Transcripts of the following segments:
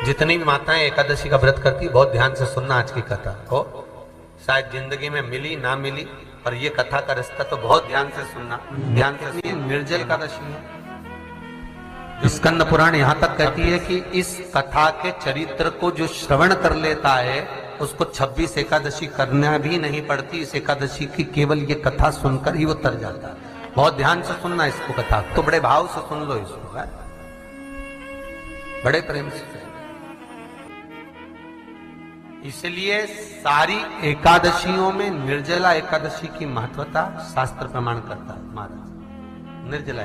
जितनी भी माताएं एकादशी का व्रत करती, बहुत ध्यान से सुनना आज की कथा को। शायद जिंदगी में मिली ना मिली, पर ये कथा का रिश्ता तो बहुत ध्यान से सुनना। ध्यान से निर्जल एकादशी है। स्कंद पुराण यहां तक कहती है कि इस कथा के चरित्र को जो श्रवण कर लेता है उसको 26 एकादशी करना भी नहीं पड़ती। इस एकादशी की केवल ये कथा सुनकर ही वो तर जाता है। बहुत ध्यान से सुनना इसको, कथा तो बड़े भाव से सुन लो इसको, है? बड़े प्रेम से। इसलिए सारी एकादशियों में निर्जला एकादशी की महत्वता शास्त्र प्रमाण करता है। महाराज निर्जला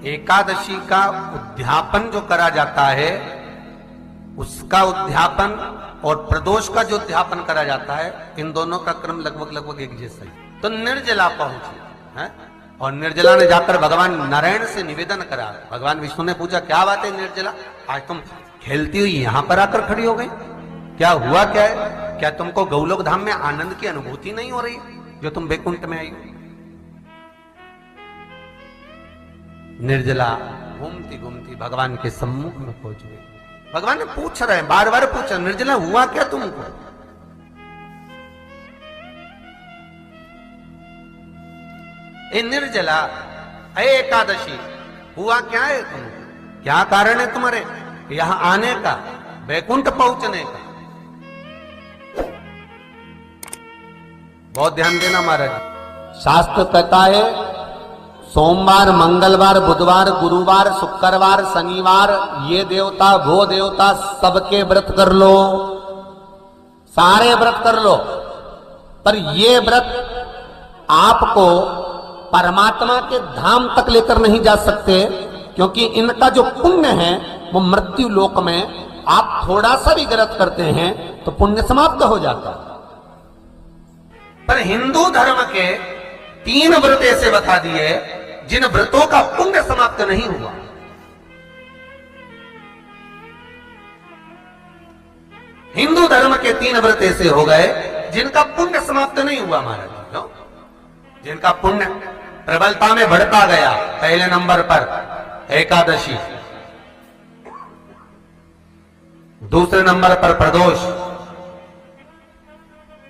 एकादशी का उद्यापन जो करा जाता है, उसका उद्यापन और प्रदोष का जो उद्यापन करा जाता है, इन दोनों का क्रम लगभग एक जैसा ही। तो निर्जला पहुंचे है, और निर्जला ने जाकर भगवान नारायण से निवेदन करा। भगवान विष्णु ने पूछा, क्या बात है निर्जला, आज तुम खेलती हुई यहां पर आकर खड़ी हो गई, क्या हुआ, क्या है? क्या तुमको गौलोक धाम में आनंद की अनुभूति नहीं हो रही जो तुम बैकुंठ में आई हो? निर्जला घूमती घूमती भगवान के सम्मुख में पहुंच गई। भगवान ने पूछ रहे हैं, बार बार पूछा, निर्जला हुआ क्या तुमको? ए निर्जला, ए एकादशी, हुआ क्या है तुमको? क्या कारण है तुम्हारे यहां आने का, बैकुंठ पहुंचने का? बहुत ध्यान देना महाराज। शास्त्र कहता है सोमवार, मंगलवार, बुधवार, गुरुवार, शुक्रवार, शनिवार, ये देवता वो देवता सबके व्रत कर लो, सारे व्रत कर लो, पर ये व्रत आपको परमात्मा के धाम तक लेकर नहीं जा सकते, क्योंकि इनका जो पुण्य है वो मृत्यु लोक में आप थोड़ा सा भी गलत करते हैं तो पुण्य समाप्त हो जाता है। पर हिंदू धर्म के 3 व्रत ऐसे बता दिए जिन व्रतों का पुण्य समाप्त नहीं हुआ। हिंदू धर्म के 3 व्रत ऐसे हो गए जिनका पुण्य समाप्त नहीं हुआ महाराज, जिनका पुण्य प्रबलता में बढ़ता गया। पहले नंबर पर एकादशी, दूसरे नंबर पर प्रदोष,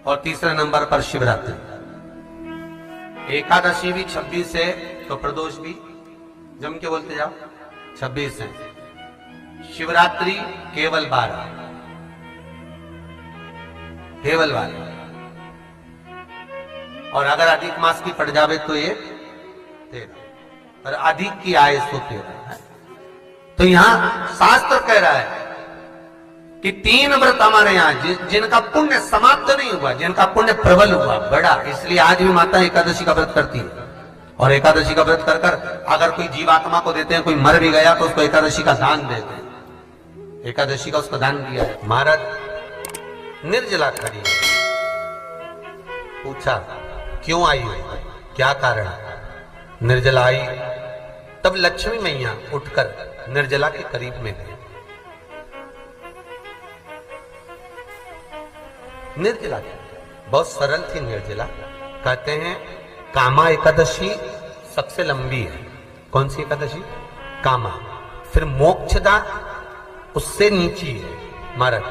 और तीसरे नंबर पर शिवरात्रि। एकादशी भी 26 है तो प्रदोष भी जम के बोलते जाओ 26 है। शिवरात्रि केवल 12, केवल 12, और अगर अधिक मास की पड़ जावे तो ये 13, और अधिक की आय तो 13 है। तो यहां शास्त्र कह रहा है कि 3 व्रत हमारे यहां जिनका पुण्य समाप्त नहीं हुआ, जिनका पुण्य प्रबल हुआ, बड़ा। इसलिए आज भी माता एकादशी का व्रत करती है, और एकादशी का व्रत कर कर अगर कोई जीवात्मा को देते हैं, कोई मर भी गया तो उसको एकादशी का दान देते हैं। एकादशी का उसको दान दिया है। महाराज निर्जला खड़ी, पूछा क्यों आई हो, क्या कारण? निर्जला आई, तब लक्ष्मी मैया उठकर निर्जला के करीब में गई। निर्जला बहुत सरल थी निर्जला। कहते हैं कामा एकादशी सबसे लंबी है। कौन सी एकादशी? कामा। फिर मोक्षदा उससे नीची है महाराज,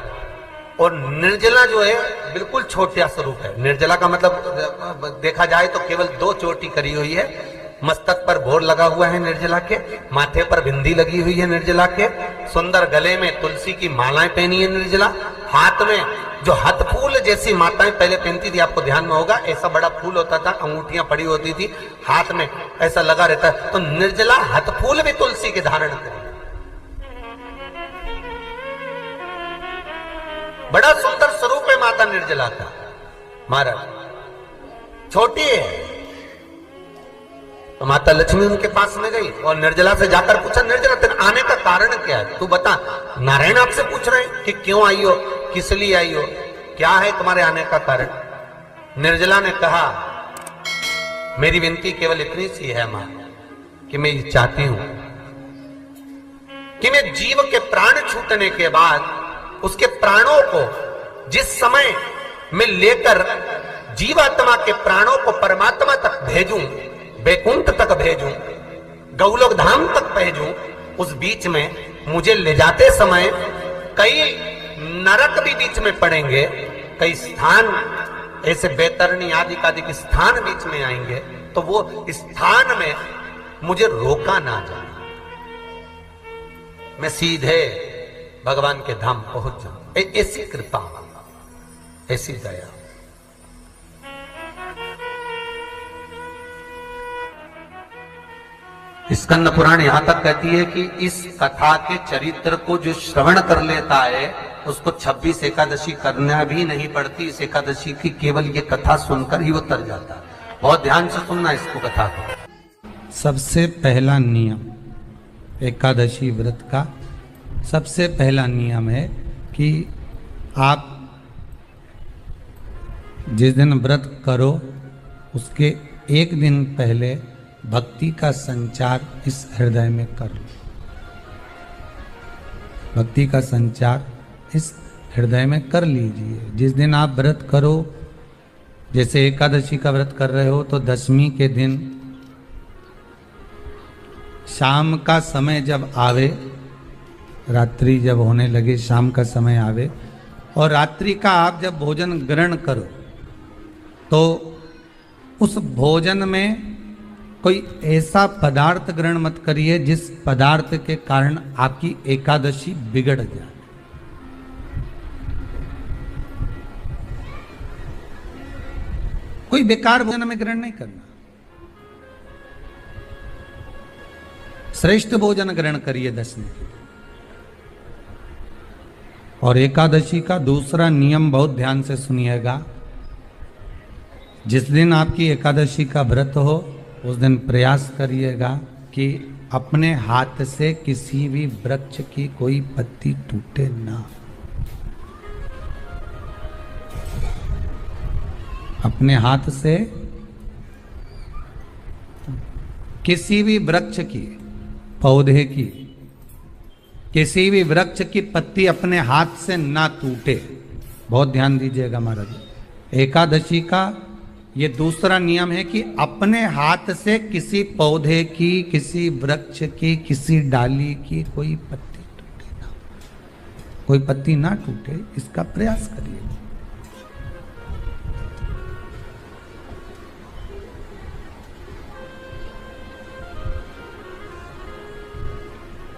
और निर्जला जो है बिल्कुल छोटा स्वरूप है। निर्जला का मतलब देखा जाए तो केवल 2 चोटी करी हुई है। मस्तक पर भोर लगा हुआ है निर्जला के, माथे पर बिंदी लगी हुई है निर्जला के, सुंदर गले में तुलसी की मालाएं पहनी है निर्जला, हाथ में जो हथ फूल जैसी माताएं पहले पहनती थी, आपको ध्यान में होगा, ऐसा बड़ा फूल होता था, अंगूठियां पड़ी होती थी, हाथ में ऐसा लगा रहता है। तो निर्जला हथ फूल भी तुलसी के धारण करी, बड़ा सुंदर स्वरूप है माता निर्जला का महाराज। छोटी है तो माता लक्ष्मी उनके पास में गई और निर्जला से जाकर पूछा, निर्जला तेरे आने का कारण क्या है, तू बता। नारायण आपसे पूछ रहे हैं कि क्यों आई हो, किस लिए आई हो, क्या है तुम्हारे आने का कारण? निर्जला ने कहा, मेरी विनती केवल इतनी सी है मां, कि मैं ये चाहती हूं कि मैं जीव के प्राण छूटने के बाद उसके प्राणों को जिस समय मैं लेकर जीवात्मा के प्राणों को परमात्मा तक भेजूं, बैकुंठ तक भेजूं, गौलोक धाम तक भेजूं, उस बीच में मुझे ले जाते समय कई नरक भी बीच में पड़ेंगे, कई स्थान ऐसे बैतरणी आदि के स्थान बीच में आएंगे, तो वो स्थान में मुझे रोका ना जाए, मैं सीधे भगवान के धाम पहुंच जाऊं। ऐसी कृपा, ऐसी दया। स्कंद पुराण यहां तक कहती है कि इस कथा के चरित्र को जो श्रवण कर लेता है उसको 26 एकादशी करना भी नहीं पड़ती। इस एकादशी की केवल ये कथा सुनकर ही वो तर जाता है। बहुत ध्यान से सुनना इसको, कथा को। सबसे पहला नियम एकादशी व्रत का, सबसे पहला नियम है कि आप जिस दिन व्रत करो उसके एक दिन पहले भक्ति का संचार इस हृदय में कर लो। भक्ति का संचार इस हृदय में कर लीजिए। जिस दिन आप व्रत करो, जैसे एकादशी का व्रत कर रहे हो, तो दशमी के दिन शाम का समय जब आवे, रात्रि जब होने लगे, शाम का समय आवे और रात्रि का आप जब भोजन ग्रहण करो, तो उस भोजन में कोई ऐसा पदार्थ ग्रहण मत करिए जिस पदार्थ के कारण आपकी एकादशी बिगड़ जाए। कोई बेकार भोजन में ग्रहण नहीं करना, श्रेष्ठ भोजन ग्रहण करिए दशमी के। और एकादशी का दूसरा नियम बहुत ध्यान से सुनिएगा। जिस दिन आपकी एकादशी का व्रत हो उस दिन प्रयास करिएगा कि अपने हाथ से किसी भी वृक्ष की कोई पत्ती टूटे ना। अपने हाथ से किसी भी वृक्ष की, पौधे की, किसी भी वृक्ष की पत्ती अपने हाथ से ना टूटे। बहुत ध्यान दीजिएगा महाराज। एकादशी का ये दूसरा नियम है कि अपने हाथ से किसी पौधे की, किसी वृक्ष की, किसी डाली की कोई पत्ती टूटे ना, कोई पत्ती ना टूटे, इसका प्रयास करिए।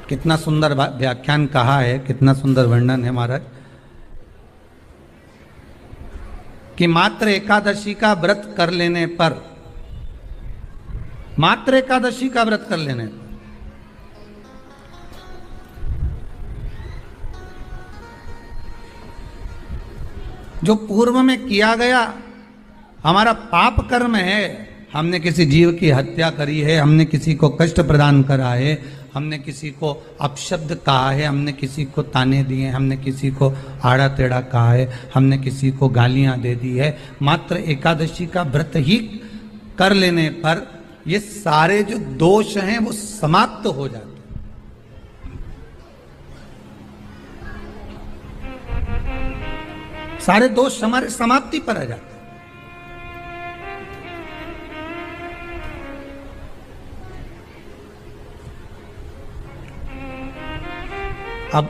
कितना सुंदर व्याख्यान कहा है, कितना सुंदर वर्णन है महाराज, कि मात्र एकादशी का व्रत कर लेने पर, मात्र एकादशी का व्रत कर लेने पर जो पूर्व में किया गया हमारा पाप कर्म है, हमने किसी जीव की हत्या करी है, हमने किसी को कष्ट प्रदान करा है, हमने किसी को अपशब्द कहा है, हमने किसी को ताने दिए, हमने किसी को आड़ा टेढ़ा कहा है, हमने किसी को गालियां दे दी है, मात्र एकादशी का व्रत ही कर लेने पर ये सारे जो दोष हैं वो समाप्त हो जाते हैं। सारे दोष हमारे समाप्ति पर आ जाते हैं। अब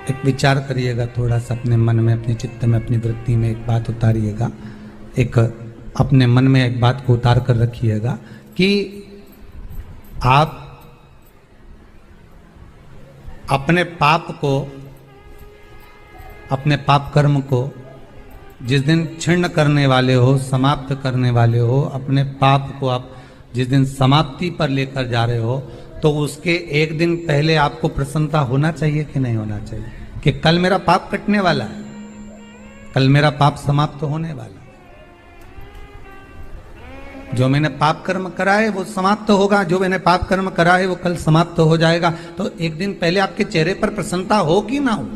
एक विचार करिएगा थोड़ा सा अपने मन में, अपने चित्त में, अपनी वृत्ति में एक बात उतारिएगा। एक अपने मन में एक बात को उतार कर रखिएगा कि आप अपने पाप को, अपने पाप कर्म को जिस दिन क्षीण करने वाले हो, समाप्त करने वाले हो, अपने पाप को आप जिस दिन समाप्ति पर लेकर जा रहे हो, तो उसके एक दिन पहले आपको प्रसन्नता होना चाहिए कि नहीं होना चाहिए कि कल मेरा पाप कटने वाला है, कल मेरा पाप समाप्त होने वाला है। जो मैंने पाप कर्म करा है वो समाप्त होगा, जो मैंने पाप कर्म करा है वो कल समाप्त हो जाएगा। तो एक दिन पहले आपके चेहरे पर प्रसन्नता हो कि ना हो?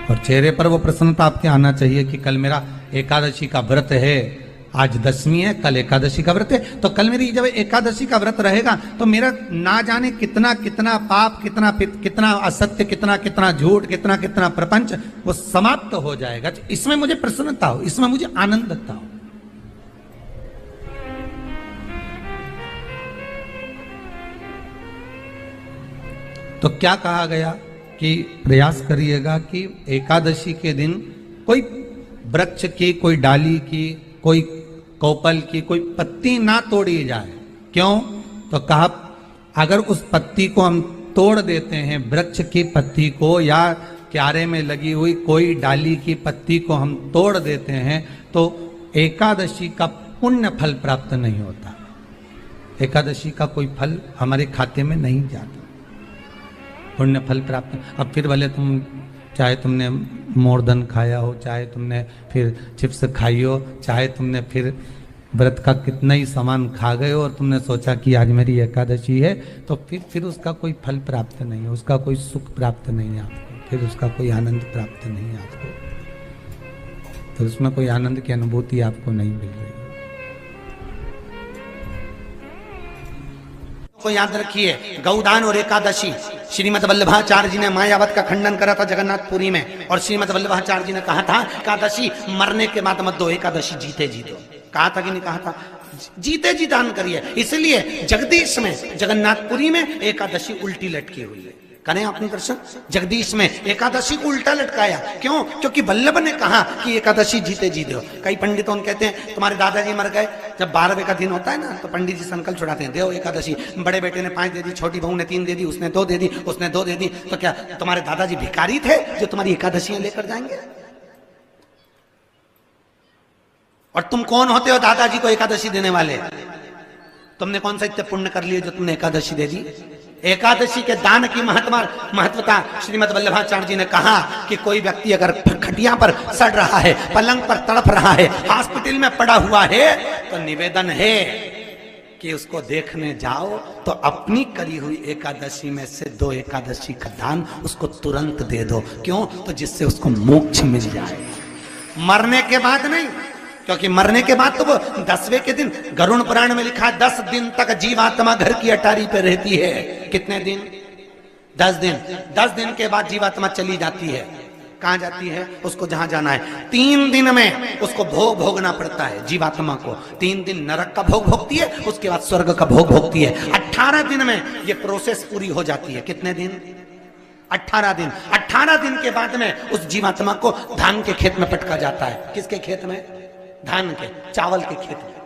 और चेहरे पर वो प्रसन्नता आपके आना चाहिए कि कल मेरा एकादशी का व्रत है, आज दशमी है, कल एकादशी का व्रत है, तो कल मेरी जब एकादशी का व्रत रहेगा तो मेरा ना जाने कितना कितना पाप, कितना असत्य, कितना झूठ, कितना प्रपंच वो समाप्त हो जाएगा। इसमें मुझे प्रसन्नता हो, इसमें मुझे आनंदता हो। तो क्या कहा गया कि प्रयास करिएगा कि एकादशी के दिन कोई वृक्ष की, कोई डाली की, कोई कोपल की कोई पत्ती ना तोड़ी जाए। क्यों? तो कहा अगर उस पत्ती को हम तोड़ देते हैं, वृक्ष की पत्ती को या क्यारे में लगी हुई कोई डाली की पत्ती को हम तोड़ देते हैं तो एकादशी का पुण्य फल प्राप्त नहीं होता। एकादशी का कोई फल हमारे खाते में नहीं जाता, पुण्य फल प्राप्त। अब फिर भले तुम चाहे तुमने मोरदन खाया हो, चाहे तुमने फिर चिप्स खाई हो, चाहे तुमने फिर व्रत का कितना ही सामान खा गए हो और तुमने सोचा कि आज मेरी एकादशी है, तो फिर उसका कोई फल प्राप्त नहीं है, उसका कोई सुख प्राप्त नहीं है आपको, फिर उसका कोई आनंद प्राप्त नहीं है आपको, तो उसमें कोई आनंद की अनुभूति आपको नहीं मिल रही। को याद रखिए, गौदान और एकादशी, श्रीमद वल्लभाचार्य जी ने मायावत का खंडन करा था जगन्नाथपुरी में, और श्रीमद वल्लभाचार्य जी ने कहा था एकादशी मरने के बाद मत दो, एकादशी जीते जी दो। कहा था कि नहीं कहा था? जीते जी दान करिए। इसलिए जगदीश में, जगन्नाथपुरी में एकादशी उल्टी लटकी हुई है। करें अपने दर्शन। जगदीश में एकादशी को उल्टा लटकाया, क्यों? क्योंकि वल्लभ ने कहा कि एकादशी जीते जी दो। कई पंडितों कहते हैं तुम्हारे दादाजी मर गए, जब 12वें का दिन होता है ना तो पंडित जी संकल्प छुड़ाते हैं, देव एकादशी। बड़े बेटे ने 5 दे दी, छोटी बहू ने 3 दे दी, उसने 2 दे दी, उसने 2 दे दी, तो क्या तुम्हारे दादाजी भिखारी थे जो तुम्हारी एकादशियां लेकर जाएंगे? और तुम कौन होते हो दादाजी को एकादशी देने वाले? तुमने कौन सा इतने पुण्य कर लिए जो तुमने एकादशी दे दी? एकादशी के दान की महत्वता श्रीमद वल्लभाचार्य जी ने कहा कि कोई व्यक्ति अगर खटिया पर सड़ रहा है, पलंग पर तड़प रहा है, हॉस्पिटल में पड़ा हुआ है, तो निवेदन है कि उसको देखने जाओ तो अपनी करी हुई एकादशी में से 2 एकादशी का दान उसको तुरंत दे दो। क्यों? तो जिससे उसको मोक्ष मिल जाए, मरने के बाद नहीं। क्योंकि मरने के बाद तो वो 10वें के दिन, गरुड़ पुराण में लिखा है 10 दिन तक जीवात्मा घर की अटारी पे रहती है। कितने दिन? 10 दिन। 10 दिन के बाद जीवात्मा चली जाती है। कहां जाती है? उसको जहां जाना है। 3 दिन में उसको भोग भोगना पड़ता है जीवात्मा को। 3 दिन नरक का भोग भोगती है, उसके बाद स्वर्ग का भोग भोगती है। 18 दिन में ये प्रोसेस पूरी हो जाती है। कितने दिन? 18 दिन। 18 दिन के बाद में उस जीवात्मा को धान के खेत में पटका जाता है। किसके खेत में? धान के, चावल के खेत में।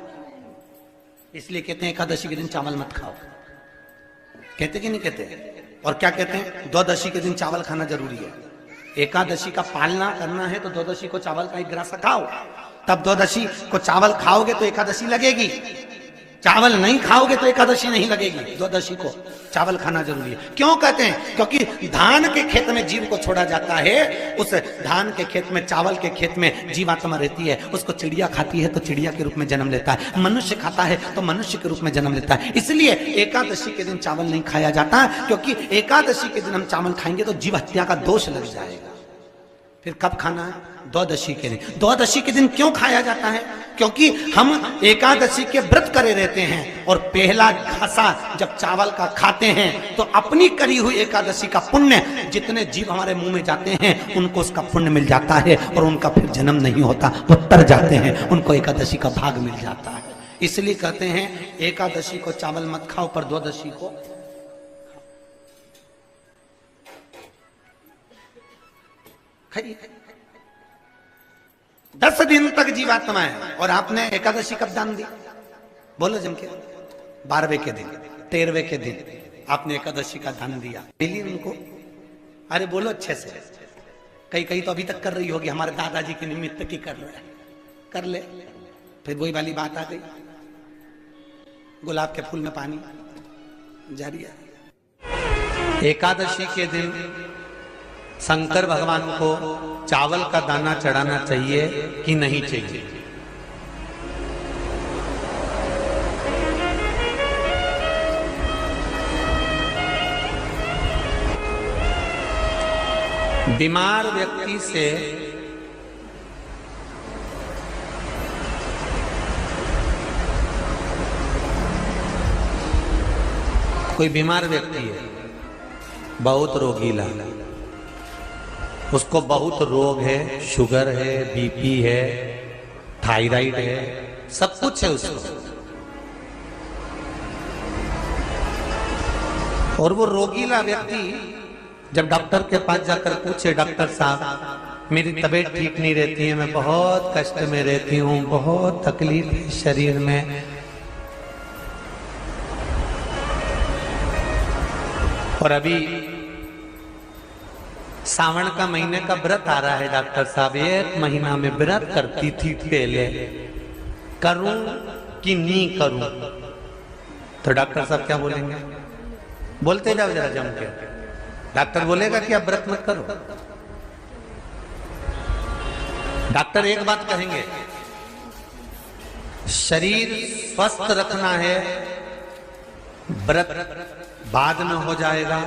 इसलिए कहते हैं एकादशी के दिन चावल मत खाओ। कहते कि नहीं कहते? और क्या कहते हैं? द्वादशी के दिन चावल खाना जरूरी है। एकादशी का पालना करना है तो द्वादशी को चावल का 1 ग्रास खाओ, तब द्वादशी को चावल खाओगे तो एकादशी लगेगी। चावल नहीं खाओगे तो एकादशी नहीं लगेगी। द्वादशी को चावल खाना जरूरी है। क्यों कहते हैं? क्योंकि धान के खेत में जीव को छोड़ा जाता है, उस धान के खेत में, चावल के खेत में जीवात्मा रहती है। उसको चिड़िया खाती है तो चिड़िया के रूप में जन्म लेता है, मनुष्य खाता है तो मनुष्य के रूप में जन्म लेता है। इसलिए एकादशी के दिन चावल नहीं खाया जाता, क्योंकि एकादशी के दिन हम चावल खाएंगे तो जीव हत्या का दोष लग जाएगा। फिर कब खाना है? द्वादशी के दिन। द्वादशी के दिन क्यों खाया जाता है? क्योंकि हम एकादशी के व्रत करे रहते हैं, और पहला घासा जब चावल का खाते हैं तो अपनी करी हुई एकादशी का पुण्य जितने जीव हमारे मुंह में जाते हैं उनको उसका पुण्य मिल जाता है, और उनका फिर जन्म नहीं होता, वो तर जाते हैं, उनको एकादशी का भाग मिल जाता है। इसलिए कहते हैं एकादशी को चावल मत खाओ, पर द्वादशी को खाइए। 10 दिन तक जीवात्मा है, और आपने एकादशी कब दान दी? बोलो जम के। 12वें के दिन, 13वें के दिन आपने एकादशी का दान दिया, मिली उनको? अरे बोलो अच्छे से। कई तो अभी तक कर रही होगी, हमारे दादाजी के निमित्त की कर रहे हैं, कर ले। फिर वही वाली बात आ गई, गुलाब के फूल में पानी जारी है। एकादशी के दिन शंकर भगवान को चावल का दाना चढ़ाना चाहिए कि नहीं चाहिए? बीमार व्यक्ति से कोई बीमार व्यक्ति है, बहुत रोगीला, उसको बहुत रोग है, शुगर है, बीपी है, थायराइड है, सब कुछ है उसको। और वो रोगीला व्यक्ति जब डॉक्टर के पास जाकर पूछे, डॉक्टर साहब मेरी तबीयत ठीक नहीं रहती है, मैं बहुत कष्ट में रहती हूँ, बहुत तकलीफ है शरीर में, और अभी सावन का महीने का व्रत आ रहा है डॉक्टर साहब, 1 महीना में व्रत करती थी पहले, करूं कि नहीं करूं? तो डॉक्टर साहब क्या बोलेंगे? बोलते जाओ जरा जम के। डॉक्टर बोलेगा कि आप व्रत मत करो। डॉक्टर एक बात कहेंगे, शरीर स्वस्थ रखना है, व्रत बाद में हो जाएगा,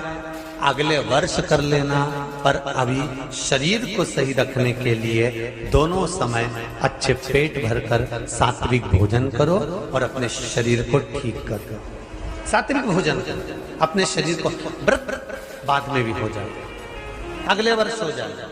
अगले वर्ष कर लेना, पर अभी शरीर को सही रखने के लिए दोनों समय अच्छे पेट भरकर सात्विक भोजन करो और अपने शरीर को ठीक करो। सात्विक भोजन अपने शरीर को, व्रत बाद में भी हो जाए, अगले वर्ष हो जाए।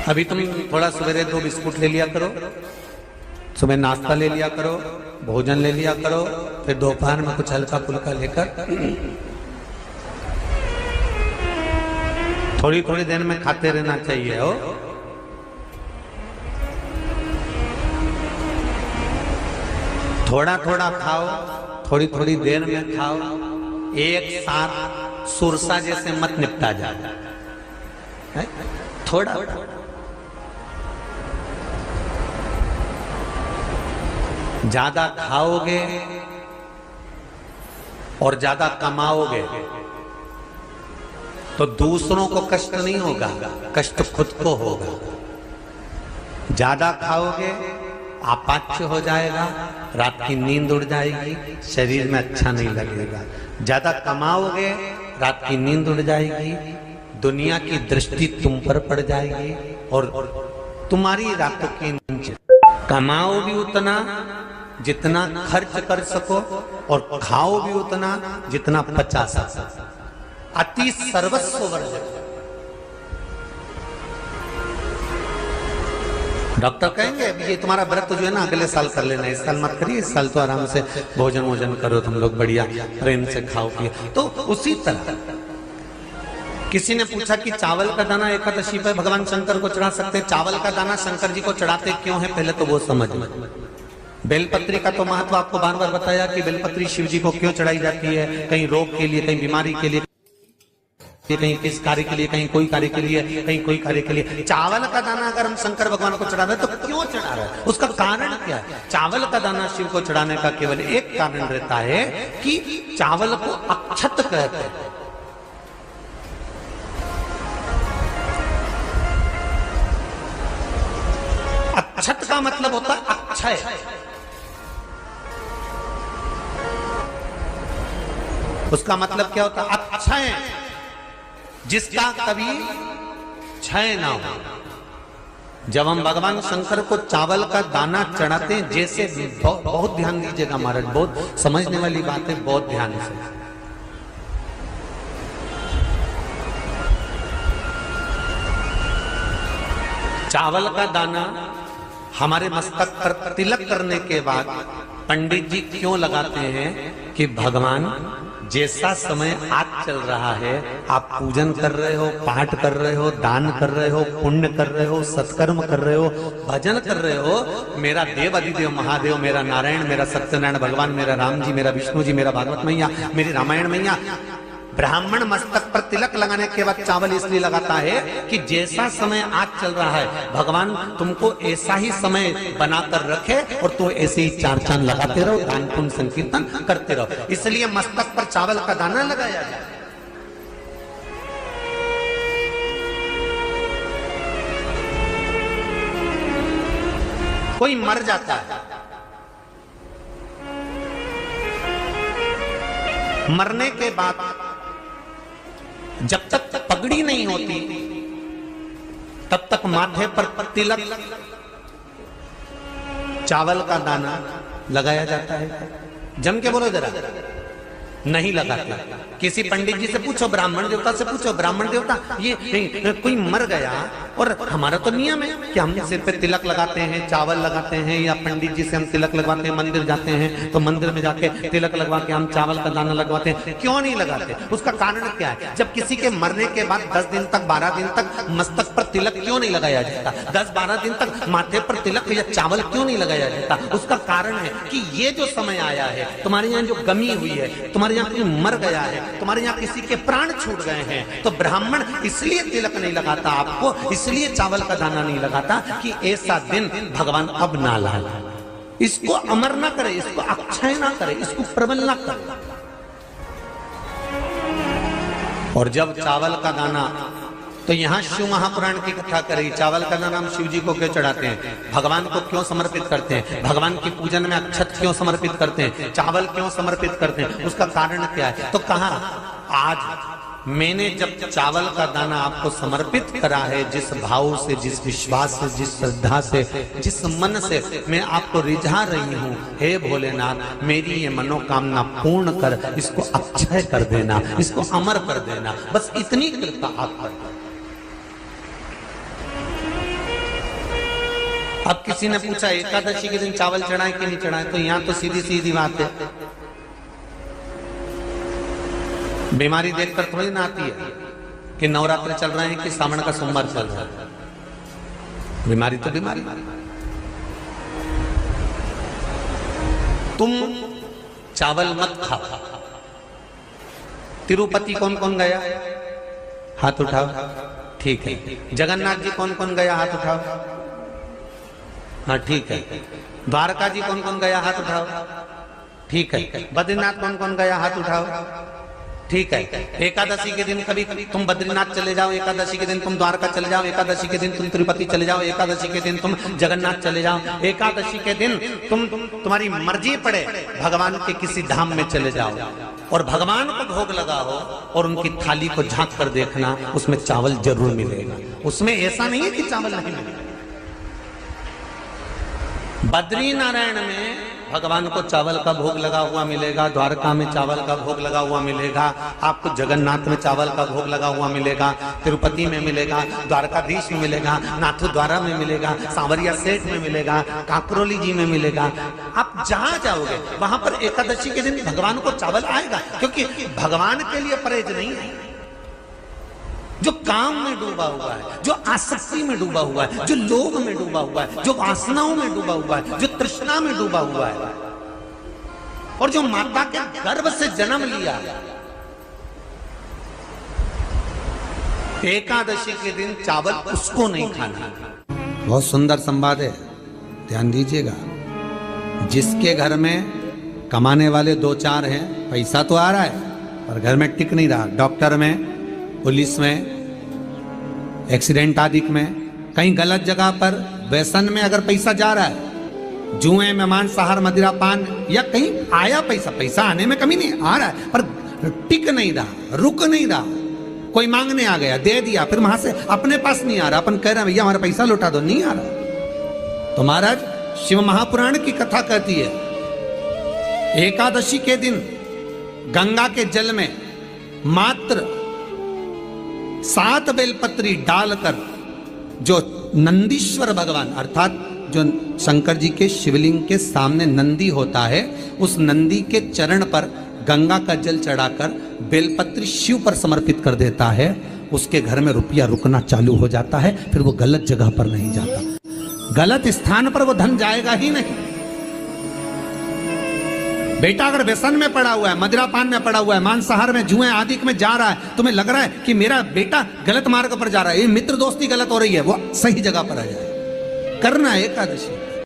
अभी तुम थोड़ा सवेरे 2 बिस्कुट ले लिया करो, सुबह नाश्ता ले लिया करो, भोजन ले लिया करो, फिर दोपहर में कुछ हल्का फुल्का लेकर थोड़ी थोड़ी देर में खाते रहना चाहिए हो। थोड़ा थोड़ा खाओ, थोड़ी थोड़ी देर में खाओ, एक साथ सुरसा जैसे मत निपटा जाए, थोड़ा ज्यादा खाओगे और ज्यादा कमाओगे तो दूसरों को कष्ट नहीं होगा, कष्ट खुद को होगा। ज्यादा खाओगे अपाच्य हो जाएगा, रात की नींद उड़ जाएगी, शरीर में अच्छा नहीं लगेगा। ज्यादा कमाओगे, रात की नींद उड़ जाएगी, दुनिया की दृष्टि तुम पर पड़ जाएगी और तुम्हारी रातों की नींद। कमाओ भी उतना जितना खर्च कर सको और खाओ भी उतना जितना पचा सको। अति सर्वस्व वर्जक। डॉक्टर कहेंगे ये तुम्हारा व्रत जो है ना अगले साल कर लेना, इस साल मत करिए, इस साल तो आराम से भोजन वोजन करो तुम लोग, बढ़िया प्रेम से खाओ पिए। तो उसी तरह किसी ने पूछा कि चावल का दाना एकादशी पर भगवान शंकर को चढ़ा सकते हैं, चावल का दाना शंकर जी को चढ़ाते क्यों है, पहले तो वो समझ लो। बेलपत्री का तो महत्व आपको बार बार बताया कि बेलपत्री शिव जी को क्यों चढ़ाई जाती है, कहीं रोग के लिए, कहीं बीमारी के लिए, कहीं किस कार्य के लिए, कहीं कोई कार्य के लिए, कहीं कोई कार्य के लिए। चावल का दाना अगर हम शंकर भगवान को चढ़ा रहे तो क्यों चढ़ा रहे हैं, उसका कारण क्या है? चावल का दाना शिव को चढ़ाने का केवल एक कारण रहता है कि चावल को अक्षत कहते हैं। अक्षत का मतलब होता है अक्षय। उसका मतलब क्या होता है? अक्षय, जिसका कभी क्षय ना हो। जब हम भगवान शंकर को चावल का दाना चढ़ाते हैं, जैसे बहुत ध्यान दीजिएगा महाराज, बहुत समझने वाली बात है, बहुत ध्यान से। चावल का दाना हमारे मस्तक पर तिलक करने के बाद पंडित जी क्यों लगाते हैं कि भगवान जैसा समय आज चल रहा है, आप पूजन कर रहे हो, पाठ कर रहे हो, दान कर रहे हो, पुण्य कर रहे हो, सत्कर्म कर रहे हो, भजन कर रहे हो, मेरा देव अधिदेव महादेव, मेरा नारायण, मेरा सत्यनारायण भगवान, मेरा राम जी, मेरा विष्णु जी, मेरा भागवत मैया, मेरी रामायण मैया, ब्राह्मण मस्तक पर तिलक लगाने के बाद चावल इसलिए लगाता है कि जैसा समय आज चल रहा है, भगवान तुमको ऐसा ही समय बनाकर रखे और तुम ऐसे ही चार चांद लगाते रहो, दान पुण्य संकीर्तन करते रहो। इसलिए मस्तक पर चावल का दाना लगाया जाए। कोई मर जाता है, मरने के बाद जब तक पगड़ी नहीं होती तब तक माथे पर तिलक चावल का दाना लगाया जाता है। जम के बोलो जरा, नहीं लगाते। किसी पंडित जी से पूछो, ब्राह्मण देवता से पूछो, ब्राह्मण देवता ये कोई मर गया और हमारा तो नियम है कि हम सिर पे तिलक लगाते हैं, चावल लगाते हैं, या पंडित जी से हम तिलक लगवाते हैं, मंदिर जाते हैं तो मंदिर में जाके तिलक लगवा के हम चावल का दाना लगवाते हैं। क्यों नहीं लगाते? उसका कारण क्या है? जब किसी के मरने के बाद 10 दिन तक 12 दिन तक मस्तक पर तिलक क्यों नहीं लगाया जाता? 10-12 दिन तक माथे पर तिलक या चावल क्यों नहीं लगाया जाता? उसका कारण है कि ये जो समय आया है, तुम्हारे यहाँ जो गमी हुई है, तुम्हारे यहाँ कोई मर गया है, तुम्हारे यहाँ किसी के प्राण छूट गए हैं, तो ब्राह्मण इसलिए तिलक नहीं लगाता आपको, इसलिए चावल का दाना नहीं लगाता कि ऐसा दिन भगवान अब ना लाए, इसको अमर ना करे, इसको अक्षय ना करे, इसको प्रबल ना करे। और जब चावल का दाना, तो यहां शिव महापुराण की कथा करी, चावल का दाना हम शिव जी को क्यों चढ़ाते हैं, भगवान को क्यों समर्पित करते हैं, भगवान की पूजन में अक्षत क्यों समर्पित करते हैं, चावल क्यों समर्पित करते हैं, उसका कारण क्या है? तो कहा आज मैंने जब चावल का दाना आपको समर्पित करा है, जिस भाव से, जिस विश्वास से, जिस श्रद्धा से, जिस मन से मैं आपको रिझा रही हूं, हे भोलेनाथ मेरी ये मनोकामना पूर्ण कर, इसको अक्षय कर देना, इसको अमर कर देना, बस इतनी कृपा आप कर। अब किसी ने पूछा एकादशी के दिन चावल चढ़ाए कि नहीं चढ़ाए, तो यहां तो सीधी सीधी बात है, बीमारी देखकर थोड़ी ना आती है कि नवरात्र चल रहे हैं कि सावन का सोमवार चल रहा है, बीमारी तो बीमारी। तुम चावल मत खाओ। तिरुपति कौन कौन गया? हाथ उठाओ। ठीक है। जगन्नाथ जी कौन कौन गया? हाथ उठाओ। हाँ ठीक है। द्वारका जी कौन कौन गया? हाथ उठाओ। ठीक है। बद्रीनाथ कौन कौन गया? हाथ उठाओ। ठीक है। एकादशी के दिन कभी तुम बद्रीनाथ चले जाओ, एकादशी के दिन तुम द्वारका चले जाओ, एकादशी के दिन तुम तिरुपति चले जाओ, एकादशी के दिन तुम जगन्नाथ चले जाओ, एकादशी के दिन तुम्हारी मर्जी पड़े भगवान के किसी धाम में चले जाओ और भगवान को भोग लगाओ और उनकी थाली को झांक कर देखना, उसमें चावल जरूर मिलेगा। उसमें ऐसा नहीं है कि चावल नहीं मिलेगा। बद्री नारायण में भगवान को चावल का भोग लगा हुआ मिलेगा, द्वारका में चावल का भोग लगा हुआ मिलेगा, आपको जगन्नाथ में चावल का भोग लगा हुआ मिलेगा, तिरुपति में मिलेगा, द्वारकाधीश में मिलेगा, नाथू द्वारा में मिलेगा, सांवरिया सेठ में मिलेगा, काकरोली जी में मिलेगा। आप जहां जाओगे वहां पर एकादशी के दिन भगवान को चावल आएगा, क्योंकि भगवान के लिए परहेज नहीं है। जो काम में डूबा हुआ है, जो आसक्ति में डूबा हुआ है, जो लोभ में डूबा हुआ है, जो वासनाओं में डूबा हुआ है, जो तृष्णा में डूबा हुआ है, और जो माता के गर्भ से जन्म लिया, एकादशी के दिन चावल उसको नहीं खाना। बहुत सुंदर संवाद है, ध्यान दीजिएगा। जिसके घर में कमाने वाले 2-4 हैं, पैसा तो आ रहा है पर घर में टिक नहीं रहा, डॉक्टर में, पुलिस में, एक्सीडेंट आदि में, कहीं गलत जगह पर व्यसन में अगर पैसा जा रहा है, जुए में, मांसाहार, मदिरा पान, या कहीं आया पैसा आने में कमी नहीं, आ रहा है पर टिक नहीं रहा, रुक नहीं रहा। कोई मांगने आ गया, दे दिया, फिर वहां से अपने पास नहीं आ रहा, अपन कह रहे हैं भैया हमारा पैसा लौटा दो, नहीं आ रहा। तो महाराज शिव महापुराण की कथा कहती है, एकादशी के दिन गंगा के जल में मात्र 7 बेलपत्री डालकर, जो नंदीश्वर भगवान अर्थात जो शंकर जी के शिवलिंग के सामने नंदी होता है, उस नंदी के चरण पर गंगा का जल चढ़ाकर बेलपत्री शिव पर समर्पित कर देता है, उसके घर में रुपया रुकना चालू हो जाता है, फिर वो गलत जगह पर नहीं जाता, गलत स्थान पर वो धन जाएगा ही नहीं। बेटा अगर व्यसन में पड़ा हुआ है, मदिरा पान में पड़ा हुआ है, मांसाहार में, जुए आदि में जा रहा है, तुम्हें लग रहा है कि मेरा बेटा गलत मार्ग पर जा रहा है, ये मित्र दोस्ती गलत हो रही है, वो सही जगह पर आ जाए, करना है एकादशी।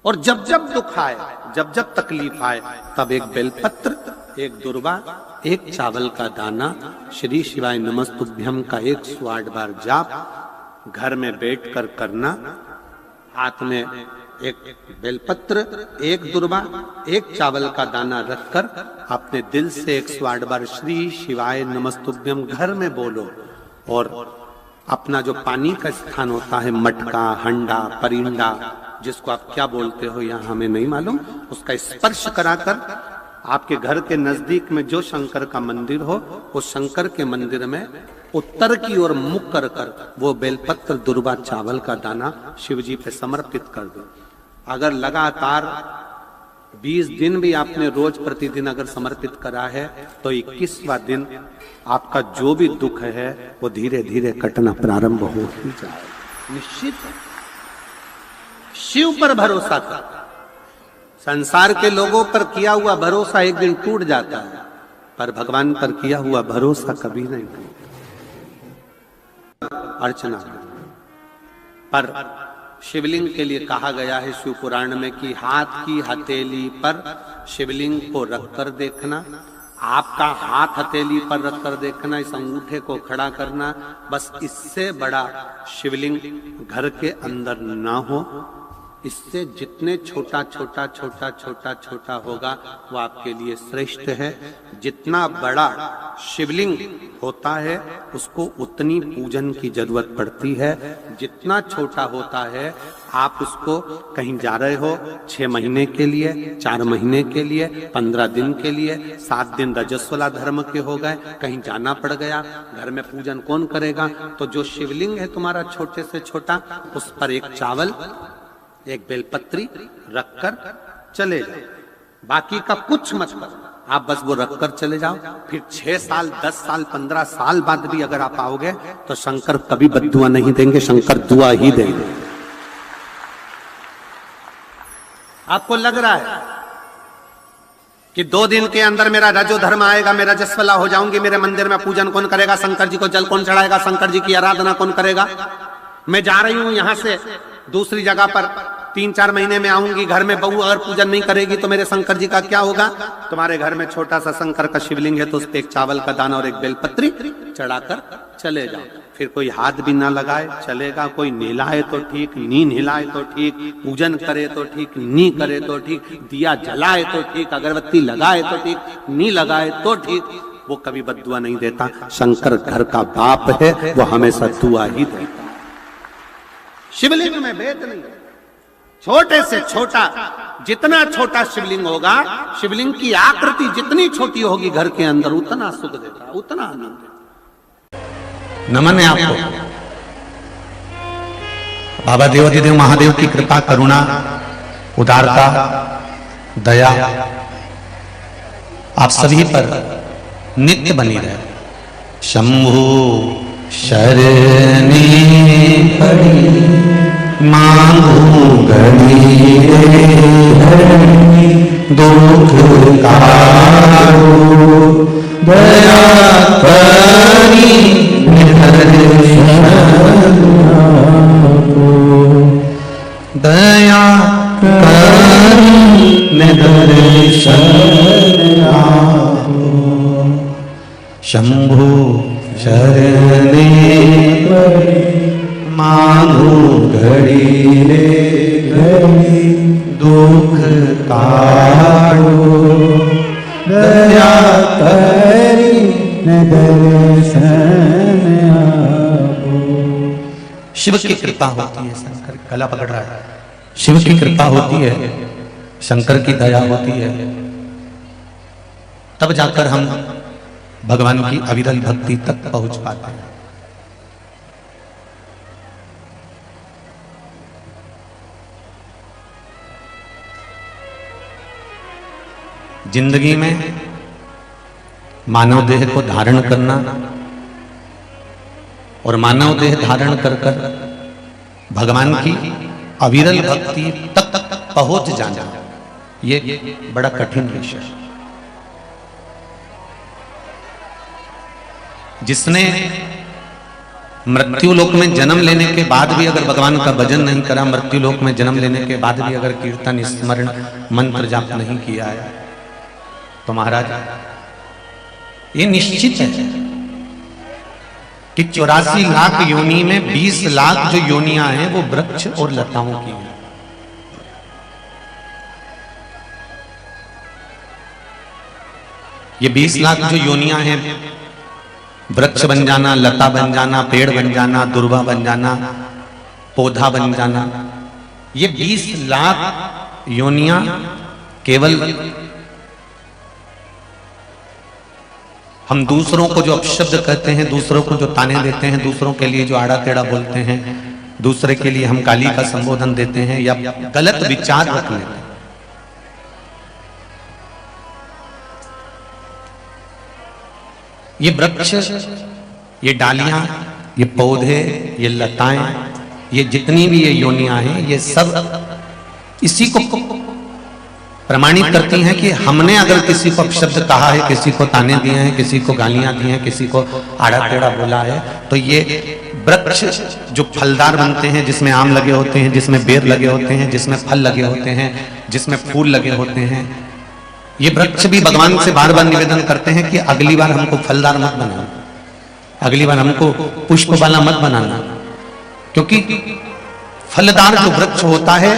और जब जब दुख आए, जब जब तकलीफ आए, तब एक बेलपत्र, एक दुर्वा, एक चावल का दाना, श्री शिवाय नमस्तुभ्यम का 108 बार जाप घर में बैठकर करना। हाथ में एक बेलपत्र, एक दुर्वा, एक चावल का दाना रखकर अपने दिल से 108 बार श्री शिवाय नमस्तुभ्यम घर में बोलो, और अपना जो पानी का स्थान होता है, मटका, हंडा, परिंडा, जिसको आप क्या बोलते हो यहाँ हमें नहीं मालूम, उसका स्पर्श कराकर आपके घर के नजदीक में जो शंकर का मंदिर हो, उस शंकर के मंदिर में उत्तर की ओर मुख कर कर वो बेलपत्र दुर्वा चावल का दाना शिव जी पे समर्पित कर दो। अगर लगातार 20 दिन भी आपने रोज प्रतिदिन अगर समर्पित करा है तो 21वां दिन आपका जो भी दुख है वो धीरे धीरे कटना प्रारंभ हो ही जाएगा। निश्चित है। शिव पर भरोसा कर। संसार के लोगों पर किया हुआ भरोसा एक दिन टूट जाता है, पर भगवान पर किया हुआ भरोसा कभी नहीं टूटता। अर्चना पर शिवलिंग के लिए कहा गया है शिव पुराण में कि हाथ की हथेली पर शिवलिंग को रखकर देखना, आपका हाथ हथेली पर रखकर देखना, इस अंगूठे को खड़ा करना, बस इससे बड़ा शिवलिंग घर के अंदर ना हो। इससे जितने छोटा छोटा छोटा छोटा छोटा होगा वो आपके लिए श्रेष्ठ है। जितना बड़ा शिवलिंग होता है उसको उतनी पूजन की जरूरत पड़ती है। जितना छोटा होता है आप उसको कहीं जा रहे हो 6 महीने के लिए, 4 महीने के लिए, 15 दिन के लिए, 7 दिन रजस्वला धर्म के हो गए, कहीं जाना पड़ गया, घर में पूजन कौन करेगा? तो जो शिवलिंग है तुम्हारा छोटे से छोटा, उस पर एक चावल एक बेलपत्री रखकर चले जाओ। बाकी का कुछ मत करो, आप बस वो रखकर चले जाओ। फिर 6 साल 10 साल 15 साल बाद भी अगर आप आओगे तो शंकर कभी बद्दुआ नहीं देंगे, शंकर दुआ ही देंगे। आपको लग रहा है कि 2 दिन के अंदर मेरा रजो धर्म आएगा, मैं रजस्वला हो जाऊंगी, मेरे मंदिर में पूजन कौन करेगा, शंकर जी को जल कौन चढ़ाएगा, शंकर जी की आराधना कौन करेगा? मैं जा रही हूं यहां से दूसरी जगह पर 3-4 महीने में आऊंगी, घर में बहू अगर पूजन नहीं करेगी तो मेरे शंकर जी का क्या होगा? तुम्हारे घर में छोटा सा शंकर का शिवलिंग है तो उस पर एक चावल का दाना और एक बेलपत्री चढ़ाकर चले जाओ। फिर कोई हाथ भी ना लगाए चलेगा, कोई नहलाए तो ठीक, नी नहलाए तो ठीक, पूजन करे तो ठीक, नी करे तो ठीक, दिया जलाए तो ठीक, अगरबत्ती लगाए तो ठीक, नी लगाए तो ठीक, वो कभी बद्दुआ नहीं देता। शंकर घर का बाप है, वो हमेशा दुआ ही देता। शिवलिंग में भेद नहीं। छोटे से छोटा, जितना छोटा शिवलिंग होगा, शिवलिंग की आकृति जितनी छोटी होगी घर के अंदर उतना सुख देता, उतना आनंद देता। नमन है आपको। बाबा देवाधिदेव महादेव की कृपा, करुणा, उदारता, दया आप सभी पर नित्य बनी रहे। शंभु शरणी पड़ी मांगू घड़ी रे दुख कारो दया करी दया करी निदर्शन शंभु शरणे मांगू घड़ी रे घड़ी दुख कारो दया करी दर्शन आपो। शिव की कृपा होती है, शंकर गला पकड़ रहा है। शिव की कृपा होती है, शंकर की दया होती है, तब जाकर हम भगवान की अविरल भक्ति तक पहुंच पाते हैं। जिंदगी में मानव देह को धारण करना और मानव देह धारण कर कर भगवान की अविरल भक्ति तक पहुंच जाना, ये बड़ा कठिन विषय है। जिसने मृत्यु लोक में जन्म लेने के बाद भी अगर भगवान का भजन नहीं करा, मृत्यु लोक में जन्म लेने के बाद भी अगर कीर्तन स्मरण मंत्र जाप नहीं किया है, तो महाराज ये निश्चित है कि 84 लाख योनि में 20 लाख जो योनियां हैं वो वृक्ष और लताओं की हैं। ये 20 लाख जो योनियां हैं, वृक्ष बन जाना, लता बन जाना, पेड़ बन जाना, दुर्वा बन जाना, पौधा बन जाना, ये 20 लाख योनियां केवल हम दूसरों को जो अपशब्द कहते हैं, दूसरों को जो ताने देते हैं, दूसरों के लिए जो आड़ा टेढ़ा बोलते हैं, दूसरे के लिए हम गाली का संबोधन देते हैं या गलत विचार रख लेते हैं, ये वृक्ष, ये डालियां, ये पौधे, ये लताएं, ये जितनी भी ये योनियां हैं, ये सब इसी को प्रमाणित करती हैं कि हमने अगर किसी को अपशब्द कहा है, किसी को ताने दिए हैं, किसी को गालियां दी हैं, किसी को आड़ा टेढ़ा बोला है, तो ये वृक्ष जो फलदार बनते हैं, जिसमें आम लगे होते हैं, जिसमें बेर लगे होते हैं, जिसमें फल लगे होते हैं, जिसमें फूल लगे होते हैं, ये वृक्ष भी भगवान से बार बार निवेदन करते हैं कि अगली बार हमको फलदार मत बनाना, अगली बार हमको पुष्प वाला मत बनाना, क्योंकि फलदार जो वृक्ष होता है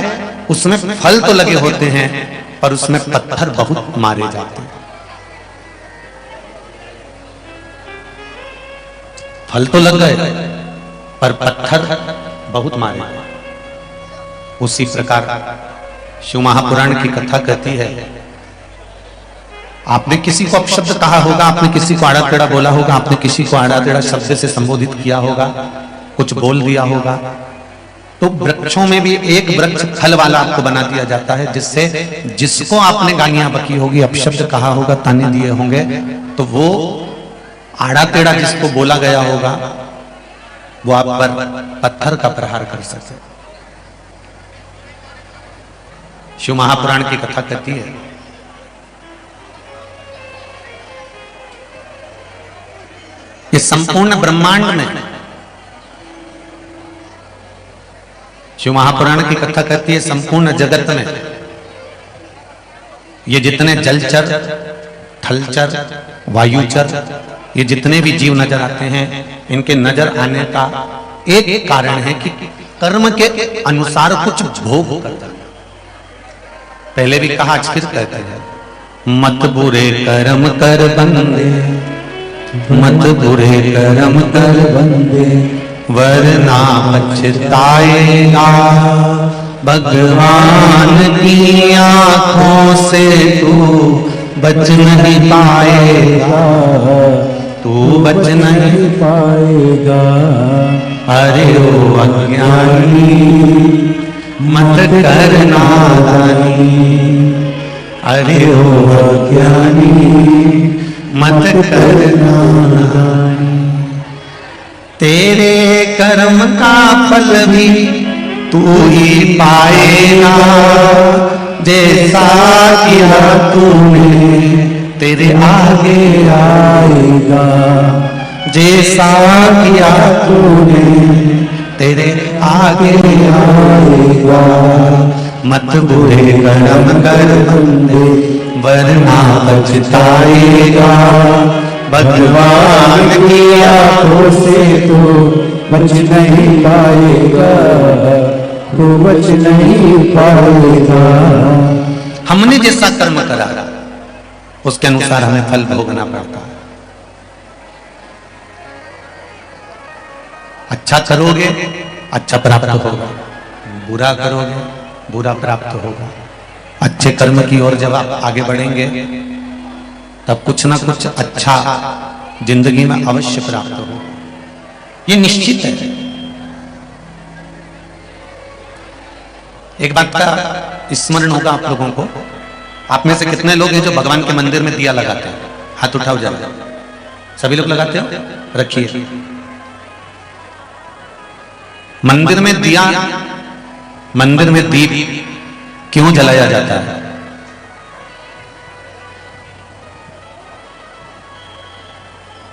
उसमें फल तो लगे होते हैं पर उसमें पत्थर बहुत मारे जाते हैं। फल तो लग गए पर पत्थर बहुत मारे। उसी प्रकार शिव महापुराण की कथा कहती है, आपने किसी को अपशब्द कहा होगा, आपने किसी को आड़ा टेढ़ा बोला होगा, आपने किसी को आड़ा टेढ़ा शब्द से संबोधित किया होगा, कुछ बोल दिया होगा, तो वृक्षों में भी एक वृक्ष फल वाला आपको बना दिया जाता है, जिससे जिसको आपने गालियां बकी होगी, अपशब्द कहा होगा, ताने दिए होंगे, तो वो आड़ा टेढ़ा जिसको बोला गया होगा वो आप पर पत्थर का प्रहार कर सके। शिव महापुराण की कथा कहती है, ये संपूर्ण ब्रह्मांड में, शिव महापुराण की कथा कहती है, संपूर्ण जगत में ये जितने जलचर, थलचर, वायुचर, ये जितने भी जीव नजर आते हैं, इनके नजर आने का एक कारण है कि कर्म के अनुसार कुछ भोग करता है। पहले भी कहा, आज फिर कहते हैं, मत बुरे कर्म कर बंदे, मत बुरे कर्म कर बंदे, वरना पछताएगा, भगवान की आंखों से तू बच नहीं पाएगा, तू बच नहीं पाएगा। अरे ओ अज्ञानी मत कर नादानी, अरे ओ अज्ञानी मत कर नादानी। तेरे कर्म का फल भी तू ही पाएगा, जैसा किया तूने तेरे आगे आएगा, जैसा किया तूने तेरे आगे आएगा। मत बुरे कर्म कर बंदे, वरना पछताएगा, भगवान की आंखों से तो बच नहीं पाएगा, तो बच नहीं पाएगा। हमने जैसा कर्म करा उसके अनुसार हमें फल भोगना पड़ता है। अच्छा करोगे अच्छा प्राप्त होगा, बुरा करोगे बुरा प्राप्त होगा। अच्छे कर्म की ओर जब आप आगे बढ़ेंगे तब कुछ ना कुछ अच्छा जिंदगी में अवश्य प्राप्त हो, ये निश्चित है। एक बात का स्मरण होगा आप लोगों को, आप में से कितने लोग हैं जो भगवान के मंदिर में दिया लगाते हैं? हाथ उठाओ जरा। सभी लोग लगाते हो? रखिए। मंदिर में दिया, मंदिर में दीप क्यों जलाया जाता है?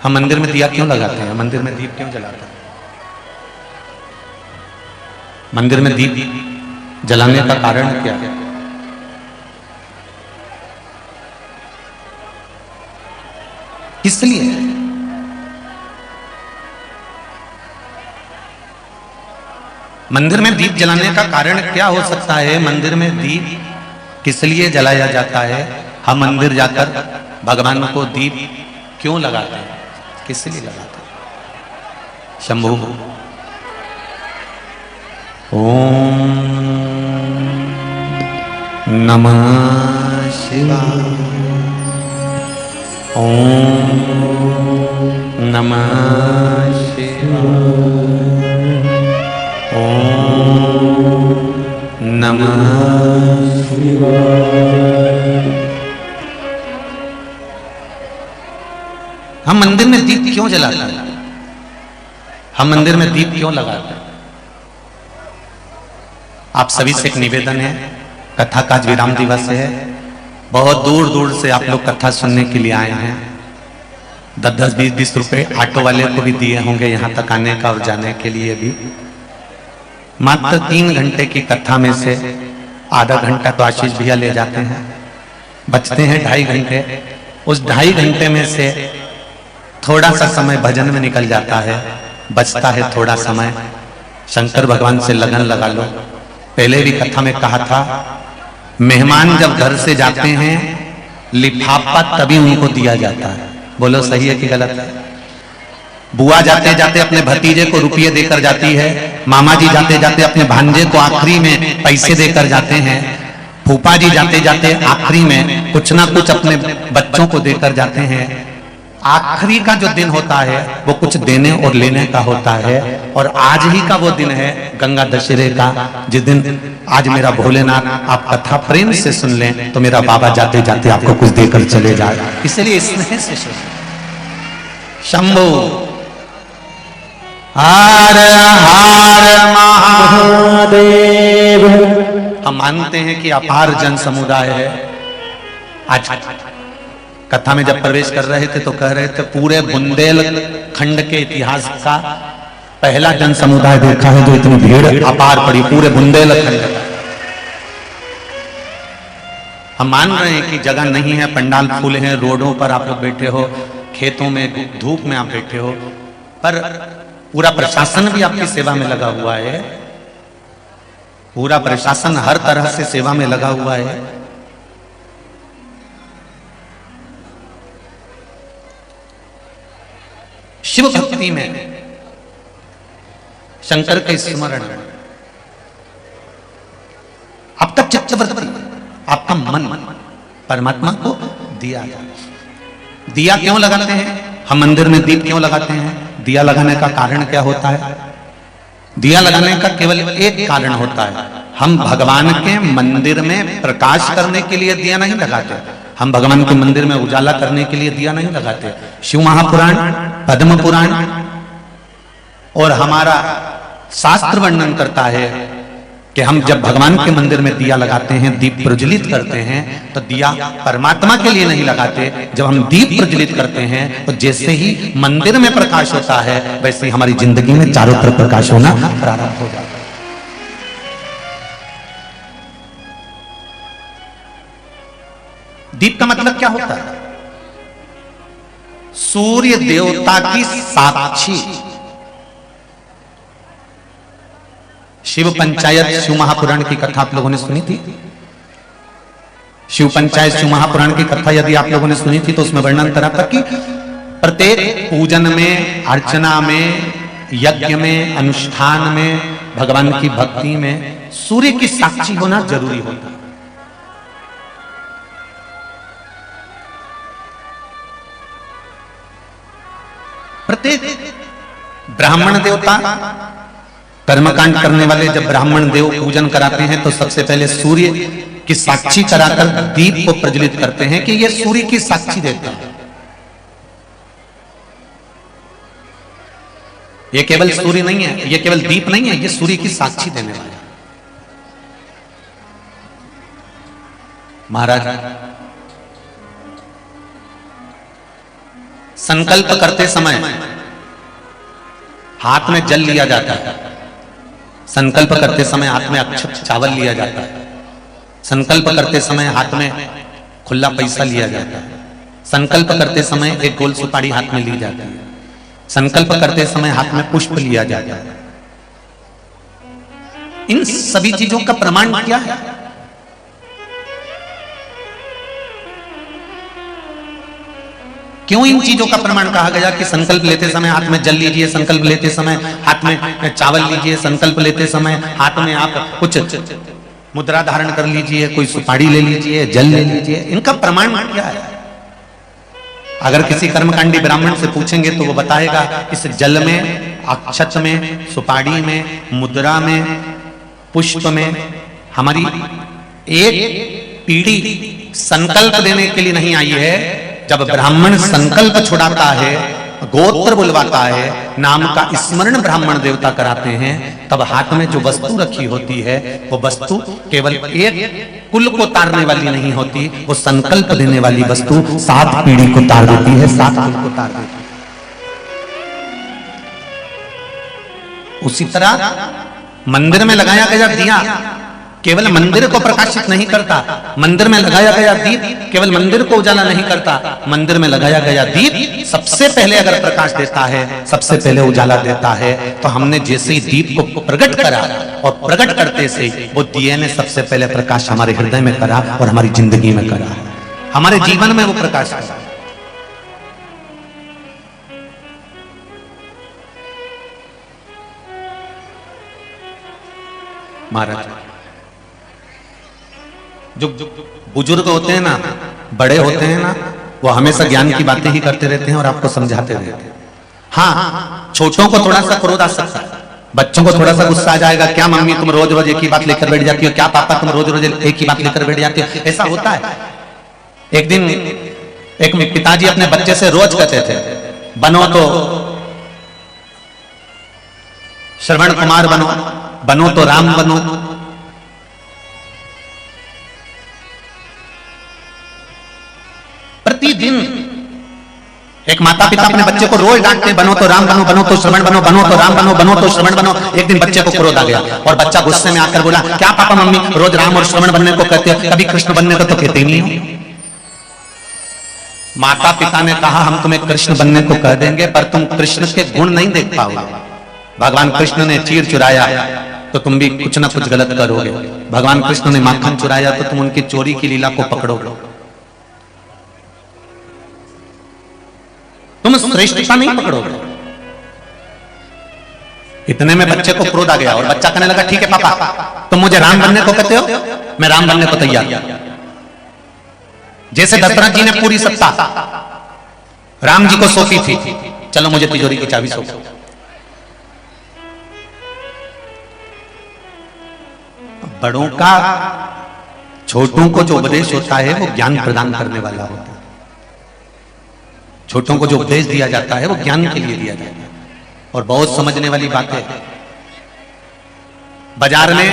हम मंदिर में दिया क्यों लगाते हैं? मंदिर में दीप क्यों जलाते हैं? मंदिर में दीप जलाने का कारण क्या है? इसलिए मंदिर में दीप जलाने का कारण क्या हो सकता है? मंदिर में दीप किस लिए जलाया जाता है? हम मंदिर जाकर भगवान को दीप क्यों लगाते हैं? किस लिए लगाते हैं? शंभु। ओम नमः शिवाय। ओम नमः शिवाय। ओम नमः शिवाय। हम मंदिर में दीप क्यों जलाते हैं? हम मंदिर में दीप क्यों लगाते हैं? आप सभी से एक निवेदन है, कथा का आज विराम दिवस है, बहुत दूर दूर से आप लोग कथा सुनने के लिए आए हैं। 10-10, 20-20 रुपए ऑटो वाले को भी दिए होंगे यहाँ तक आने का और जाने के लिए भी। मात्र 3 घंटे की कथा में से आधा घंटा तो आशीष भैया ले जाते हैं, बचते हैं 2.5 घंटे। उस 2.5 घंटे में से थोड़ा सा समय भजन में निकल जाता है, बचता है थोड़ा समय शंकर भगवान से लगन लगा लो। पहले भी कथा में कहा था, मेहमान जब घर से जाते हैं लिफाफा तभी उनको दिया जाता है। बोलो सही है कि गलत है? बुआ जाते जाते अपने भतीजे को रुपये देकर जाती है, मामा जी जाते जाते अपने भांजे को आखिरी में पैसे देकर जाते हैं, फूफा जी जाते जाते आखिरी में कुछ ना कुछ अपने बच्चों को देकर जाते हैं। आखिरी का जो दिन होता है वो कुछ देने और लेने का होता है। और आज ही का वो दिन है गंगा दशहरे का, जिस दिन आज मेरा भोलेनाथ आप कथा प्रेम से सुन लें तो मेरा बाबा जाते जाते आपको कुछ देकर चले जाए। इसलिए स्नेह से शंभो हर हर महादेव। हम मानते हैं कि अपार जन समुदाय है। आज कथा में जब प्रवेश कर रहे थे तो कह रहे थे पूरे बुंदेलखंड के इतिहास का पहला जन समुदाय देखा है जो इतनी भीड़ अपार पड़ी पूरे बुंदेलखंड का। हम मान रहे हैं कि जगह नहीं है, पंडाल फूले हैं, रोडों पर आप लोग बैठे हो, खेतों में धूप में आप बैठे हो, पर पूरा प्रशासन भी आपकी सेवा में लगा हुआ है। पूरा प्रशासन हर तरह से सेवा में लगा हुआ है। शिव भक्ति में शंकर के स्मरण, आपका चित्तवृत्ति, आपका मन परमात्मा को दिया जाए। दिया क्यों लगाते हैं? हम मंदिर में दीप क्यों लगाते हैं? दिया लगाने का कारण क्या होता है? दिया लगाने का केवल एक कारण होता है, हम भगवान के मंदिर में प्रकाश करने के लिए दिया नहीं लगाते, हम भगवान के मंदिर में उजाला करने के लिए दिया नहीं लगाते। शिव महापुराण, पद्म पुराण और हमारा शास्त्र वर्णन करता है कि हम जब भगवान के मंदिर में दिया लगाते हैं, दीप प्रज्वलित करते हैं, तो दिया परमात्मा के लिए नहीं लगाते। जब हम दीप प्रज्वलित करते हैं तो जैसे ही मंदिर में प्रकाश होता है वैसे ही हमारी जिंदगी में चारों तरफ प्रकाश होना प्रारंभ हो जाता है। दीप का मतलब क्या होता है? सूर्य देवता की साक्षी। शिव पंचायत शिव महापुराण की कथा आप लोगों ने सुनी थी? शिव पंचायत शिव महापुराण की कथा यदि आप लोगों ने सुनी थी तो उसमें वर्णन करा था कि प्रत्येक पूजन में, अर्चना में, यज्ञ में, अनुष्ठान में, भगवान की भक्ति में सूर्य की साक्षी होना जरूरी होता है। प्रत्येक ब्राह्मण देवता, कर्मकांड करने वाले जब ब्राह्मण देव पूजन कराते हैं तो सबसे पहले सूर्य की साक्षी कराकर दीप को प्रज्वलित करते हैं कि ये सूर्य की साक्षी देते हैं। ये केवल सूर्य नहीं है, ये केवल दीप नहीं है, ये सूर्य की साक्षी देने वाले। महाराज संकल्प करते समय हाथ में जल लिया जाता है, संकल्प करते समय हाथ में अक्षत चावल लिया जाता है, संकल्प करते समय हाथ में खुला पैसा लिया जाता है, संकल्प करते समय एक गोल सुपारी हाथ में ली जाती है, संकल्प करते समय हाथ में पुष्प लिया जाता है। इन सभी चीजों का प्रमाण क्या है? क्यों इन चीजों का प्रमाण कहा गया कि संकल्प लेते समय हाथ में जल लीजिए, संकल्प लेते समय हाथ में चावल लीजिए, संकल्प लेते समय हाथ में आप कुछ मुद्रा धारण कर लीजिए, कोई सुपारी ले लीजिए, जल ले लीजिए? इनका प्रमाण क्या है? अगर किसी कर्मकांडी ब्राह्मण से पूछेंगे तो वो बताएगा इस जल में, अक्षत में, सुपाड़ी में, मुद्रा में, पुष्प में हमारी एक पीढ़ी संकल्प देने के लिए नहीं आई है। जब ब्राह्मण संकल्प छुड़ाता है, गोत्र बुलवाता है, नाम का स्मरण ब्राह्मण देवता कराते हैं, तब हाथ में जो वस्तु रखी होती है वो वस्तु केवल एक कुल को तारने वाली नहीं होती, वो संकल्प देने वाली वस्तु 7 पीढ़ी को तार देती है, 7 कुल को तार देती है। उसी तरह मंदिर में लगाया गया दिया केवल मंदिर को प्रकाशित नहीं करता, मंदिर में लगाया गया दीप केवल मंदिर को उजाला नहीं करता, मंदिर में लगाया गया दीप सबसे पहले अगर प्रकाश देता है, सबसे पहले उजाला देता है। तो हमने जैसे ही दीप को प्रकट करा और प्रकट करते से वो दिए ने सबसे पहले प्रकाश हमारे हृदय में करा और हमारी जिंदगी में करा, हमारे जीवन में वो प्रकाश करा। महाराज जो बुजुर्ग होते हैं ना, बड़े होते हैं ना, वो हमेशा ज्ञान की बातें ही करते रहते हैं और आपको समझाते रहते हैं। हाँ, छोटों को थोड़ा सा क्रोध आ सकता है, बच्चों को थोड़ा सा गुस्सा आ जाएगा, क्या मम्मी तुम रोज रोज एक ही बात लेकर बैठ जाती हो, क्या पापा तुम रोज रोज एक ही बात लेकर बैठ जाती हो, ऐसा होता है। एक दिन एक पिताजी अपने बच्चे से रोज कहते थे, बनो तो श्रवण कुमार बनो, बनो तो राम बनो। प्रतिदिन एक माता पिता अपने बच्चे को रोज डांटते, बनो तो राम बनो, बनो तो श्रवण बनो, बनो तो राम बनो, बनो तो श्रवण बनो। एक दिन बच्चे को क्रोध आ गया और बच्चा गुस्से में आकर बोला, क्या पापा मम्मी रोज राम और श्रवण बनने को कहते हो, कभी कृष्ण बनने को तो कहते ही नहीं हो। माता पिता ने कहा, हम तुम्हें कृष्ण बनने को कह देंगे पर तुम कृष्ण के गुण नहीं देख पाओगे। भगवान कृष्ण ने चीर चुराया तो तुम भी कुछ ना कुछ गलत करोगे, भगवान कृष्ण ने माखन चुराया तो तुम उनकी चोरी की लीला को पकड़ोगे, तुम श्रेष्ठता नहीं पकड़ोगे। इतने में बच्चे को क्रोध आ गया और बच्चा कहने लगा, ठीक है पापा तुम मुझे राम बनने को कहते हो, मैं राम बनने को तैयार। जैसे दशरथ जी ने पूरी सत्ता राम जी को सौंपी थी, चलो मुझे तिजोरी की चाबी सौंपो। बड़ों का छोटों को जो उपदेश होता है वो ज्ञान प्रदान करने वाला होता है। छोटों को जो उपदेश दिया जाता है वो ज्ञान के लिए दिया जाता है। और बहुत समझने वाली बात है, बाजार में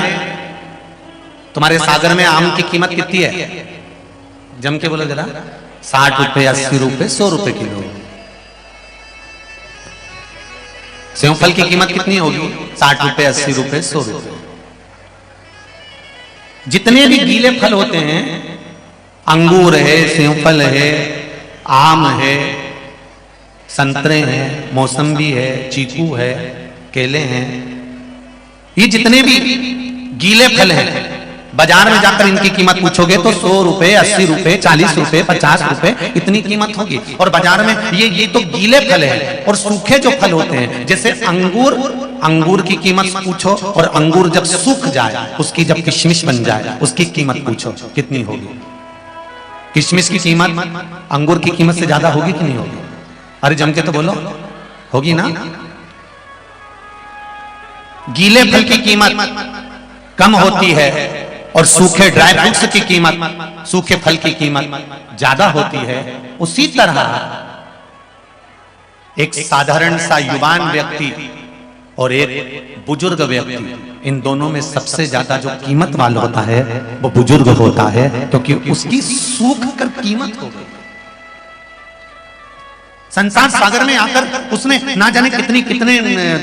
तुम्हारे सागर में आम की कीमत कितनी है, जम के बोलो जरा, 60 रुपए, 80 रुपए, 100 रुपए किलो। सेवफल की कीमत कितनी होगी, 60 रुपए, 80 रुपए, 100 रुपए। जितने भी गीले फल होते हैं, अंगूर है, सेवफल है, आम है, संतरे हैं, मौसम्बी है, चीकू है, केले हैं, ये जितने भी गीले फल हैं, बाजार में जाकर इनकी कीमत पूछोगे तो 100 रुपए, 80 रुपए, 40 रुपए, 50 रुपए इतनी कीमत होगी। और बाजार में ये तो गीले फल हैं। और सूखे जो फल होते हैं, जैसे अंगूर की कीमत पूछो और अंगूर जब सूख जाए, उसकी जब किशमिश बन जाए, उसकी कीमत पूछो कितनी होगी। किशमिश की कीमत अंगूर की कीमत से ज्यादा होगी कि नहीं होगी? अरे जम के तो बोलो, होगी ना। गीले फल की कीमत कम होती है और सूखे ड्राई फ्रूट्स की कीमत, सूखे फल की कीमत ज्यादा होती है। उसी तरह एक साधारण सा युवान व्यक्ति और एक बुजुर्ग व्यक्ति, इन दोनों में सबसे ज्यादा जो कीमत वाला होता है वो बुजुर्ग होता है, क्योंकि उसकी सूख कर कीमत हो गई। संसार सागर में आकर उसने ना जाने कितने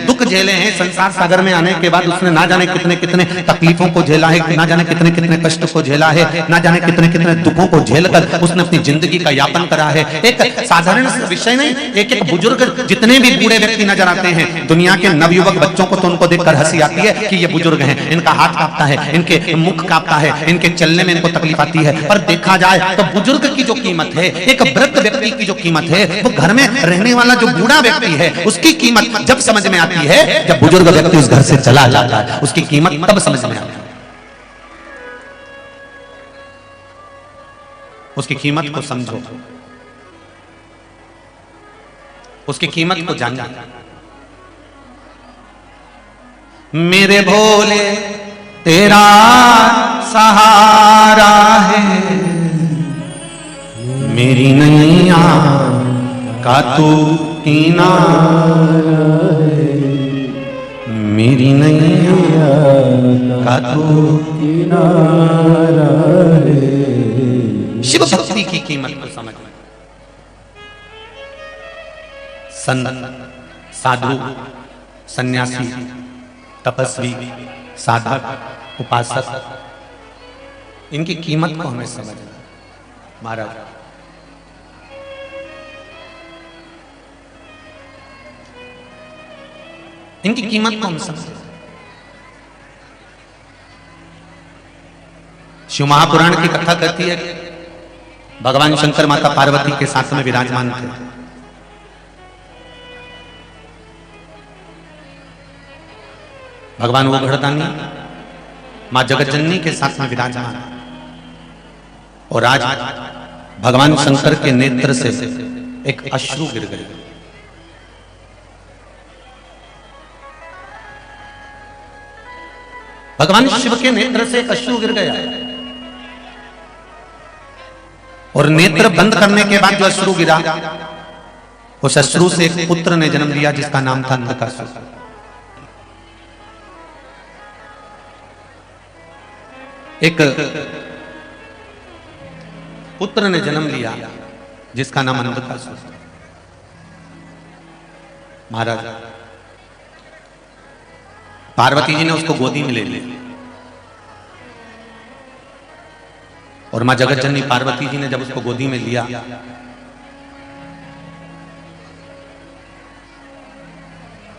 दुख झेले हैं। संसार सागर में आने के बाद उसने ना जाने कितने तकलीफों को झेला है, ना जाने कितने कष्ट को झेला है, ना जाने कितने दुखों को झेलकर उसने अपनी जिंदगी का यापन करा है। एक साधारण विषय नहीं, एक बुजुर्ग, जितने भी बूढ़े व्यक्ति नजर आते हैं दुनिया के नवयुवक बच्चों को, तो उनको देखकर हंसी आती है कि ये बुजुर्ग हैं, इनका हाथ कांपता है, इनके मुख कांपता है, इनके चलने में इनको तकलीफ आती है। पर देखा जाए तो बुजुर्ग की जो कीमत है, एक वृद्ध व्यक्ति की जो कीमत है, वो घर में रहने वाला जो बूढ़ा व्यक्ति है उसकी कीमत जब समझ में आती है, जब बुजुर्ग व्यक्ति उस घर से चला जाता है, उसकी कीमत तब समझ में आती है। उसकी कीमत को समझो। उसकी कीमत को जानिए। मेरे भोले तेरा सहारा है, मेरी नैया का तू किनारा है, मेरी नैया का तू किनारा है। शिव भक्ति की कीमत को समझ। संत, साधु, सन्यासी, तपस्वी, साधक, उपासक, इनकी कीमत को हमें समझना। महाराज इनकी कीमत को हम समझें। शिव महापुराण की कथा कहती है भगवान शंकर माता पार्वती के साथ में विराजमान थे। भगवान वो घड़दानी मां जगतजननी के साथ में विराजमान, और आज भगवान शंकर के नेत्र से एक अश्रु गिर गए। भगवान शिव के नेत्र से एक अश्रु गिर गया, और नेत्र बंद करने के बाद जो अश्रु गिरा, उस अश्रु से एक पुत्र ने जन्म लिया जिसका नाम था नरकासुर। एक पुत्र ने जन्म लिया जिसका नाम नरकासुर। महाराज पार्वती जी ने उसको गोदी में ले लिया, और मां जगतजननी पार्वती जी ने जब उसको गोदी में लिया,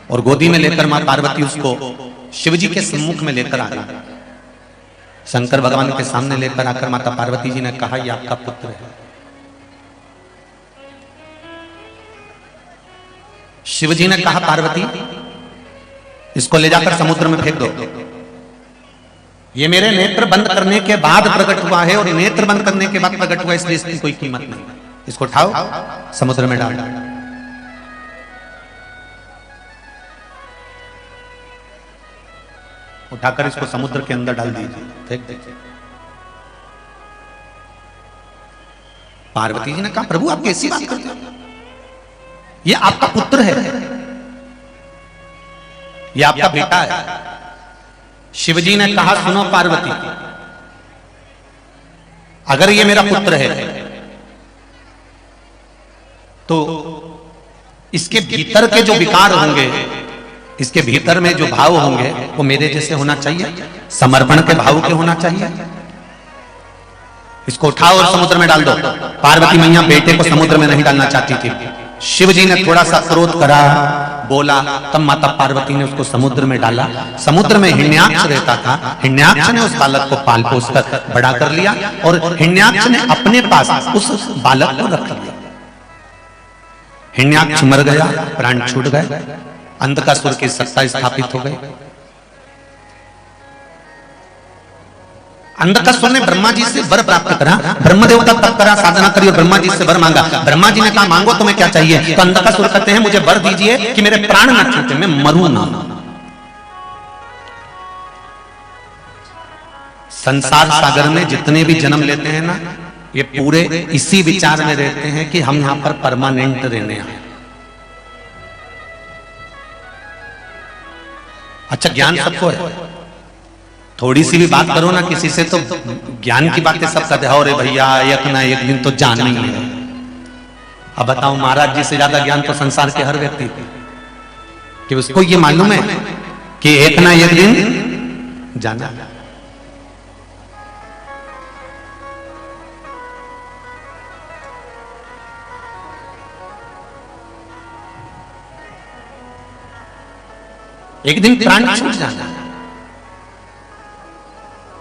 और गोदी में लेकर मां पार्वती उसको शिवजी के सम्मुख में लेकर आ गई। शंकर भगवान के सामने लेकर आकर माता पार्वती जी ने कहा, यह आपका पुत्र है। शिवजी ने कहा, पार्वती इसको ले जाकर समुद्र में फेंक दो। ये मेरे नेत्र बंद करने के बाद प्रकट हुआ है, और नेत्र बंद करने के बाद प्रकट हुआ, इसलिए इसकी कोई कीमत नहीं। इसको उठाओ, समुद्र में डाल। उठाकर इसको समुद्र के अंदर डाल दीजिए, फेंक दीजिए। पार्वती जी ने कहा, प्रभु आप कैसी बात करते हो? ये आपका पुत्र है, ये आपका बेटा है। शिवजी ने कहा, सुनो पार्वती, अगर ये मेरा पुत्र है तो इसके भीतर के जो विकार होंगे, इसके भीतर में जो भाव होंगे, वो मेरे जैसे होना चाहिए, समर्पण के भाव के होना चाहिए। इसको उठाओ और समुद्र में डाल दो। पार्वती मैया बेटे को समुद्र में नहीं डालना चाहती थी। शिवजी ने थोड़ा सा क्रोध करा, बोला, तब माता पार्वती ने उसको समुद्र में डाला। समुद्र में हिरण्याक्ष रहता था, हिरण्याक्ष ने उस बालक को पाल पोस कर बड़ा कर लिया, और हिरण्याक्ष ने अपने पास उस बालक को रख लिया। हिरण्याक्ष मर गया, प्राण छूट गए, अंधकासुर की सत्ता स्थापित हो गई। अंधकासुर ने ब्रह्मा जी से वर प्राप्त करा, ब्रह्मदेव का तप करा, साधना करी, और ब्रह्मा जी से वर मांगा। ब्रह्मा जी ने कहा, मांगो तुम्हें क्या चाहिए? तो अंधकासुर कहते हैं, मुझे वर दीजिए कि मेरे प्राण न छूटे, मैं मरूं ना। संसार सागर में जितने भी जन्म लेते हैं ना, ये पूरे इसी विचार में रहते हैं कि हम यहां पर परमानेंट रहने आए। अच्छा, ज्ञान सबको है, थोड़ी सी भी बात करो ना किसी से तो ज्ञान की बातें सब कहते हैं, अरे भैया एक ना एक दिन तो जान ही है। अब बताओ, महाराज जी से ज्यादा ज्ञान तो संसार के हर व्यक्ति को, कि उसको ये मालूम है कि एक ना एक दिन जाना। एक दिन प्राण छूट जाना।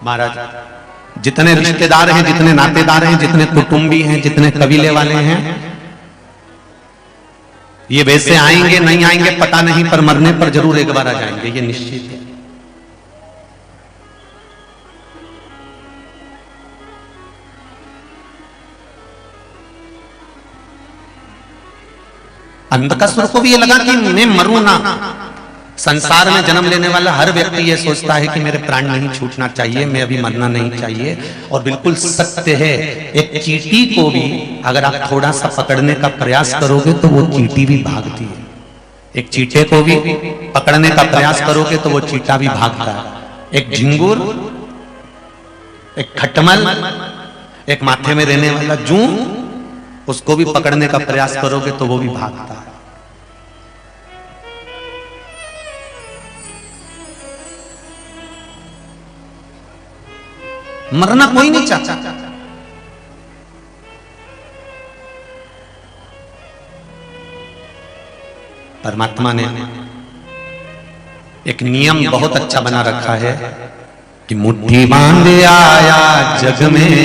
महाराज जितने रिश्तेदार हैं, जितने नातेदार हैं, जितने कुटुंबी हैं, जितने कबीले वाले हैं, ये वैसे आएंगे नहीं आएंगे पता नहीं, पर मरने पर जरूर एक बार आ जाएंगे, ये निश्चित है। अंधकासुर को भी ये लगा कि मैं मरूं ना। संसार में जन्म लेने वाला हर व्यक्ति ये सोचता है कि मेरे प्राण नहीं छूटना चाहिए, मैं अभी मरना नहीं चाहिए। और बिल्कुल सत्य है, एक चींटी को भी अगर आप थोड़ा सा पकड़ने का प्रयास करोगे तो वो चींटी भी भागती है। एक चींटे को भी पकड़ने का प्रयास करोगे तो वो चींटा भी भागता है। एक झिंगुर, एक खटमल, एक माथे में रहने वाला जूं, उसको भी पकड़ने का प्रयास करोगे तो वो भी भागता है। मरना कोई नहीं चाहता। परमात्मा ने एक नियम बहुत अच्छा बना रखा है कि मुट्ठी बांधे आया जग में,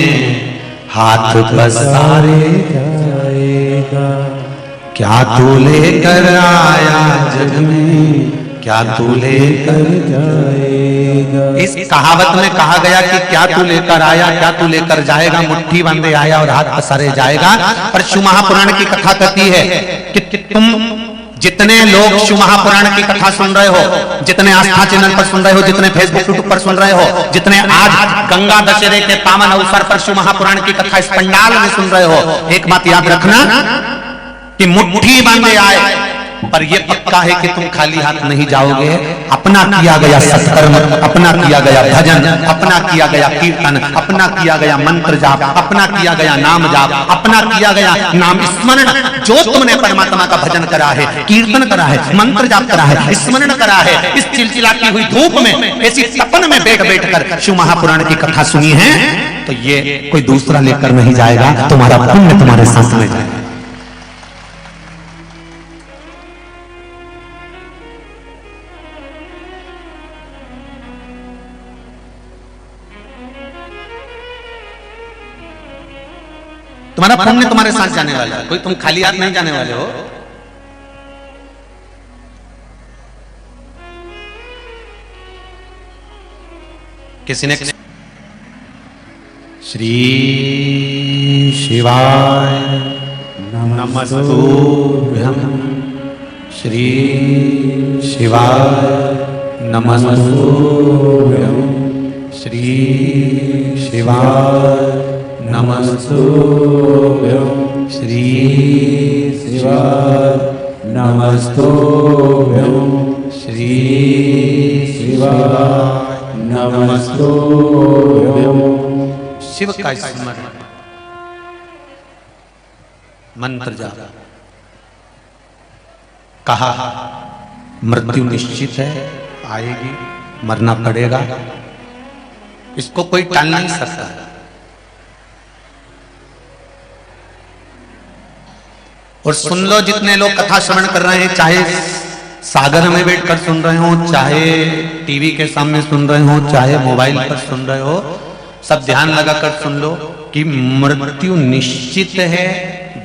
हाथ पसारे जाएगा। क्या तू लेकर आया जग में, क्या तू लेकर जाएगा। इस कहावत में कहा गया कि क्या तू लेकर आया, क्या तू लेकर जाएगा, मुट्ठी बांधे आया और हाथ पसारे जाएगा। पर शिव महापुराण की कथा कहती है कि तुम जितने लोग शिव महापुराण की कथा सुन रहे हो, जितने आस्था चैनल पर सुन रहे हो, जितने फेसबुक यूट्यूब पर सुन रहे हो, जितने आज गंगा दशहरे के पावन अवसर पर शिव महापुराण की कथा इस पंडाल में सुन रहे हो, एक बात याद रखना कि मुट्ठी बांधे आए पर यह पक्का है कि तुम खाली हाथ नहीं जाओगे। अपना किया गया सत्कर्म, अपना किया गया भजन, अपना किया गया कीर्तन, अपना किया गया मंत्र जाप, अपना किया गया नाम जाप, अपना किया गया नाम स्मरण, जो तुमने परमात्मा का भजन करा है, कीर्तन करा है, मंत्र जाप करा है, स्मरण करा है, इस चिलचिलाती हुई धूप में, ऐसी तपन में बैठ बैठ कर शिव महापुराण की कथा सुनी है, तो ये कोई दूसरा लेकर नहीं जाएगा, तुम्हारा पुण्य तुम्हारे साथ में जाएगा। तुम्हारा पुण्य तुम्हारे साथ जाने वाला है, कोई तुम खाली हाथ नहीं जाने वाले हो। किसी ने श्री शिवाय नमस्तुभ्यं, श्री शिवाय नमस्तुभ्यं, श्री शिवाय नमस्तुभ्यं, श्री शिवाय नमस्तुभ्यं, श्री शिवाय नमस्तुभ्यं। शिव का स्मरण, मंत्र जाप। कहा मृत्यु निश्चित है, आएगी, मरना पड़ेगा, इसको कोई टाल नहीं सकता। और सुन लो, जितने लोग कथा श्रवण कर रहे हैं, चाहे सागर में बैठकर सुन रहे हो, चाहे टीवी के सामने सुन रहे हो, चाहे मोबाइल पर सुन रहे हो, सब ध्यान लगाकर सुन लो कि मृत्यु निश्चित है,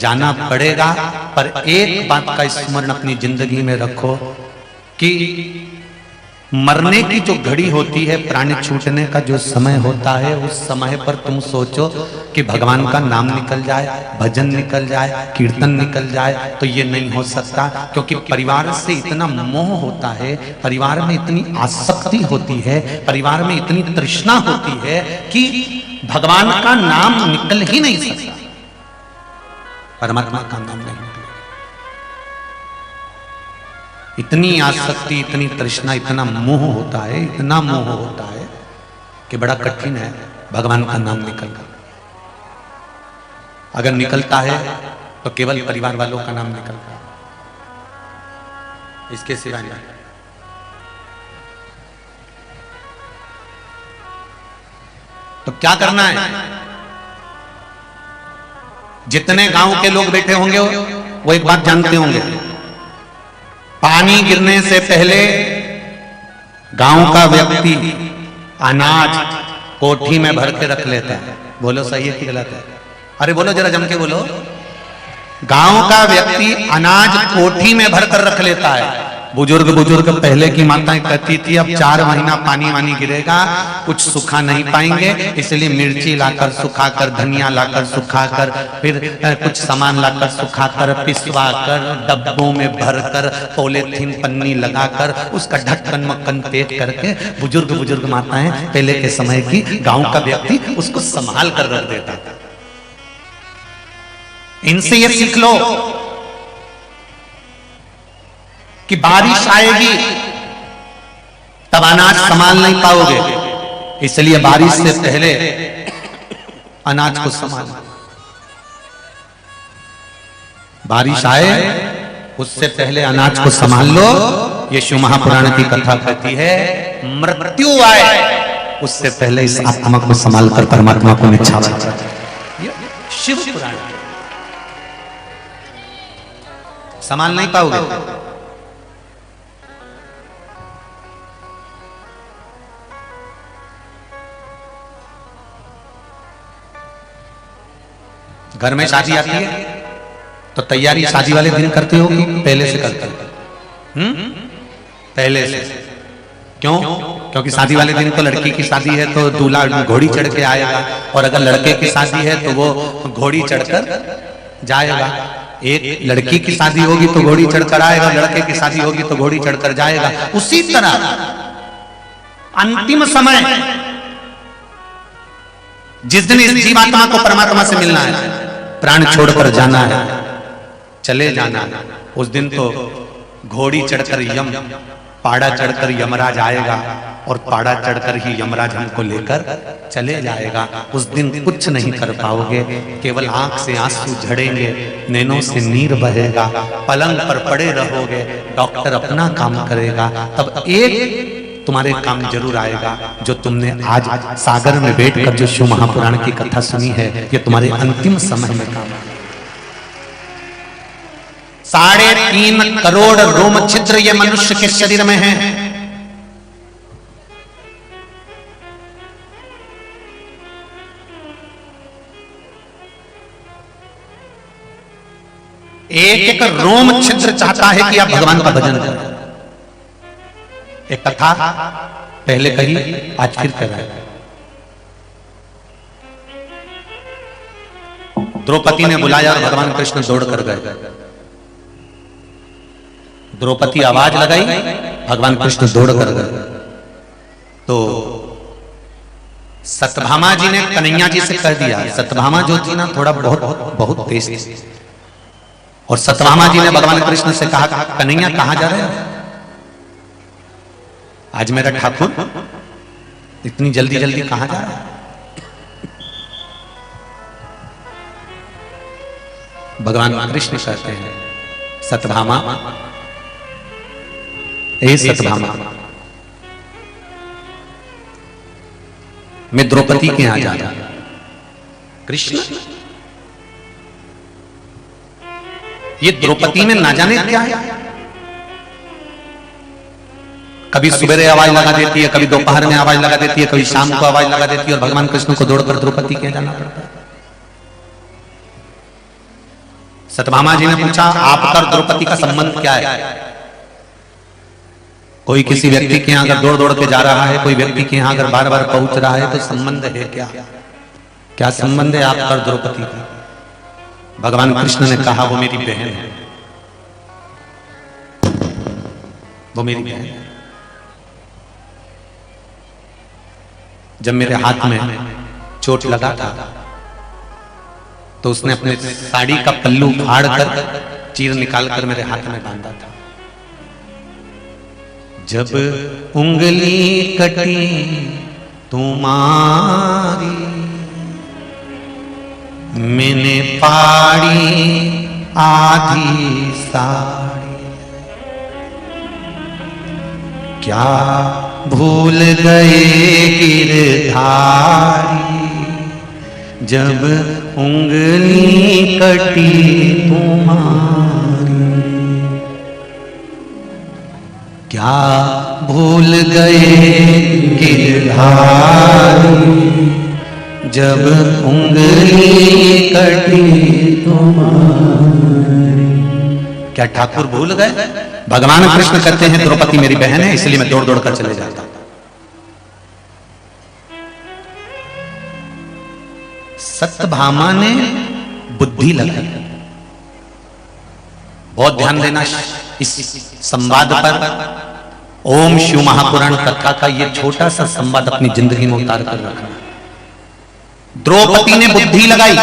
जाना पड़ेगा। पर एक बात का स्मरण अपनी जिंदगी में रखो कि मरने की जो घड़ी होती है, प्राण छूटने का जो समय होता है, उस समय पर तुम सोचो कि भगवान का नाम निकल जाए, भजन निकल जाए, कीर्तन निकल जाए, तो ये नहीं हो सकता। क्योंकि परिवार से इतना मोह होता है, परिवार में इतनी आसक्ति होती है, परिवार में इतनी तृष्णा होती है कि भगवान का नाम निकल ही नहीं सकता, परमात्मा का नाम नहीं निकलेगा। इतनी आसक्ति, इतनी तृष्णा, इतना मोह होता है, इतना मोह होता है कि बड़ा कठिन है भगवान का नाम निकलना। अगर निकलता है तो केवल परिवार वालों का नाम निकलता है, इसके सिवा नहीं। तो क्या करना है? जितने गांव के लोग बैठे होंगे वो एक बात जानते होंगे, पानी गिरने से पहले गांव का व्यक्ति अनाज कोठी में भर के रख लेता है। बोलो सही है कि गलत है? अरे बोलो, जरा जम के बोलो। गांव का व्यक्ति अनाज कोठी में भरकर रख लेता है, बुजुर्ग पहले की माताएं कहती थी अब 4 महीना पानी वानी गिरेगा, कुछ सूखा नहीं पाएंगे, इसलिए मिर्ची लाकर सुखाकर, धनिया लाकर सुखाकर, फिर कुछ सामान लाकर सुखाकर, पिसवाकर, डब्बों में भरकर, पॉलीथीन पन्नी लगाकर, उसका ढक्कन मक्कन पेट करके बुजुर्ग माताएं पहले के समय की गांव का व्यक्ति उसको संभाल कर रख देता था। इनसे ये सीख लो कि बारिश आएगी तब अनाज संभाल नहीं पाओगे, इसलिए बारिश से पहले अनाज को संभालो। बारिश आए उससे पहले अनाज को संभाल लो। ये शिव महापुराण की कथा कहती है मृत्यु आए उससे पहले इस आत्मा को संभाल कर परमात्मा को निछावर चाहिए। शिव पुराण संभाल नहीं पाओगे। घर में शादी आती है तो तैयारी शादी वाले दिन करते हो कि पहले से करते हो? पहले से। क्यों? क्योंकि शादी वाले दिन तो लड़की की शादी है तो दूल्हा घोड़ी चढ़ के आएगा, और अगर लड़के की शादी है तो वो घोड़ी चढ़कर जाएगा। एक लड़की की शादी होगी तो घोड़ी चढ़कर आएगा, लड़के की शादी होगी तो घोड़ी चढ़कर जाएगा। उसी तरह अंतिम समय जिस दिन इस जीवात्मा को परमात्मा से मिलना है, प्राण छोड़कर जाना है, चले जाना है, उस दिन तो घोड़ी चढ़कर पाड़ा चढ़कर यमराज आएगा, और पाड़ा चढ़कर ही यमराज हमको लेकर चले जाएगा। उस दिन कुछ नहीं कर पाओगे, केवल आंख से आंसू झड़ेंगे, नैनों से नीर बहेगा, पलंग पर पड़े रहोगे, डॉक्टर अपना काम करेगा, तब एक तुम्हारे काम जरूर आएगा जो तुमने आज सागर में बैठकर जो शिव महापुराण की कथा सुनी है, ये तुम्हारे अंतिम समय में काम आएगा। 3.5 करोड़ रोम छिद्र ये मनुष्य के शरीर में है। एक रोम छिद्र चाहता है कि आप भगवान का भजन करें। एक कथा पहले कही, आज फिर कह रहा है। द्रौपदी ने बुलाया और भगवान कृष्ण दौड़ कर गए। द्रौपदी आवाज लगाई, भगवान कृष्ण दौड़ कर गए। तो सत्यभामा जी ने कन्हैया जी से कह दिया, सत्यभामा जो थी ना थोड़ा बहुत तेज थी, और सत्यभामा जी ने भगवान कृष्ण से कहा कन्हैया कहां जा रहे हैं? आज मेरा ठाकुर इतनी जल्दी कहां जा रहा है? भगवान कृष्ण कहते हैं सत्यभामा, ए सत्यभामा, मैं द्रौपदी के यहां जा रहा हूं। कृष्ण, ये द्रौपदी में ना जाने क्या है, कभी सुबह आवाज लगा देती है, कभी दोपहर में आवाज लगा देती है, कभी शाम को आवाज लगा देती है, और भगवान कृष्ण को दौड़कर द्रौपदी के जाना पड़ता है। सत्यभामा जी ने पूछा आपका और द्रौपदी का संबंध क्या है? कोई किसी व्यक्ति के यहां अगर दौड़ के जा रहा है, कोई व्यक्ति के यहां अगर बार पहुंच रहा है तो संबंध है क्या संबंध है आपका और द्रौपदी का? भगवान कृष्ण ने कहा वो मेरी बहन है, वो मेरी बहन है। जब मेरे हाथ में चोट लगा था तो उसने अपने साड़ी का पल्लू फाड़ कर चीर निकालकर मेरे हाथ में बांधा था। जब उंगली कटी तुम्हारी मैंने पाड़ी आधी साड़ी, क्या भूल गए गिरधारी जब उंगली कटी तुम्हारी, क्या भूल गए गिरधारी जब उंगली कटी तुम्हारी, क्या ठाकुर भूल गए? भगवान कृष्ण कहते हैं द्रौपदी मेरी बहन है, इसलिए मैं दौड़ दौड़ कर चले जाता हूं। सत्यभामा ने बुद्धि लगाई। बहुत ध्यान देना इस संवाद पर। ओम शिव महापुराण कथा का ये छोटा सा संवाद अपनी जिंदगी में उतार कर रखना। द्रौपदी ने बुद्धि लगाई।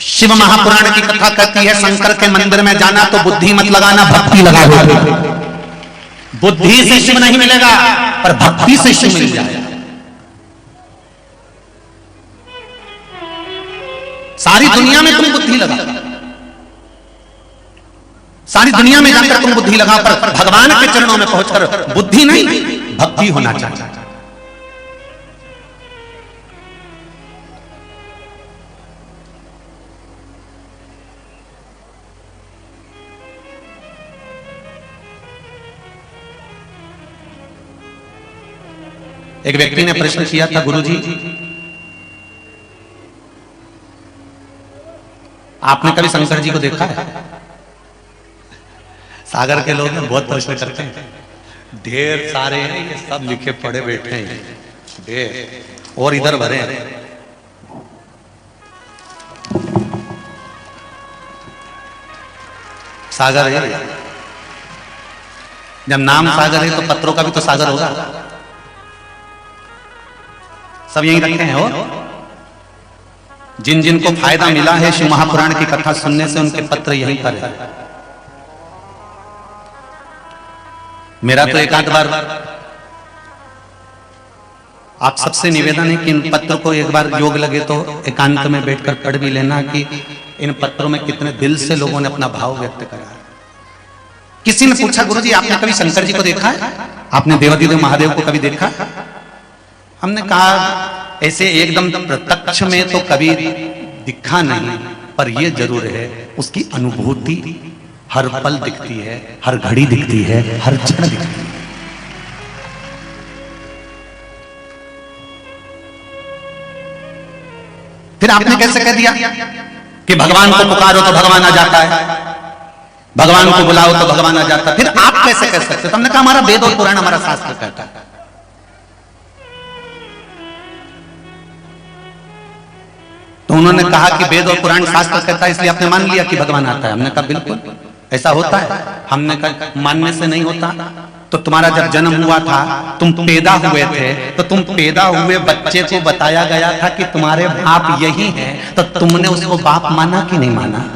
शिव महापुराण की कथा कहती है शंकर के मंदिर में जाना तो बुद्धि मत लगाना, भक्ति लगाओ। बुद्धि से शिव नहीं मिलेगा, पर भक्ति से शिव मिल जाएगा। सारी दुनिया में तुम बुद्धि लगा, सारी दुनिया में जाकर तुम बुद्धि लगा, पर भगवान के चरणों में पहुंचकर बुद्धि नहीं, भक्ति होना चाहिए। एक व्यक्ति ने प्रश्न किया था, गुरुजी आपने कभी शंकर जी को देखा है? सागर के लोग बहुत प्रश्न करते हैं, ढेर सारे हैं, ये सब लिखे पड़े बैठे हैं ढेर, और इधर भरे हैं। सागर है, जब नाम सागर है तो पत्रों का भी तो सागर होगा। सब यही रखे हैं। हो जिन जिन को फायदा मिला है शिव महापुराण की कथा सुनने से, उनके पत्र यहीं पर है। मेरा तो एक आध बार आप सबसे निवेदन है कि इन पत्र को एक बार योग लगे तो एकांत में बैठकर पढ़ भी लेना कि इन पत्रों में कितने दिल से लोगों ने अपना भाव व्यक्त करा। किसी ने पूछा, गुरुजी आपने कभी शंकर जी को देखा है? आपने देवादिदेव महादेव को कभी देखा? हमने कहा ऐसे एकदम प्रत्यक्ष में तो कभी दिखा नहीं, पर यह जरूर है उसकी अनुभूति हर पल दिखती है, हर घड़ी दिखती है, हर क्षण दिखती है। फिर आपने कैसे कह दिया कि भगवान को पुकारो तो भगवान आ जाता है, भगवान को बुलाओ तो भगवान आ जाता है? फिर आप कैसे कह सकते? तो हमने कहा हमारा वेद और पुराण, हमारा शास्त्र कहता है। तो उन्होंने कहा कि वेद और पुराण शास्त्र कहता है, इसलिए आपने मान लिया कि भगवान आता है। हमने कहा बिल्कुल ऐसा होता है। हमने कहा मानने से नहीं होता। तो तुम्हारा जब जन्म हुआ था, तुम पैदा हुए थे, तो तुम पैदा हुए बच्चे को बताया गया था कि तुम्हारे बाप यही हैं, तो तुमने उसको बाप माना कि नहीं माना?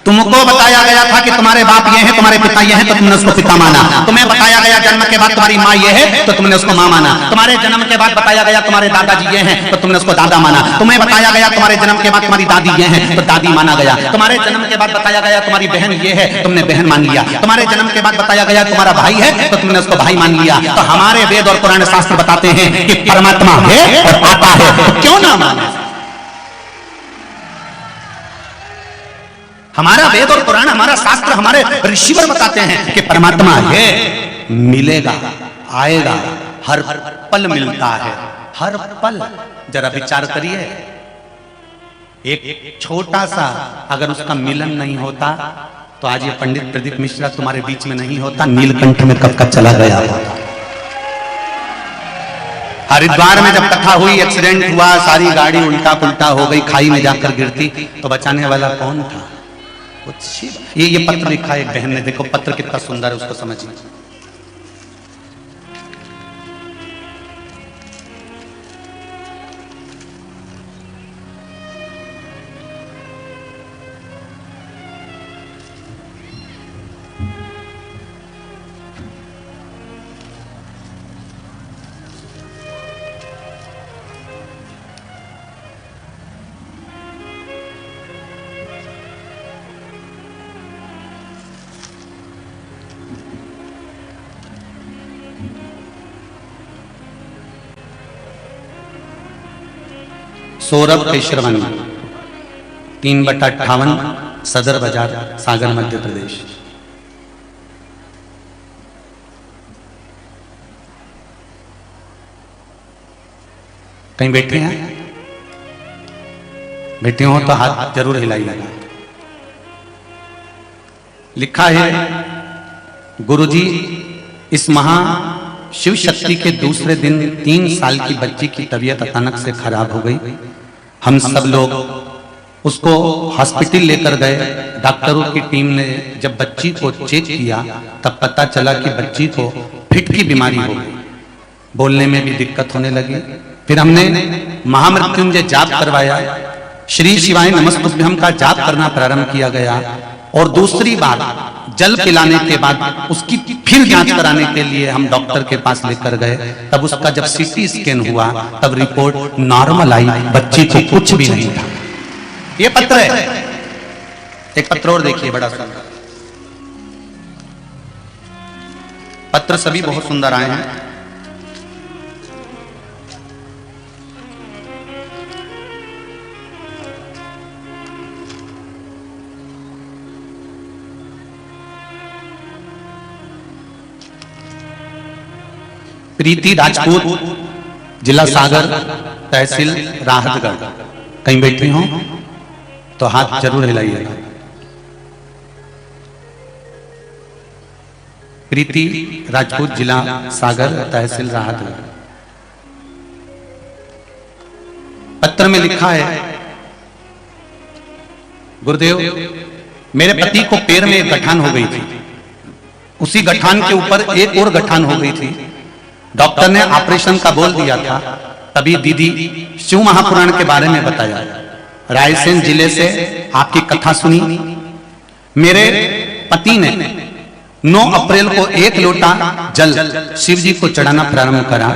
तुमको बताया गया था कि तुम्हारे बाप ये हैं, तुम्हारे पिता ये हैं, तो तुमने उसको पिता माना। तुम्हें बताया गया जन्म के बाद तुम्हारी माँ ये है, तो तुमने उसको माँ माना। तुम्हारे जन्म के बाद बताया गया तुम्हारे दादाजी ये हैं, तो तुमने उसको दादा माना। तुम्हें बताया गया तुम्हारे जन्म के बाद तुम्हारी दादी ये हैं, तो दादी माना गया। तुम्हारे जन्म के बाद बताया गया तुम्हारी बहन ये है, तुमने बहन मान लिया। तुम्हारे जन्म के बाद बताया गया तुम्हारा भाई है, तो तुमने उसको भाई मान लिया। तो हमारे वेद और पुराण शास्त्र बताते हैं कि परमात्मा है और आता है, तो क्यों ना माने? हमारा वेद और पुराण, हमारा शास्त्र, हमारे ऋषिवर बताते हैं कि परमात्मा है, मिलेगा, आएगा, हर पल मिलता है, हर पल। जरा विचार करिए, एक छोटा सा अगर उसका मिलन नहीं होता तो आज ये पंडित प्रदीप मिश्रा तुम्हारे बीच में नहीं होता, नीलकंठ में कब का चला गया होता। हरिद्वार में जब कथा हुई, एक्सीडेंट हुआ, सारी गाड़ी उल्टा पुल्टा हो गई, खाई में जाकर गिरती, तो बचाने वाला कौन था? ये पत्र लिखा एक बहन ने, देखो पत्र कितना सुंदर है, उसको समझिए। सौरभ केशरवन, 3/58 सदर बाजार, सागर, मध्य प्रदेश। कहीं बैठे हैं? बेटे हो तो हाथ जरूर हिलाइएगा। लिखा है गुरुजी, इस महा शिव शक्ति के दूसरे दिन 3 साल की बच्ची की तबीयत अचानक से खराब हो गई। हम सब लोग उसको हॉस्पिटल लेकर गए। डॉक्टरों की टीम ने जब बच्ची को चेक किया तब पता चला कि बच्ची को फिट की बीमारी हो गई, बोलने में भी दिक्कत होने लगी। फिर हमने महामृत्युंजय जाप करवाया, श्री शिवाय नमस्तुभ्यम का जाप करना प्रारंभ किया गया। और दूसरी बार जल पिलाने के बाद उसकी फिर जांच कराने के लिए हम डॉक्टर के पास लेकर गए। तब उसका जब सीटी स्कैन हुआ तब रिपोर्ट नॉर्मल आई, बच्ची को कुछ भी नहीं था। ये पत्र है, एक पत्र और देखिए, बड़ा सुंदर पत्र, सभी बहुत सुंदर आए हैं। प्रीति राजपूत, जिला सागर, तहसील राहतगढ़। कहीं बैठी हो तो हाथ जरूर हिलाइएगा। प्रीति राजपूत, जिला सागर, तहसील राहतगढ़। पत्र में लिखा है, गुरुदेव, मेरे पति को पैर में एक गठान हो गई थी। उसी गठान के ऊपर एक और गठान हो गई थी। डॉक्टर ने ऑपरेशन का बोल दिया था। तभी दीदी शिव महापुराण के बारे में बताया। रायसेन जिले से आपकी कथा सुनी। मेरे पति ने 9 अप्रैल को 1 लोटा जल शिव जी को चढ़ाना प्रारंभ करा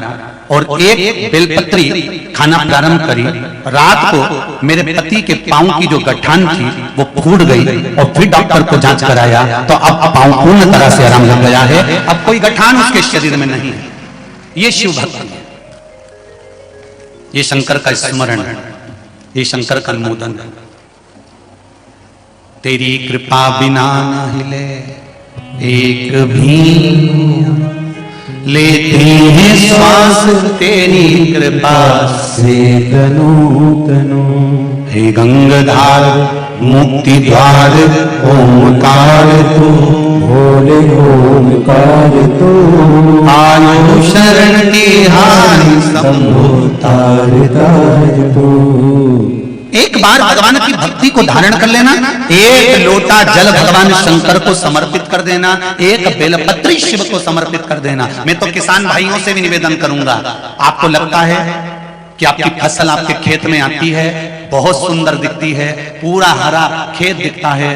और 1 बेलपत्री खाना प्रारंभ करी। रात को मेरे पति के पांव की जो गठान थी वो फूट गई और फिर डॉक्टर को जांच कराया तो अब पांव पूर्ण तरह से आराम लग गया है। अब कोई गठान उसके शरीर में नहीं है। ये शिव भक्ति है, ये शंकर का स्मरण है, ये शंकर का अनुमोदन है। तेरी कृपा बिना न हिले एक भी, लेते हैं श्वास तेरी कृपा से तनु तनु। हे गंगाधार मुक्ति द्वार ओमकार तू, भोले ओमकार तू। आयु शरण की हानि शंभो तार तार तू। एक बार भगवान की भक्ति को धारण कर लेना, 1 लोटा जल भगवान शंकर को समर्पित कर देना, 1 बेलपत्री शिव को समर्पित कर देना। मैं तो किसान भाइयों से भी निवेदन करूंगा, आपको लगता है कि आपकी फसल आपके खेत में आती है, बहुत सुंदर दिखती है, पूरा हरा खेत दिखता है,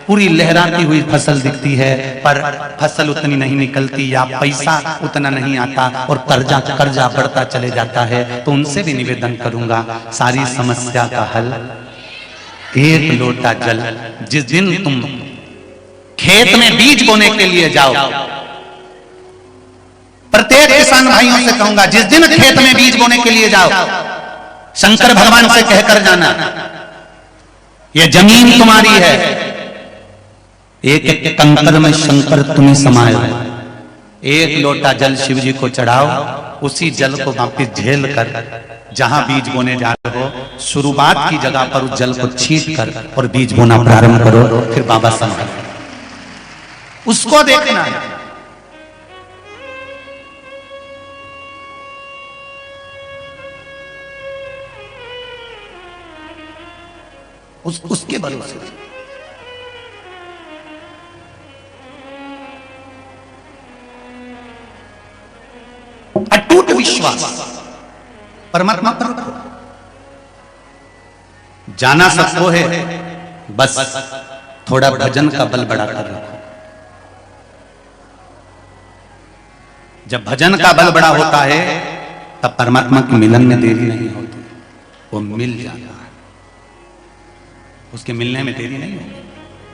पूरी लहराती हुई फसल दिखती है, पर फसल उतनी नहीं निकलती या पैसा उतना नहीं आता और कर्जा बढ़ता चले जाता है। तो उनसे भी निवेदन करूंगा, सारी समस्या का हल 1 लोटा जल। जिस दिन तुम खेत में बीज बोने के लिए जाओ, प्रत्येक किसान भाइयों से कहूंगा, जिस दिन खेत में बीज बोने के लिए जाओ, शंकर भगवान से कहकर जाना, यह जमीन तुम्हारी है, एक एक कंकर में शंकर तुम्हें समाये हो। 1 लोटा जल शिव जी को चढ़ाओ, उसी जल को वापिस झेल कर जहां बीज बोने जा रहे हो, शुरुआत की जगह पर उस जल को छीट कर और बीज बोना प्रारंभ करो। फिर बाबा संभाल, उसको देखना है। उसके भरोसे अटूट विश्वास परमात्मा पर रखो। जाना सबको है, बस थोड़ा भजन का बल बढ़ाकर रखो। जब भजन का बल बड़ा होता है तब परमात्मा के मिलन में देरी नहीं होती, वो मिल जाता है। उसके मिलने में देरी नहीं होगी,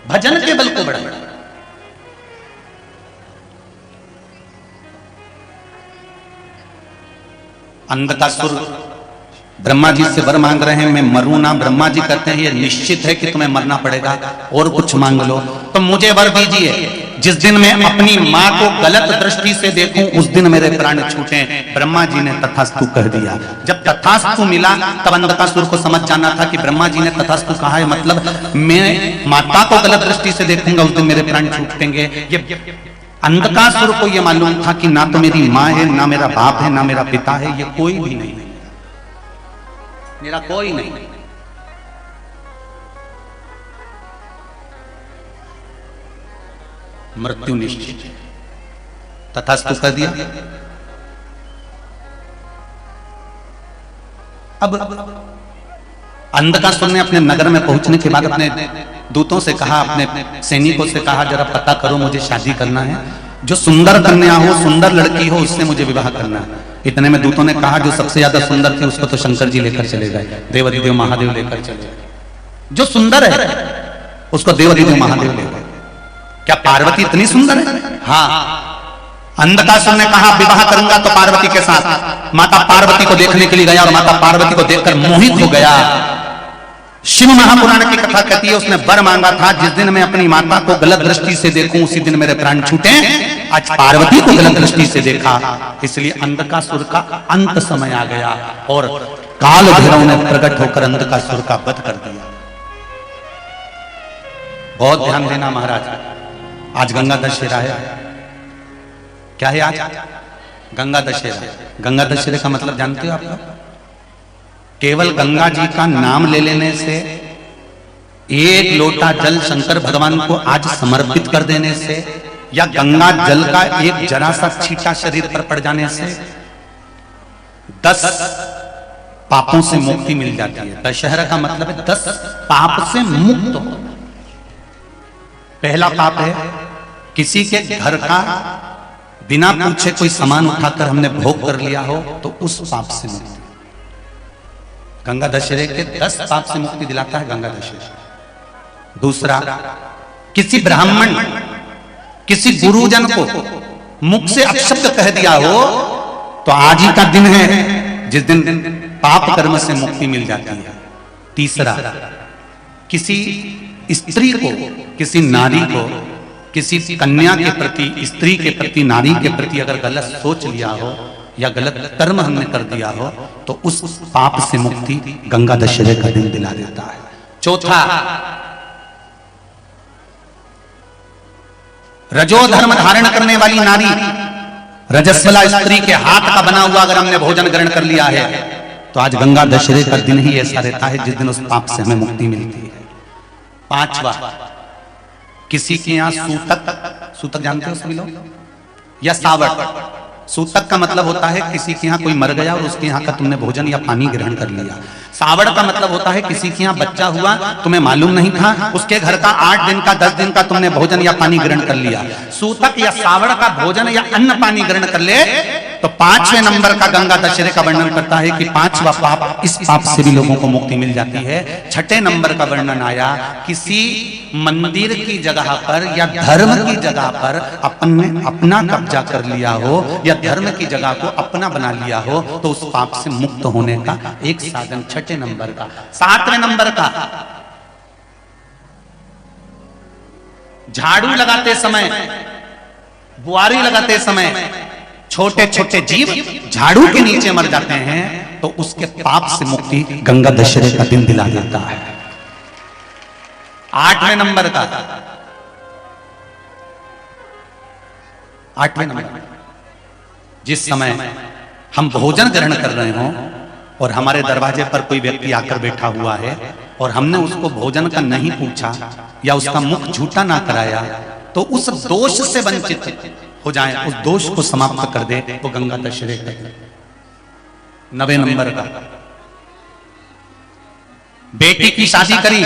भजन के बल को बढ़ा। अंधकासुर ब्रह्मा जी से वर मांग रहे हैं, मैं मरूं ना। ब्रह्मा जी कहते हैं ये निश्चित है कि तुम्हें मरना पड़ेगा, और कुछ मांग लो। तो मुझे वर दीजिए, जिस दिन मैं अपनी माँ को गलत दृष्टि से देखूं उस दिन मेरे प्राण छूटे। ब्रह्मा जी ने तथास्तु कह दिया। जब तथास्तु मिला तब अंधकासुर को समझ जाना था कि ब्रह्मा जी ने तथास्तु कहा है, मतलब मैं माता को गलत दृष्टि से देखूंगा उस दिन मेरे प्राण छूटेंगे। ये अंधकासुर को यह मालूम था कि ना तो मेरी माँ है, ना मेरा बाप है, ना मेरा पिता है, ये कोई भी नहीं, मेरा कोई नहीं। मृत्यु निश्चित, तथास्तु कर दिया। अब अंधकासुर ने अपने नगर में पहुंचने के बाद अपने दूतों से कहा, अपने सैनिकों से कहा, जरा पता करो, मुझे शादी करना है, जो सुंदर कन्या हो, सुंदर लड़की हो, उससे मुझे विवाह करना है। इतने में दूतों ने कहा, जो सबसे ज्यादा सुंदर थे उसको तो शंकर जी लेकर चले गए, देवादिदेव महादेव लेकर चले गए। जो सुंदर है उसको देवादिदेव महादेव ले गए। क्या पार्वती इतनी सुंदर है? हाँ। अंधकासुर ने कहा, विवाह करूंगा तो पार्वती के साथ। माता पार्वती को देखने के लिए गया और माता पार्वती को देखकर मोहित हो गया। शिव महापुराण की कथा कहती है, उसने वर मांगा था, जिस दिन मैं अपनी माता को गलत दृष्टि से देखूं उसी दिन मेरे प्राण छूटे। आज पार्वती को गलत दृष्टि से देखा, इसलिए अंधकासुर का अंत समय आ गया और काल भैरव ने प्रकट होकर अंधकासुर का वध कर दिया। बहुत ध्यान देना महाराज, आज गंगा दशहरा है। क्या है आज? गंगा दशहरा। गंगा दशहरे का मतलब जानते हो आप लोग? केवल गंगा जी का नाम ले लेने से, एक लोटा जल शंकर भगवान को आज समर्पित कर देने से, या गंगा जल का एक जरा सा छींटा शरीर पर पड़ जाने से 10 पापों से मुक्ति मिल जाती है। दशहरा का मतलब है 10 पाप से मुक्त हो। पहला पाप है किसी के घर का बिना पूछे कोई सामान उठाकर हमने भोग कर लिया हो, तो उस पाप से मुक्ति। गंगा दशहरे के 10 पाप से मुक्ति दिलाता है गंगा दशहरा। दूसरा, किसी ब्राह्मण, किसी गुरुजन को मुख से अपशब्द कह दिया हो तो आज ही का दिन है जिस दिन पाप कर्म से मुक्ति मिल जाती है। तीसरा, किसी स्त्री को, किसी नारी को, किसी कन्या के प्रति, स्त्री के प्रति, नारी के प्रति अगर गलत सोच लिया हो या गलत कर्म हमने कर दिया हो तो उस पाप से मुक्ति गंगा दशहरे का दिन दिला देता है। चौथा, रजो धर्म धारण करने वाली नारी, रजस्वला स्त्री के हाथ का बना हुआ अगर हमने भोजन ग्रहण कर लिया है तो आज गंगा दशहरे का दिन ही ऐसा रहता है जिस दिन उस पाप से हमें मुक्ति मिलती है। पांचवा, किसी के यहां सूतक, सूतक जानते हो सभी लोग, या सावट। सूतक का मतलब होता है किसी के यहाँ कोई मर गया और उसके यहाँ का तुमने भोजन या पानी ग्रहण कर लिया। सावड़ का मतलब होता है किसी के यहाँ बच्चा हुआ, तुम्हें मालूम नहीं था, उसके घर का 8 दिन का 10 दिन का तुमने भोजन या पानी ग्रहण कर लिया। सूतक या सावड़ का भोजन या अन्न पानी ग्रहण कर ले तो 5वें नंबर का गंगा दशहरे का वर्णन करता है कि 5वां पाप, इस पाप से भी लोगों को मुक्ति मिल जाती है। 6ठे नंबर का वर्णन आया, किसी मंदिर की जगह पर या धर्म की जगह पर अपना कब्जा कर लिया हो या धर्म की जगह को अपना बना लिया हो तो उस पाप से मुक्त होने का एक साधन 6ठे नंबर का। 7वें नंबर का, झाड़ू लगाते समय, बुआरी लगाते समय छोटे छोटे जीव झाड़ू के नीचे मर जाते हैं तो उसके पाप से मुक्ति गंगा दशहरे का दिन दिला देता है। 8वें नंबर का, 8वें नंबर, जिस समय हम भोजन ग्रहण कर रहे हों और हमारे दरवाजे पर कोई व्यक्ति आकर बैठा हुआ है और हमने उसको भोजन का नहीं पूछा या उसका मुख झूठा ना कराया तो उस दोष से वंचित हो जाए, उस दोष को समाप्त कर दे वो गंगा दशहरे का। 9वें नंबर का, बेटी की शादी करी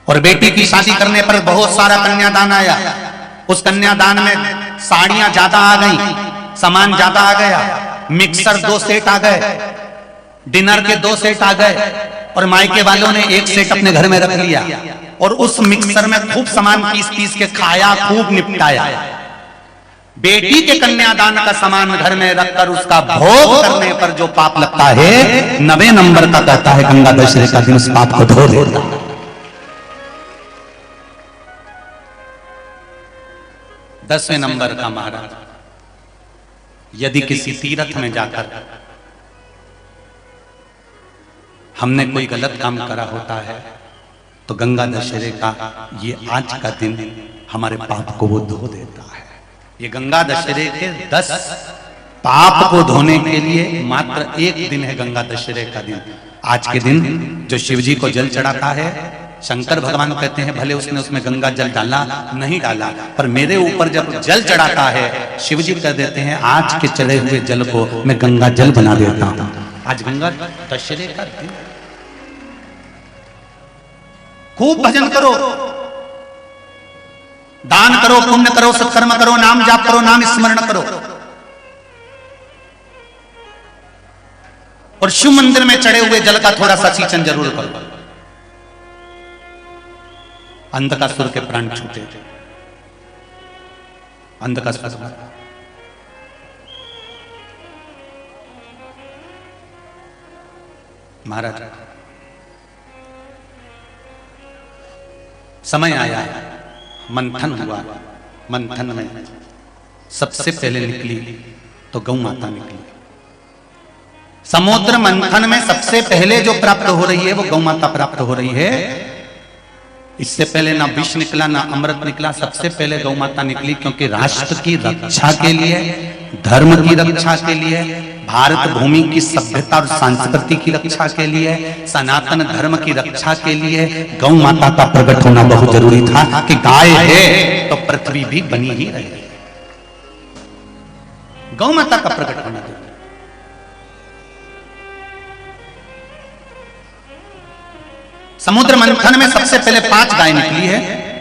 और बेटी की शादी करने पर बहुत सारा कन्यादान आया। उस कन्यादान में साड़ियां ज्यादा आ गई, सामान ज्यादा आ गया, मिक्सर 2 सेट आ गए, डिनर के 2 सेट आ गए और मायके वालों ने 1 सेट अपने घर में रख लिया और उस मिक्सर में खूब सामान पीस के खाया, खूब निपटाया। बेटी के कन्यादान का सामान घर में रखकर उसका भोग करने पर जो पाप लगता है 9वें नंबर का कहता है गंगा दशहरे का दिन उस पाप को धो देता है। 10वें नंबर का महाराज, यदि किसी तीर्थ में जाकर हमने कोई गलत काम करा होता है तो गंगा दशहरे का ये आज का दिन हमारे पाप को वो धो देता है। ये गंगा दशहरे के 10 पाप को धोने के लिए मात्र एक दिन है गंगा दशहरे का दिन। आज के दिन जो शिव जी को जल चढ़ाता है, शंकर भगवान कहते हैं भले उसने उसमें गंगा जल डाला नहीं डाला, पर मेरे ऊपर जब जल चढ़ाता है शिव जी कह देते हैं आज के चढ़े हुए जल को मैं गंगा जल बना देता हूं। आज गंगा दशहरे का दिन, खूब भजन करो, दान करो, पुण्य करो, सत्कर्म करो, नाम जाप करो, नाम स्मरण करो, और शिव मंदिर में चढ़े हुए जल का थोड़ा सा सिंचन जरूर करो। अंधकासुर के प्राण छूटे, अंधकासुर महाराज समय आया, मंथन हुआ, मंथन में सबसे पहले निकली तो गौ माता निकली। समुद्र मंथन में सबसे पहले जो प्राप्त हो रही है वो गौ माता प्राप्त हो रही है। इससे पहले ना विष निकला ना अमृत निकला, सबसे पहले गौ माता निकली, क्योंकि राष्ट्र की रक्षा के लिए, धर्म की रक्षा के लिए, भारत भूमि की सभ्यता और संस्कृति की रक्षा के लिए, सनातन धर्म की रक्षा के लिए गौ माता का प्रकट होना बहुत जरूरी था कि गाय है तो पृथ्वी भी बनी ही रहे। गौ माता का प्रकट होना जरूरी। समुद्र मंथन में सबसे पहले 5 गाय निकली है।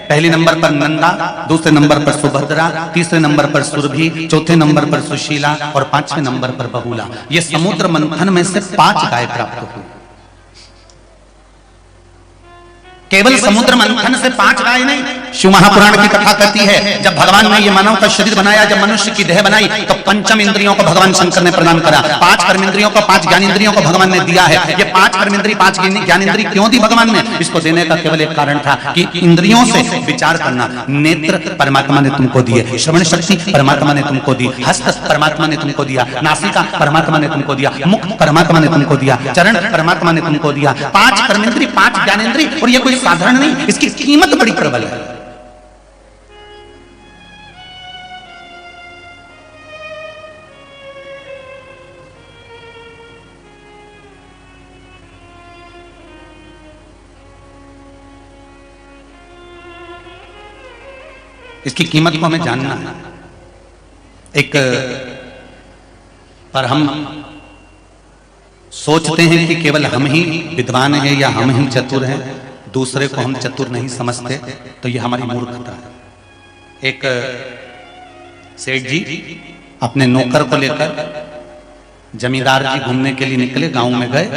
पहले नंबर पर नंदा, दूसरे नंबर पर सुभद्रा, तीसरे नंबर पर सुरभि, चौथे नंबर पर सुशीला और 5वें नंबर पर बहुला। ये समुद्र मंथन में से 5 गाय प्राप्त हुई। केवल समुद्र मंथन से 5 गाय नहीं, शिव महापुराण की कथा कहती है जब भगवान ने ये मानव का शरीर बनाया, जब मनुष्य की देह बनाई तो 5 इंद्रियों को भगवान शंकर ने प्रदान करा। 5 कर्मेंद्रियों को, 5 ज्ञानेंद्रियों को भगवान ने दिया है। ये 5 कर्मेंद्री, 5 ज्ञानेंद्री क्यों दी भगवान ने? इसको देने का केवल एक कारण था कि इंद्रियों से विचार करना। नेत्र परमात्मा ने तुमको दिए, श्रवण शक्ति परमात्मा ने तुमको दी, हस्त परमात्मा ने तुमको दिया, नासिका परमात्मा ने तुमको दिया, मुख परमात्मा ने तुमको दिया, चरण परमात्मा ने तुमको दिया। 5 कर्मेंद्री, 5 ज्ञानेंद्री, और ये कोई साधारण नहीं, इसकी कीमत बड़ी प्रबल है। इसकी कीमत को हमें जानना है। एक पर हम सोचते हैं कि केवल हम ही विद्वान हैं या हम ही चतुर हैं, दूसरे को हम चतुर नहीं समझते, तो ये हमारी मूर्खता है। एक सेठ जी अपने नौकर को लेकर जमींदार जी घूमने के लिए निकले, गांव में गए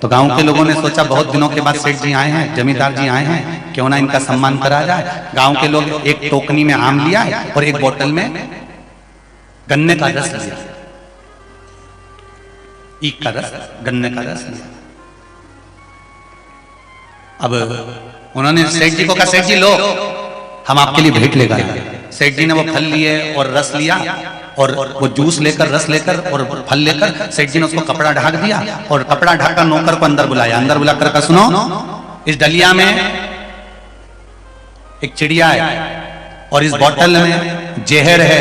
तो गांव के लोगों ने सोचा बहुत दिनों के बाद सेठ जी आए हैं, जमींदार जी आए हैं, क्यों ना इनका सम्मान करा जाए। गांव के लोग एक टोकनी में आम लिया और एक बोतल में गन्ने का रस लिया, ईख का रस, गन्ने का रस लिया। अब उन्होंने सेठ जी को कहा, सेठ जी लो, हम आपके लिए भेंट लेकर आए। सेठ जी ने वो फल लिए और रस लिया, और वो जूस लेकर, रस लेकर और फल लेकर सेठ जी ने उसको कपड़ा ढक दिया, और कपड़ा ढककर नौकर को अंदर बुलाया। अंदर बुलाकर कहा, सुनो, इस डलिया में एक चिड़िया है और इस बोतल में जहर है,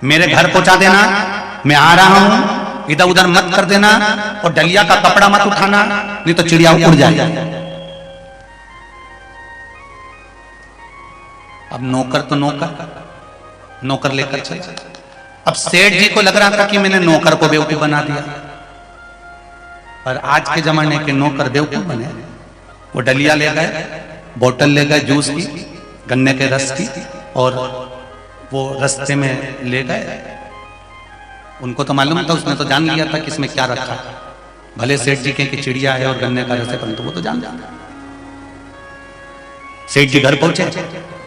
मेरे घर पहुंचा देना, मैं आ रहा हूं, इधर उधर मत कर देना, और डलिया का कपड़ा मत उठाना, नहीं तो चिड़िया उड़ जाएगी। अब नौकर तो नौकर लेकर चला। अब सेठ जी को लग रहा था कि मैंने नौकर को बेवकूफ बना दिया, पर आज के जमाने के नौकर बेवकूफ बने। वो डलिया ले गए, बोतल ले गए जूस की, गन्ने के रस की, और वो रास्ते में ले गए। उनको तो मालूम था, उसने तो जान लिया था कि इसमें क्या रखा है। भले सेठ जी के चिड़िया है और गन्ने का रस है, परंतु वो तो जान। सेठ जी घर पहुंचे,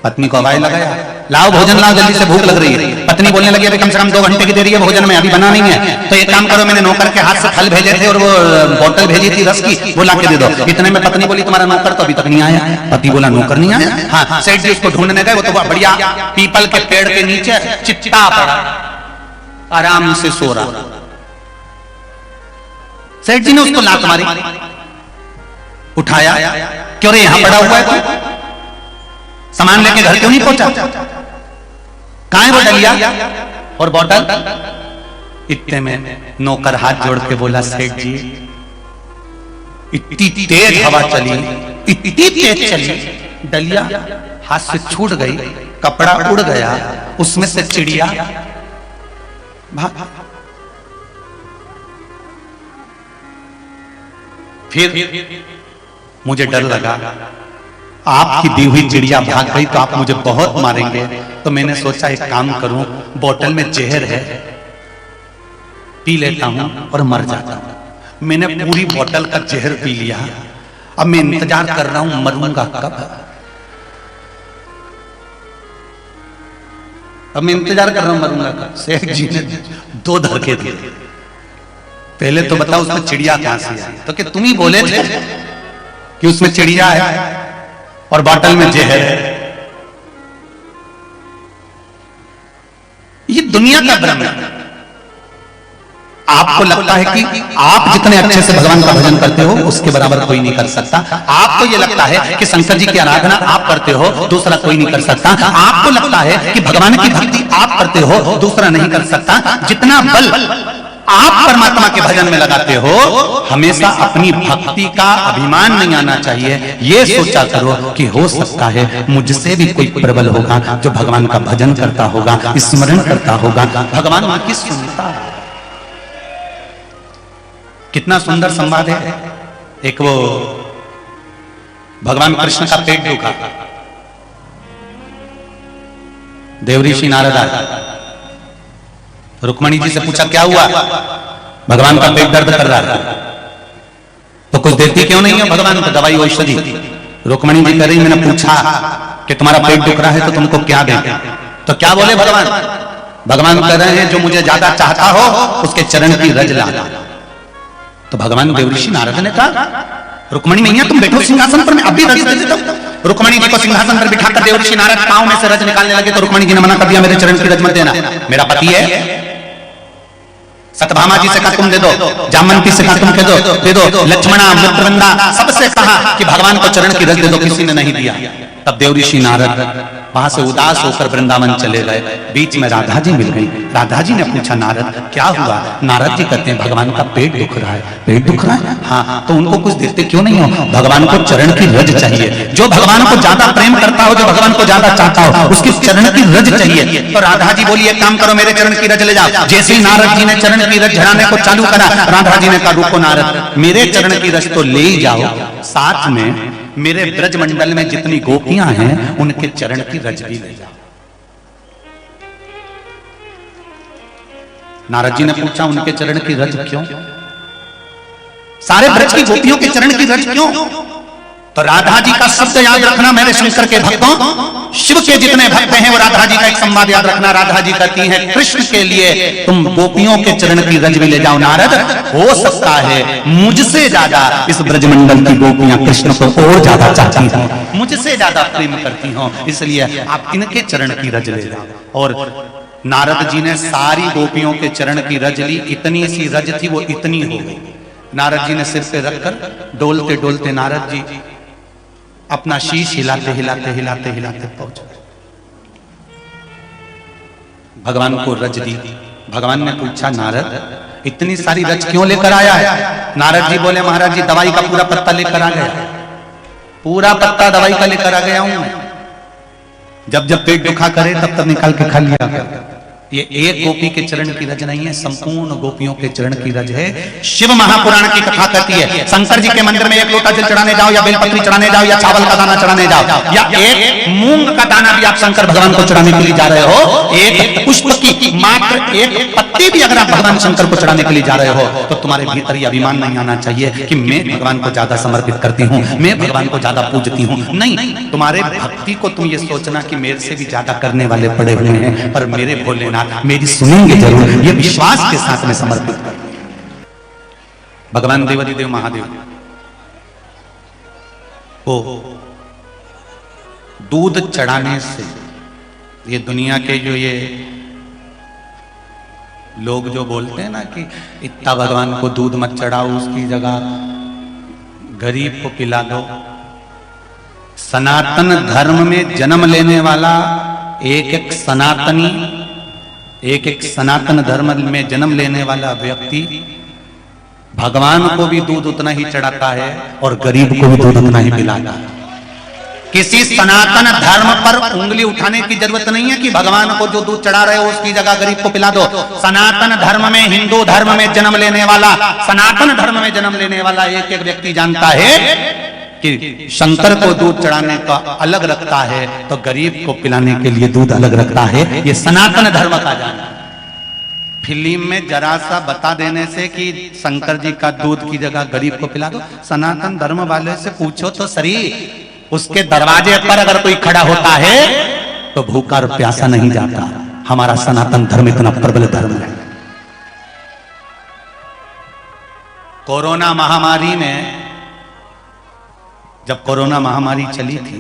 पत्नी को हवाई लगाया, लाओ भोजन लाओ, जल्दी से भूख लग रही है। पत्नी बोलने लगी अभी कम से कम 2 घंटे की देरी है भोजन में, अभी बना नहीं है। तो एक काम करो, मैंने नौकर के हाथ से फल भेजे थे और वो बोतल भेजी थी रस की, वो ला के दे दो। इतने में पत्नी बोली तुम्हारा नौकर तो अभी तक नहीं आया। पति बोला नौकर नहीं आया? हाँ, सेठ जी उसको ढूंढने गए, वो तो बढ़िया पीपल के पेड़ के नीचे चिट्टा पड़ा, आराम से सो रहा। सेठ जी ने उसको लात मारी, उठाया, क्यों रे यहां पड़ा हुआ है कोई? सामान लेके घर क्यों नहीं पहुंचा? कहां है वो डलिया और बॉटल? इतने में नौकर हाथ जोड़ के बोला सेठ जी इतनी तेज हवा चली, इतनी तेज चली, डलिया हाथ से छूट गई, कपड़ा उड़ गया, उसमें से चिड़िया भाग। फिर मुझे डर लगा आपकी दी हुई चिड़िया भाग गई तो आप मुझे बहुत मारेंगे, तो मैंने सोचा एक काम करूं, बोतल में जहर है, पी लेता हूं और मर जाता हूं। मैंने पूरी बोतल का जहर पी लिया, अब मैं इंतजार कर रहा हूं मरूंगा कब। अब मैं इंतजार कर रहा हूं मरूंगा कब। सेठ जी ने 2 धक्के दिए, पहले तो बताओ उसमें चिड़िया कहां से आई? तो कि तुम ही बोले थे कि उसमें चिड़िया है और बोतल में जहर है। ये दुनिया का भ्रम है। आपको लगता है कि आप जितने अच्छे से भगवान का भजन करते हो उसके बराबर कोई नहीं कर सकता। आपको ये लगता है कि शंकर जी की आराधना आप करते हो, दूसरा कोई नहीं कर सकता। आपको लगता है कि भगवान की भक्ति आप करते हो, दूसरा नहीं कर सकता। जितना बल आप परमात्मा के भजन में लगाते हो, हमेशा अपनी भक्ति का अभिमान नहीं आना चाहिए। ये सोचा करो कि हो सकता है मुझसे भी कोई प्रबल होगा जो भगवान का भजन करता होगा, स्मरण करता होगा, भगवान उनकी सुनता है। कितना सुंदर संवाद है। एक वो भगवान कृष्ण का पेट दुखा, देवऋषि नारद आए, रुक्मणी जी से पूछा क्या हुआ? भगवान का पेट दर्द कर रहा है, तो कुछ देती क्यों नहीं है भगवान को दवाई औषधि? रुक्मणी जी कह रही मैंने पूछा कि तुम्हारा पेट दुख रहा है तो तुमको क्या दें? तो क्या बोले भगवान? भगवान कह रहे हैं जो मुझे ज्यादा चाहता हो उसके चरण की रज ला। तो भगवान देवऋषि नारद ने कहा रुक्मणी मैया तुम बैठो सिंहासन पर, मैं अभी रज दे देता हूं। रुक्मणी जी को सिंहासन पर बिठाकर देवऋषि नारद पांव में से रज निकालने लगे तो रुक्मणी जी ने मना कर दिया, मेरे चरण की रज मत देना, मेरा पति है। सत्यभामा जी से कहा तुम दे दो, जामवंती से कहा तुम दे दो, लक्ष्मणा मित्रवृंदा सबसे कहा कि भगवान को चरण की रज दे दो, किसी ने नहीं दिया। तब देवऋषि नारद वहां से उदास होकर वृंदावन चले गए। बीच में राधा जी मिल गई। राधा जी ने पूछा नारद क्या हुआ? नारद जी कहते हैं भगवान का पेट दुख रहा है। पेट दुख रहा है? हाँ। तो उनको कुछ देते क्यों नहीं हो? भगवान को चरण की रज चाहिए। जो भगवान को ज्यादा प्रेम करता हो, जो भगवान को ज्यादा चाहता हो, उसकी चरण की रज चाहिए। तो राधा जी बोली एक काम करो, मेरे चरण की रज ले जाओ। जैसे ही नारद जी ने चरण की रज झड़ाने को चालू करा, राधा जी ने कहा रुको नारद, मेरे चरण की रज तो ले ही जाओ, साथ में मेरे ब्रज मंडल में जितनी गोपियां हैं उनके चरण की रज भी ले जाओ। नारद जी ने पूछा उनके चरण की रज क्यों? सारे ब्रज की गोपियों के चरण की रज क्यों? तो राधा जी का शब्द याद रखना मेरे शंकर के भक्तों, शिव के जितने भक्त हैं वो राधा जी का एक संवाद याद रखना। राधा जी कहती हैं कृष्ण के लिए तुम गोपियों के चरण की रज भी ले जाओ नारद, हो सकता है मुझसे ज्यादा इस ब्रजमंडल की गोपियां कृष्ण को और ज्यादा चाहती हैं, मुझसे ज्यादा प्रेम करती हो, इसलिए आप इनके चरण की रज ले जाओ। और नारद जी ने सारी गोपियों के चरण की रज ली। इतनी सी रज थी वो इतनी हो गई। नारद जी ने सिर पे रखकर डोलते डोलते नारद जी अपना शीश हिलाते हिलाते हिलाते हिलाते पहुंचे। भगवान को रज दी। भगवान ने पूछा नारद इतनी सारी रज क्यों लेकर आया है? नारद जी बोले महाराज जी दवाई का पूरा पत्ता लेकर आ गया, पूरा पत्ता दवाई का लेकर आ गया हूं मैं। जब जब पेट दुखा करे तब तब निकाल के खा लिया कर। ये एक गोपी के चरण की रज नहीं है, संपूर्ण गोपियों के चरण की रज है। शिव महापुराण की कथा कहती है शंकर जी के मंदिर में एक लोटा जल चढ़ाने जाओ या बेलपत्री चढ़ाने जाओ या चावल का दाना चढ़ाने जाओ या एक मूंग का दाना भी आप शंकर भगवान को चढ़ाने के लिए जा रहे हो, एक पुष्प की मात्र एक पत्ती भी अगर आप भगवान शंकर को चढ़ाने के लिए जा रहे हो तो तुम्हारे भीतर ये अभिमान नहीं आना चाहिए कि मैं भगवान को ज्यादा समर्पित करती हूँ, मैं भगवान को ज्यादा पूजती हूँ। नहीं, तुम्हारे भक्ति को तुम ये सोचना कि मेरे से भी ज्यादा करने वाले पड़े हुए हैं, पर मेरे भोलेनाथ मेरी सुनेंगे जरूर, ये विश्वास के साथ में समर्पित कर। भगवान देवादिदेव महादेव को दूध चढ़ाने से ये दुनिया के जो ये लोग जो बोलते हैं ना कि इतना भगवान को दूध मत चढ़ाओ, उसकी जगह गरीब को पिला दो। सनातन धर्म में जन्म लेने वाला एक सनातन धर्म में जन्म लेने वाला व्यक्ति भगवान को भी दूध उतना ही चढ़ाता है और गरीब को भी दूध उतना ही पिलाता है। किसी सनातन धर्म पर उंगली उठाने की जरूरत नहीं है कि भगवान को जो दूध चढ़ा रहे हो उसकी जगह गरीब को पिला दो। सनातन धर्म में, हिंदू धर्म में जन्म लेने वाला, सनातन धर्म में जन्म लेने वाला एक एक व्यक्ति जानता है कि शंकर को दूध चढ़ाने का अलग रखता है तो गरीब को पिलाने के लिए दूध अलग रखता है। ये सनातन धर्म का जानना। फिल्म में जरा सा बता देने से कि शंकर जी का दूध की जगह गरीब को पिला दो, सनातन धर्म वाले से पूछो तो सही, उसके दरवाजे पर अगर कोई खड़ा होता है तो भूखा और प्यासा नहीं जाता। हमारा सनातन धर्म इतना प्रबल धर्म है। कोरोना महामारी में, जब कोरोना महामारी चली थी,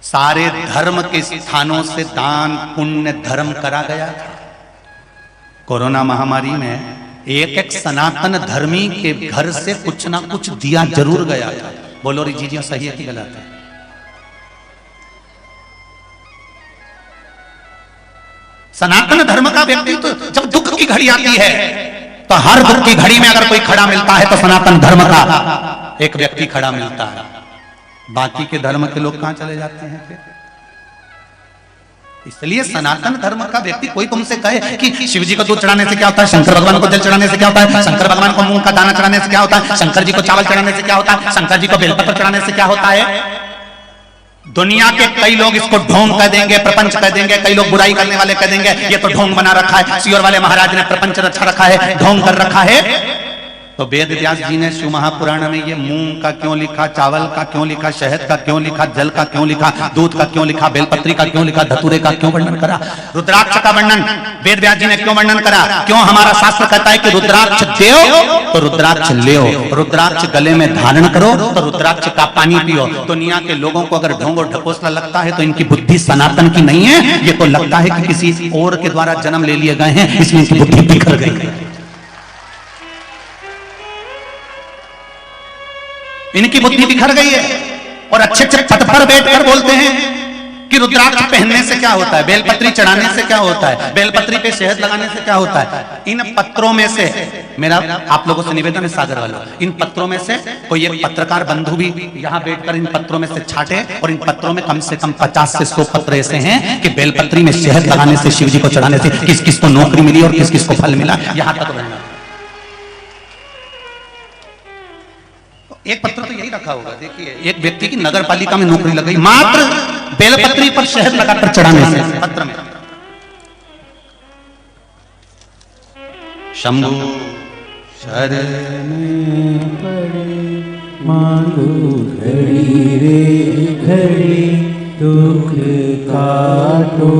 सारे धर्म के स्थानों से दान पुण्य धर्म करा गया था। कोरोना महामारी में एक एक सनातन धर्मी के घर से कुछ ना कुछ दिया जरूर गया था। बोलो री जी सही है कि गलत है? सनातन धर्म का व्यक्ति तो जब दुख की घड़ी आती है तो हर दुख की घड़ी में अगर कोई खड़ा मिलता है तो सनातन धर्म का एक व्यक्ति खड़ा मिलता है। बाकी के धर्म के लोग कहां चले जाते हैं फिर? इसलिए सनातन धर्म का व्यक्ति, कोई तुमसे कहे कि शिव जी को दूध चढ़ाने से क्या होता है, शंकर भगवान को जल चढ़ाने से क्या होता है, शंकर भगवान को मूंग का दाना चढ़ाने से क्या होता है, शंकर जी को चावल चढ़ाने से क्या होता है, शंकर जी को बेलपत्र चढ़ाने से क्या होता है, दुनिया के कई लोग इसको ढोंग कह देंगे, प्रपंच कह देंगे, कई लोग बुराई करने वाले कह देंगे ये तो ढोंग बना रखा है, सियोर वाले महाराज ने प्रपंच रचा रखा है, ढोंग कर रखा है। तो वेद व्यास जी ने शिव महापुराण में ये मूंग का क्यों लिखा, चावल का क्यों लिखा, शहद का क्यों लिखा, जल का क्यों लिखा, दूध का क्यों लिखा, बेलपत्री का क्यों लिखा, धतूरे का क्यों वर्णन करा, रुद्राक्ष का वर्णन वेद व्यास जी ने क्यों वर्णन करा? क्यों हमारा शास्त्र कहता है कि रुद्राक्ष देओ तो रुद्राक्ष लेओ, रुद्राक्ष गले में धारण करो तो रुद्राक्ष का पानी पियो। दुनिया के लोगों को अगर ढोंग और ढकोसला लगता है तो इनकी बुद्धि सनातन की नहीं है, ये तो लगता है कि किसी और के द्वारा जन्म ले लिए गए हैं, इसलिए इनकी बुद्धि बिखर गई है। इनकी बुद्धि बिखर गई है और अच्छे अच्छे छत पर बैठकर बोलते हैं कि रुद्राक्ष पहनने से क्या होता है, बेलपत्री चढ़ाने से क्या होता है, बेलपत्री पे शहद लगाने से क्या होता है। इन पत्रों में से मेरा आप लोगों से निवेदन है, सागर वालों, इन पत्रों में से कोई एक पत्रकार बंधु भी यहाँ बैठकर इन पत्रों में से छाटे और इन पत्रों में कम से कम 50 से 100 पत्र ऐसे हैं कि बेलपत्री में शहद लगाने से, शिव जी को चढ़ाने से किस किस को नौकरी मिली और किस किस को फल मिला, यहां तक रहना। एक पत्र तो यही रखा होगा, देखिए एक व्यक्ति की नगर पालिका में नौकरी लग गई मात्र बेलपत्री पर शहद लगाकर चढ़ाने से। पत्र में शंभु शरण पड़े मांगो घड़ी रे घड़ी दुख काटो,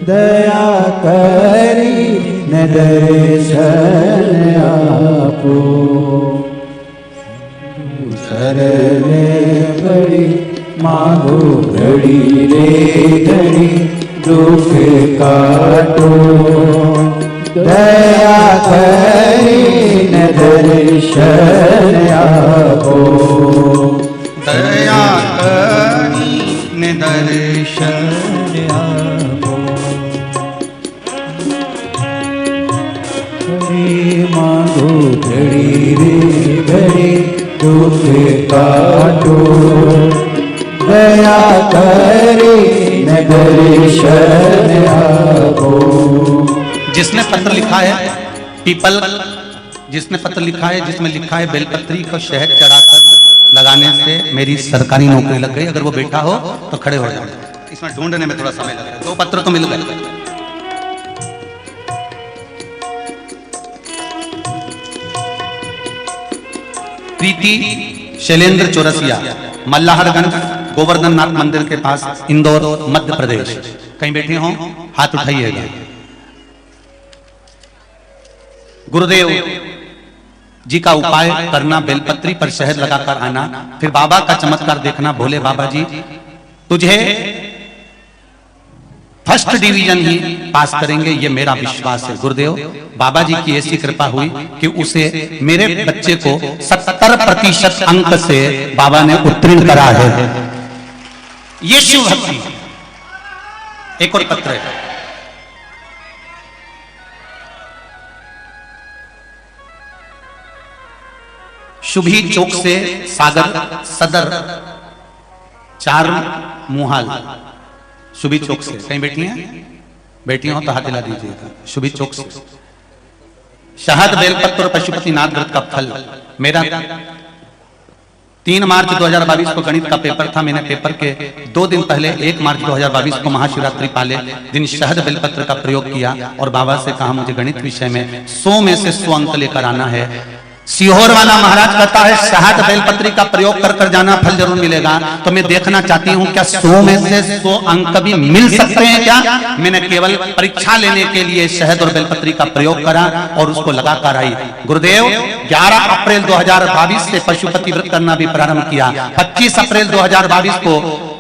दया करी न दर्शन आपो। शरण पड़ी मांगो घड़ी रे घड़ी दुख काटो, दया करी न दर्शन आपो। दया करी न दर्शन आपो। मांगो घड़ी रे घड़ी दुख काटो, दया करे न दर्शन आपो। जिसने पत्र लिखा है पीपल, जिसने पत्र लिखा है जिसमें लिखा है बेलपत्री को शहद चढ़ाकर लगाने से मेरी सरकारी नौकरी लग गई, अगर वो बैठा हो तो खड़े हो जाओ। इसमें ढूंढने में थोड़ा समय लगेगा, 2 पत्र तो मिल गए। प्रीति शैलेंद्र चौरसिया, मल्लाहरगंज गोवर्धन नाथ मंदिर के पास, इंदौर, मध्य प्रदेश। कहीं बैठे हो हाथ उठाइएगा। गुरुदेव जी का उपाय करना, बेलपत्री पर शहद लगाकर आना, फिर बाबा का चमत्कार देखना। भोले बाबा जी तुझे फर्स्ट डिवीजन ही पास करेंगे, ये मेरा विश्वास है। गुरुदेव बाबा जी की ऐसी कृपा हुई कि उसे, मेरे बच्चे को 70% अंक से बाबा ने उत्तीर्ण करा है। ये शिव भक्ति। एक और पत्र है, शुभी चौक से सागर सदर 4 मुहाल। शुभी चौक से कहीं बैठी हैं? बैठी हो तो हाथ हिला दीजिएगा। शुभी चौक से शहद बेलपत्र और पशुपतिनाथ व्रत का फल। मेरा 3 मार्च 2022 को गणित का पेपर था। मैंने पेपर के 2 दिन पहले 1 मार्च 2022 को महाशिवरात्रि पाले दिन शहद बेलपत्र का प्रयोग किया और बाबा से कहा मुझे गणित विषय में 100 में से 100 अंक लेकर आना है। सीहोर वाला महाराज कहता है शहद बेलपत्री का प्रयोग कर जाना, फल जरूर मिलेगा। तो मैं देखना चाहती हूँ क्या 100 में से 100 अंक भी मिल सकते हैं क्या? मैंने केवल परीक्षा लेने के लिए शहद और बेलपत्री का प्रयोग करा और उसको लगाकर आई। गुरुदेव 11 अप्रैल 2022 से पशुपति व्रत करना भी प्रारंभ किया। 25 अप्रैल 2022 को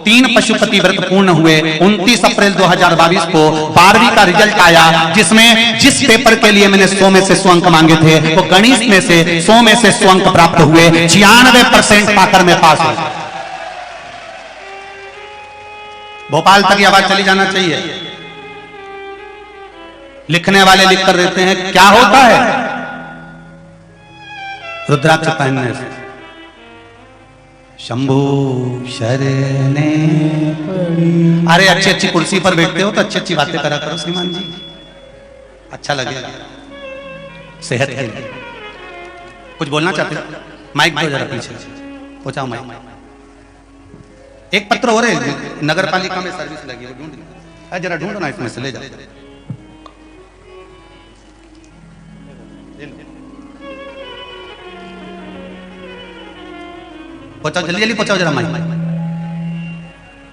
3 पशुपति व्रत पूर्ण हुए। 29 अप्रैल 2022 को 12वीं का रिजल्ट आया, जिसमें जिस पेपर के लिए मैंने 100 में से 100 अंक मांगे थे वो गणित में से 100 में से 100 अंक प्राप्त हुए। 96% पाकर मैं पास हुआ। भोपाल तक आवाज चली जाना चाहिए। लिखने वाले लिख कर देते हैं क्या होता है रुद्राक्ष पहनने से। शंभू शरणे पड़ी। अरे अच्छी अच्छी कुर्सी पर बैठते हो तो अच्छी अच्छी बातें करा करो श्रीमान जी, अच्छा लगेगा सेहत के लिए। कुछ बोलना चाहते हो? माइक दो जरा पीछे पहुंचाओ माइक। एक पत्र हो रहे नगर पालिका में सर्विस लगी है, ढूंढ जरा ढूंढो ना, इसमें से ले जाओ। पहुंचाओ जल्दी जल्दी पहुंचाओ जरा माइक।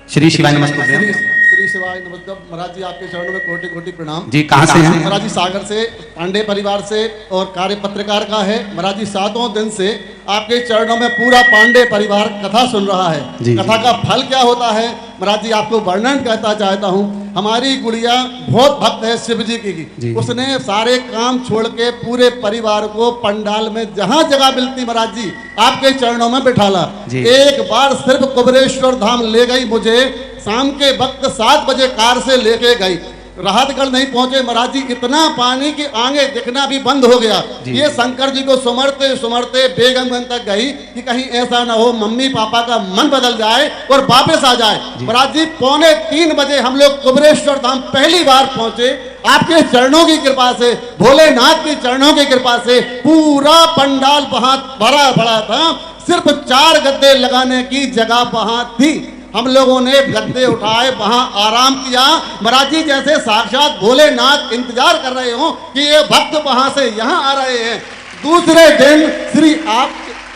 श्री शिवाय नमस्ते। श्री शिवाय नमस्ते। महाराज जी आपके चरणों में कोटि कोटि प्रणाम। जी कहाँ से हैं? महाराज जी सागर से, पांडे परिवार से और कार्य पत्रकार का है। महाराज जी 7 दिन से आपके चरणों में पूरा पांडे परिवार कथा सुन रहा है। कथा का फल क्या होता है महाराज जी आपको वर्णन कहता चाहता हूँ। हमारी गुड़िया बहुत भक्त है शिव जी की। उसने सारे काम छोड़ के पूरे परिवार को पंडाल में जहाँ जगह मिलती महाराज जी आपके चरणों में बिठाला। एक बार सिर्फ कुबेरेश्वर धाम ले गई मुझे, शाम के वक्त 7 बजे कार से लेके गई। राहतगढ़ नहीं पहुंचे महाराज जी, इतना पानी की आगे दिखना भी बंद हो गया। ये शंकर जी को सुमरते सुमरते बेगमगंज तक गई कि कहीं ऐसा ना हो मम्मी पापा का मन बदल जाए और वापस आ जाए। महाराज जी 2:45 बजे हम लोग कुबेरेश्वर धाम पहली बार पहुंचे। आपके चरणों की कृपा से, भोलेनाथ के चरणों की कृपा से पूरा पंडाल वहां भरा पड़ा था। सिर्फ 4 गद्दे लगाने की जगह वहां थी। हम लोगों ने गद्दे उठाए, वहां आराम किया। महाराज जी जैसे साक्षात भोलेनाथ इंतजार कर रहे हो कि ये भक्त वहां से यहाँ आ रहे हैं। दूसरे दिन श्री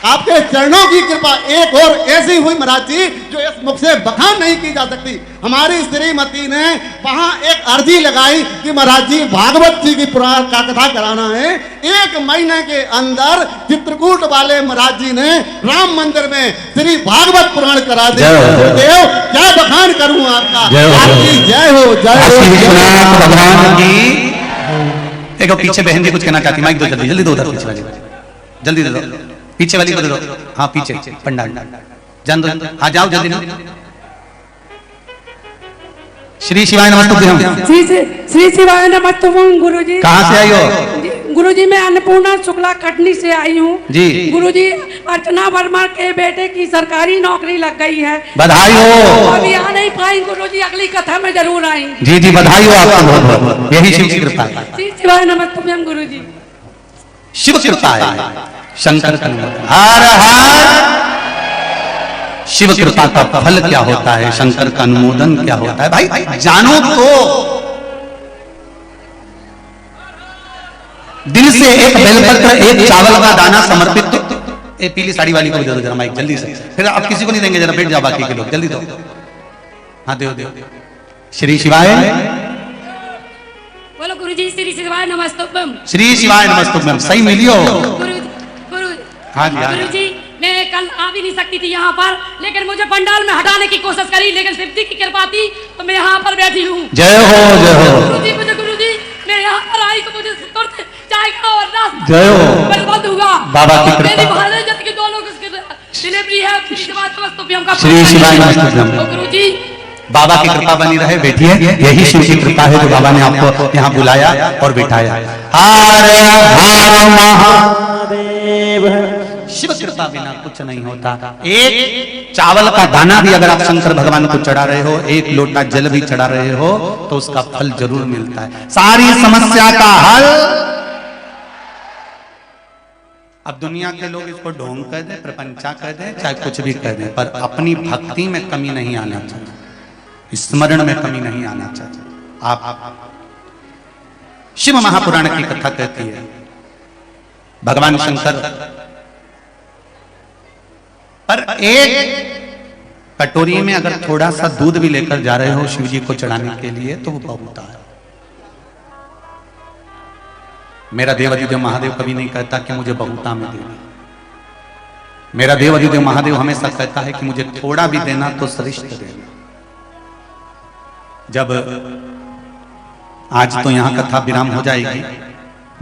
आपके चरणों की कृपा एक और ऐसी हुई महाराज जी जो इस मुख से बखान नहीं की जा सकती। हमारी श्रीमती ने वहां एक अर्जी लगाई कि महाराज जी भागवत जी की पुराण का कथा कराना है। 1 महीने के अंदर चित्रकूट वाले महाराज जी ने राम मंदिर में श्री भागवत पुराण करा दिया। देव क्या बखान करूं आपका, आपकी जय हो जय हो भगवान की। देखो पीछे बहन जी कुछ कहना चाहती, माइक दो जल्दी जल्दी दो, पीछे वाली जल्दी दे दो, पीछे वाली को दे दो। हाँ पीछे पंडाल जान दो। हाँ जाओ जल्दी ना। श्री शिवाय नमस्ते। श्री शिवाय नमस्ते गुरुजी। कहाँ से आई हो? गुरुजी मैं अन्नपूर्णा शुक्ला कटनी से आई हूँ जी। गुरुजी अर्चना वर्मा के बेटे की सरकारी नौकरी लग गई है। बधाई हो। अभी आ नहीं पाई गुरुजी, अगली कथा में जरूर आएंगे। जी जी, बधाई हो आपको बहुत बहुत, यही शिव की कृपा है। श्री शिवाय नमस्तुभ्यम गुरुजी। शिव कृपा है, शंकर का हर हर। शिव कृपा का फल क्या होता है, शंकर का अनुमोदन क्या होता है, भाई जानो तो। दिल से एक बेलपत्र, एक चावल का दाना समर्पित। ए पीली साड़ी वाली को भी दे दो जरा माइक जल्दी से, फिर आप किसी को नहीं देंगे, जरा बैठ जाओ बाकी के लोग, जल्दी दो। हाँ दो दो। श्री शिवाय, बोलो गुरुजी श्री शिवाय नमस्तुभ्यम। श्री शिवाय नमस्तुभ्यम। सही मिलियो गुरु हाँ जी हाँ। गुरुजी, मैं कल आ भी नहीं सकती थी यहाँ पर, लेकिन मुझे पंडाल में हटाने की कोशिश करी, लेकिन शिव जी की कृपा थी तो मैं यहाँ पर बैठी हूँ। जय हो जय हो। गुरुजी मैं यहाँ पर आई तो मुझे तुरंत चाय का और रस जय हो। बर्बाद हुआ। बाबा की कृपा। मेरी भारत जत के दोनों डिलीवरी है। श्री शिवाय नमस्तुभ्यम का श्री शिवाय नमस्तुभ्यम। गुरुजी बाबा की कृपा बनी रहे, बैठिए। यही शिव की कृपा है जो बाबा ने आपको यहाँ बुलाया और बिठाया। हर हर महादेव। शिव कृपा बिना कुछ नहीं होता। एक चावल का दाना भी अगर आप शंकर भगवान को चढ़ा रहे हो, एक लोटा जल भी चढ़ा रहे हो, तो उसका फल जरूर मिलता है। सारी समस्या का हल। अब दुनिया के लोग इसको ढोंग कह दे, प्रपंचा कह दे, चाहे कुछ भी कह दे, पर अपनी भक्ति में कमी नहीं आना चाहिए, स्मरण में कमी नहीं आना चाहिए। आप शिव महापुराण की कथा कहती है, भगवान शंकर पर एक कटोरी में अगर थोड़ा सा दूध भी लेकर जा रहे हो शिव जी को चढ़ाने के लिए, तो वो बहुता है। मेरा देवाधिदेव महादेव कभी नहीं कहता कि मुझे बहुता में देना। मेरा देवाधिदेव महादेव हमेशा कहता है कि मुझे थोड़ा भी देना तो श्रेष्ठ देना। जब आज तो यहां कथा विराम हो जाएगी,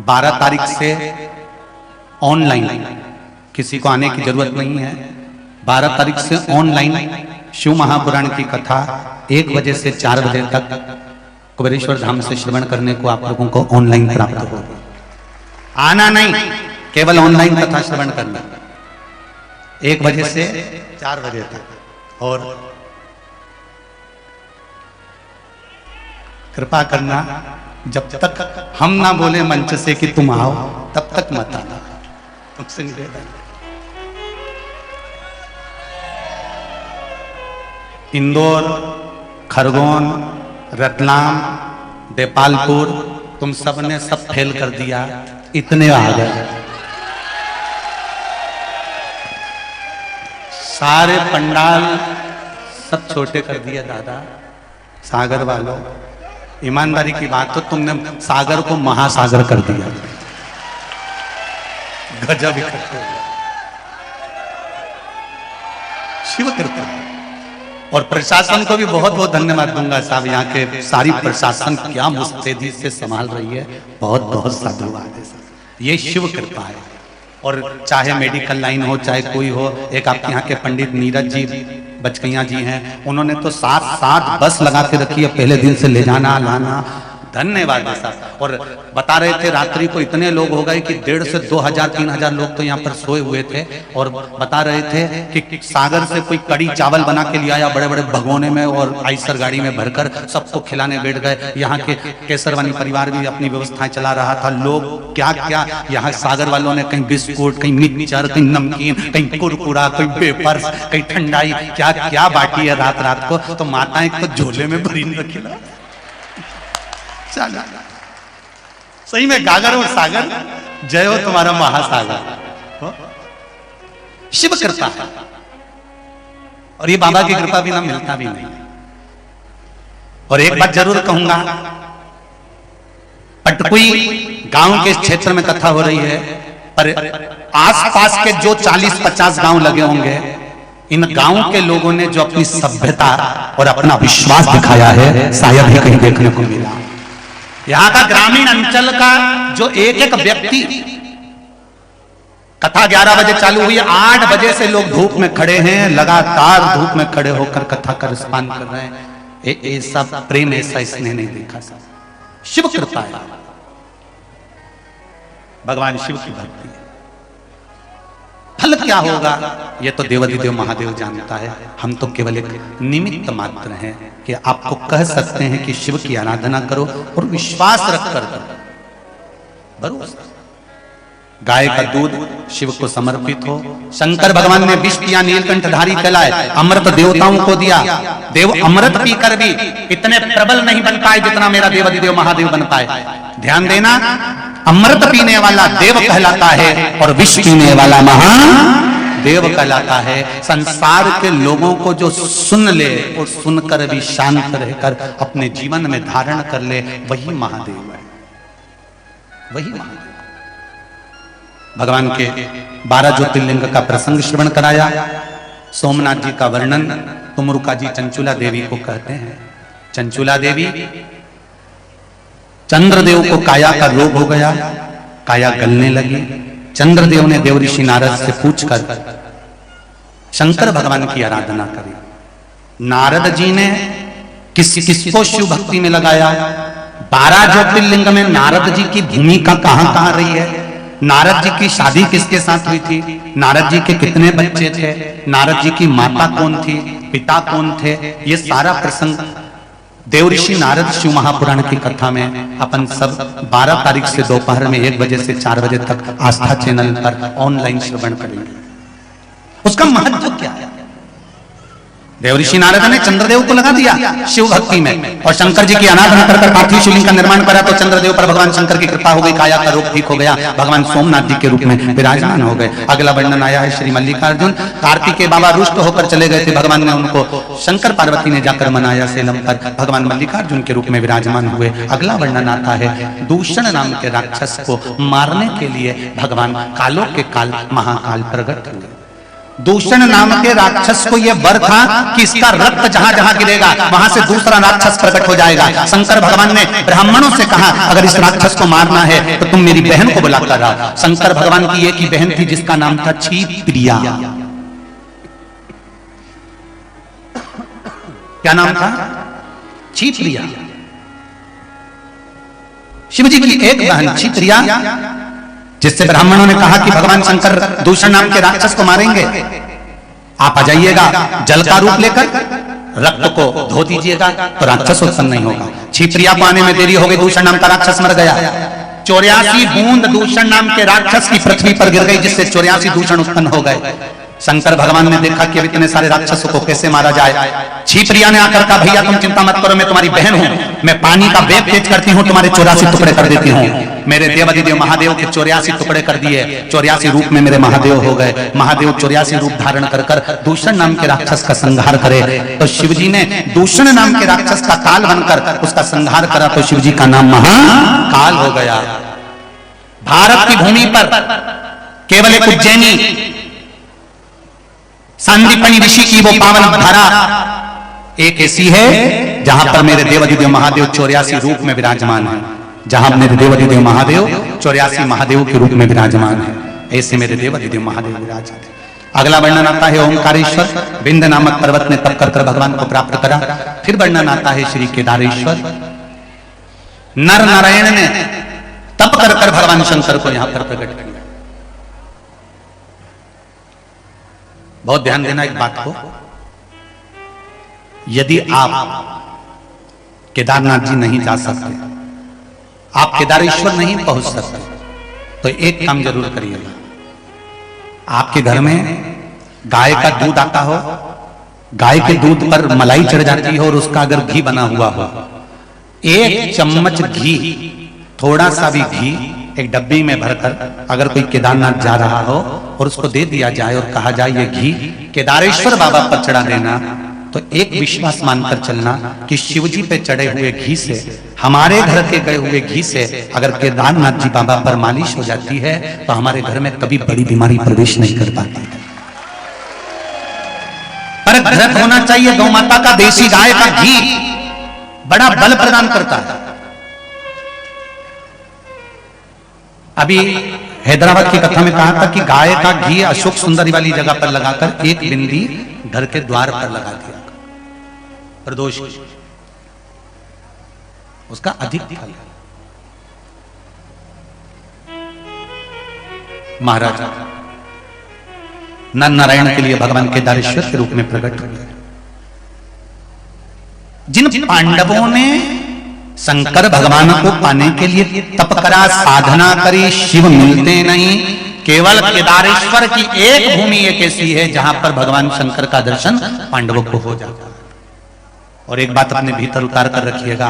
12 तारीख से ऑनलाइन, किसी को आने की जरूरत नहीं है। 12 तारीख से ऑनलाइन शिव महापुराण की कथा 1 बजे से 4 बजे तक कुबेरेश्वर धाम से श्रवण करने को आप लोगों को ऑनलाइन प्राप्त होगा। आना नहीं, केवल ऑनलाइन कथा श्रवण करना 1 बजे से 4 बजे तक। और कृपा करना, जब तक हम ना बोले मंच से कि तुम आओ, तब तक मत आना। तुमसे निवेदन, इंदौर, खरगोन, रतलाम, देपालपुर, तुम सब ने सब फेल कर दिया, इतने आ गए। सारे पंडाल सब छोटे कर दिए दादा। सागर वालों, ईमानदारी की बात, तो तुमने सागर को महासागर कर दिया। गजब इकट्ठे हो गया। शिव कृपा। और प्रशासन को भी बहुत बहुत धन्यवाद दूंगा साहब, यहाँ के सारी प्रशासन क्या मुस्तैदी से संभाल रही है, बहुत बहुत साधुवाद है सर। ये शिव कृपा है। और चाहे मेडिकल लाइन हो, चाहे कोई हो, एक आपके यहाँ के पंडित नीरज जी बचकैया जी हैं, उन्होंने तो 7 बस लगा के रखी है, पहले दिन से ले जाना लाना। धन्यवाद है साहब। और बता रहे थे रात्रि को इतने लोग हो गए कि 1,500 से 2,000-3,000 लोग तो यहाँ पर सोए हुए थे। और बता रहे थे कि सागर से कोई कड़ी चावल बना के ले आया बड़े बड़े भगोने में, और आइसर गाड़ी में भरकर सबको खिलाने बैठ गए। यहाँ के केसरवानी परिवार भी अपनी व्यवस्थाएं चला रहा था। लोग क्या क्या यहाँ सागर वालों ने कहीं बिस्कुट, कहीं मिक्सचर, कहीं नमकीन, कहीं कुरकुरा, कहीं पेपर्स, कहीं ठंडाई, क्या क्या बाटी है रात रात को। तो माताएं तो झोले में भरी रखी। सही में गागर और सागर, जय हो तुम्हारा महासागर। शिव कृपा है, और ये बाबा की कृपा बिना मिलता भी नहीं। और एक बात जरूर कहूंगा, पटकुई गांव के क्षेत्र में कथा हो रही है, पर आसपास के जो 40-50 गांव लगे होंगे, इन गांव के लोगों ने जो अपनी सभ्यता और अपना विश्वास दिखाया है, शायद ही कहीं देखने को मिला। यहाँ का ग्रामीण अंचल का जो एक व्यक्ति, कथा 11 बजे चालू हुई, 8 बजे से लोग धूप में खड़े हैं, लगातार धूप में खड़े होकर कथा का रिस्पान कर रहे हैं। ये सब प्रेम ऐसा इसने नहीं देखा। सब शिव कृपा है, भगवान शिव की भक्ति है। फल क्या होगा ये तो देवाधिदेव महादेव जानता है। हम तो केवल एक निमित्त मात्र हैं कि आपको कह सकते हैं कि शिव की आराधना करो और विश्वास रखकर करो। भरोसा, गाय का दूध शिव को समर्पित हो। शंकर भगवान ने विष पिया, नीलकंठधारी चलाए, अमृत देवताओं को दिया। देव अमृत पीकर भी इतने प्रबल नहीं बन पाए जितना मेरा देवाधिदेव महादेव बन पाए। ध्यान देना, अमृत पीने वाला देव कहलाता है और विष पीने वाला महादेव कहलाता है। संसार के लोगों को जो सुन ले और सुनकर भी शांत रहकर अपने जीवन में धारण कर ले, वही महादेव है, वही महादेव। भगवान के 12 ज्योतिर्लिंग का प्रसंग श्रवण कराया। सोमनाथ जी का वर्णन तुमरुका जी चंचुला देवी को कहते हैं। चंचुला देवी, चंद्रदेव को काया का रोग हो गया, काया गलने लगी। चंद्रदेव ने देव ऋषि नारद से पूछकर शंकर भगवान की आराधना करी। नारद जी ने किसको शिव भक्ति में लगाया। 12 ज्योतिर्लिंग में नारद जी की भूमिका कहां रही है। नारद जी की शादी किसके साथ हुई थी, नारद जी के कितने बच्चे थे, नारद जी की माता कौन थी, पिता कौन थे, ये सारा प्रसंग देव ऋषि नारद शिव महापुराण की कथा में अपन सब 12 तारीख से दोपहर में 1 बजे से 4 बजे तक आस्था चैनल पर ऑनलाइन श्रवण करेंगे। उसका महत्व क्या है। देव ऋषि नारद ने चंद्रदेव को लगा दिया शिव भक्ति में और शंकर जी की आराधना कर पार्थिव शिवलिंग का निर्माण करा तो चंद्रदेव पर भगवान शंकर की कृपा हो गई, काया का रोग ठीक हो गया, भगवान सोमनाथ जी के रूप में विराजमान हो गए। अगला वर्णन आया है श्री मल्लिकार्जुन। कार्तिकेय बाबा रुष्ट होकर चले गए थे, भगवान ने उनको, शंकर पार्वती ने जाकर मनाया सेलम पर, भगवान मल्लिकार्जुन के रूप में विराजमान हुए। अगला वर्णन आता है दूषण नाम के राक्षस को मारने के लिए भगवान कालों के काल महाकाल प्रकट हुए। दूषण नाम के राक्षस को यह वर था कि इसका रक्त जहां जहां गिरेगा वहां से दूसरा राक्षस प्रकट हो जाएगा। शंकर भगवान ने ब्राह्मणों से कहा अगर इस राक्षस को मारना है तो तुम मेरी बहन को बुलाकर आओ। शंकर भगवान की एक ही बहन थी जिसका नाम था क्षिप्रिया। क्या नाम था? क्षिप्रिया। शिव जी की एक बहन क्षिप्रिया, जिससे ब्राह्मणों ने कहा कि भगवान शंकर दूषण नाम के राक्षस को मारेंगे, आप आ जाइएगा जल का रूप लेकर, रक्त को धो दीजिएगा तो राक्षस उत्पन्न नहीं होगा। क्षिप्रिया को आने में देरी हो गई, दूषण नाम का राक्षस मर गया। 84 बूंद दूषण नाम के राक्षस की पृथ्वी पर गिर गई, जिससे 84 दूषण उत्पन्न हो गए। शंकर भगवान ने देखा कि अब इतने सारे राक्षसों को कैसे मारा जाए। क्षिप्रिया ने आकर कहा भैया तुम चिंता मत करो, मैं तुम्हारी बहन हूं, मैं पानी का वेग तेज करती हूं, तुम्हारे 84 टुकड़े कर देती हूं। मेरे देवाधिदेव महादेव के 84 टुकड़े कर दिए, 84 रूप में मेरे महादेव हो गए। महादेव 84 रूप धारण कर कर दूषण नाम के राक्षस का संहार करे। तो शिव जी ने दूषण नाम के राक्षस का काल बनकर उसका संहार करा तो शिव जी का नाम महाकाल हो गया। भारत की भूमि पर केवल एक उज्जैनी सांदीपनि ऋषि की वो पावन धारा एक ऐसी है जहां पर मेरे देवाधिदेव महादेव 84 रूप में विराजमान है, जहां मेरे देवाधिदेव महादेव 84 महादेव के रूप में विराजमान है। ऐसे मेरे देवाधिदेव महादेव विराजमान है। अगला वर्णन आता है ओंकारेश्वर। विंध्य नामक पर्वत ने तप कर भगवान को प्राप्त करा। फिर वर्णन आता है श्री केदारेश्वर। नर नारायण ने तप कर भगवान शंकर को यहां पर प्रकट किया। बहुत ध्यान देना एक बात को, यदि आप केदारनाथ जी नहीं जा सकते, आप केदारेश्वर नहीं पहुंच सकते, तो एक काम जरूर करिएगा। आपके घर में गाय का दूध आता हो, गाय के दूध पर मलाई चढ़ जाती हो और उसका अगर घी बना हुआ हो, 1 चम्मच घी, थोड़ा सा भी घी एक डब्बी में भरकर अगर कोई केदारनाथ जा रहा हो और उसको दे दिया जाए और कहा जाए ये घी केदारेश्वर बाबा पर चढ़ा देना, तो एक विश्वास मानकर चलना कि शिव जी पे चढ़े हुए घी से, हमारे घर के गए हुए घी से अगर केदारनाथ जी बाबा पर मालिश हो जाती है तो हमारे घर में कभी बड़ी बीमारी प्रवेश नहीं कर पाती है। पर घृत होना चाहिए, गौ माता का देसी गाय का घी बड़ा बल प्रदान करता है। अभी हैदराबाद की कथा में कहा था कि गाय का घी अशोक सुंदरी वाली जगह पर लगाकर एक बिंदी घर के द्वार पर लगा दिया, प्रदोष उसका अधिक फल। महाराज नर नारायण के लिए भगवान केदारेश्वर के रूप में प्रकट हुए। जिन पांडवों ने शंकर भगवान को पाने के लिए तप करा, साधना करी, शिव मिलते नहीं, केवल केदारेश्वर की एक भूमि एक ऐसी है जहां पर भगवान शंकर का दर्शन पांडवों को हो जाता है। और एक बात अपने भीतर उतार कर रखिएगा,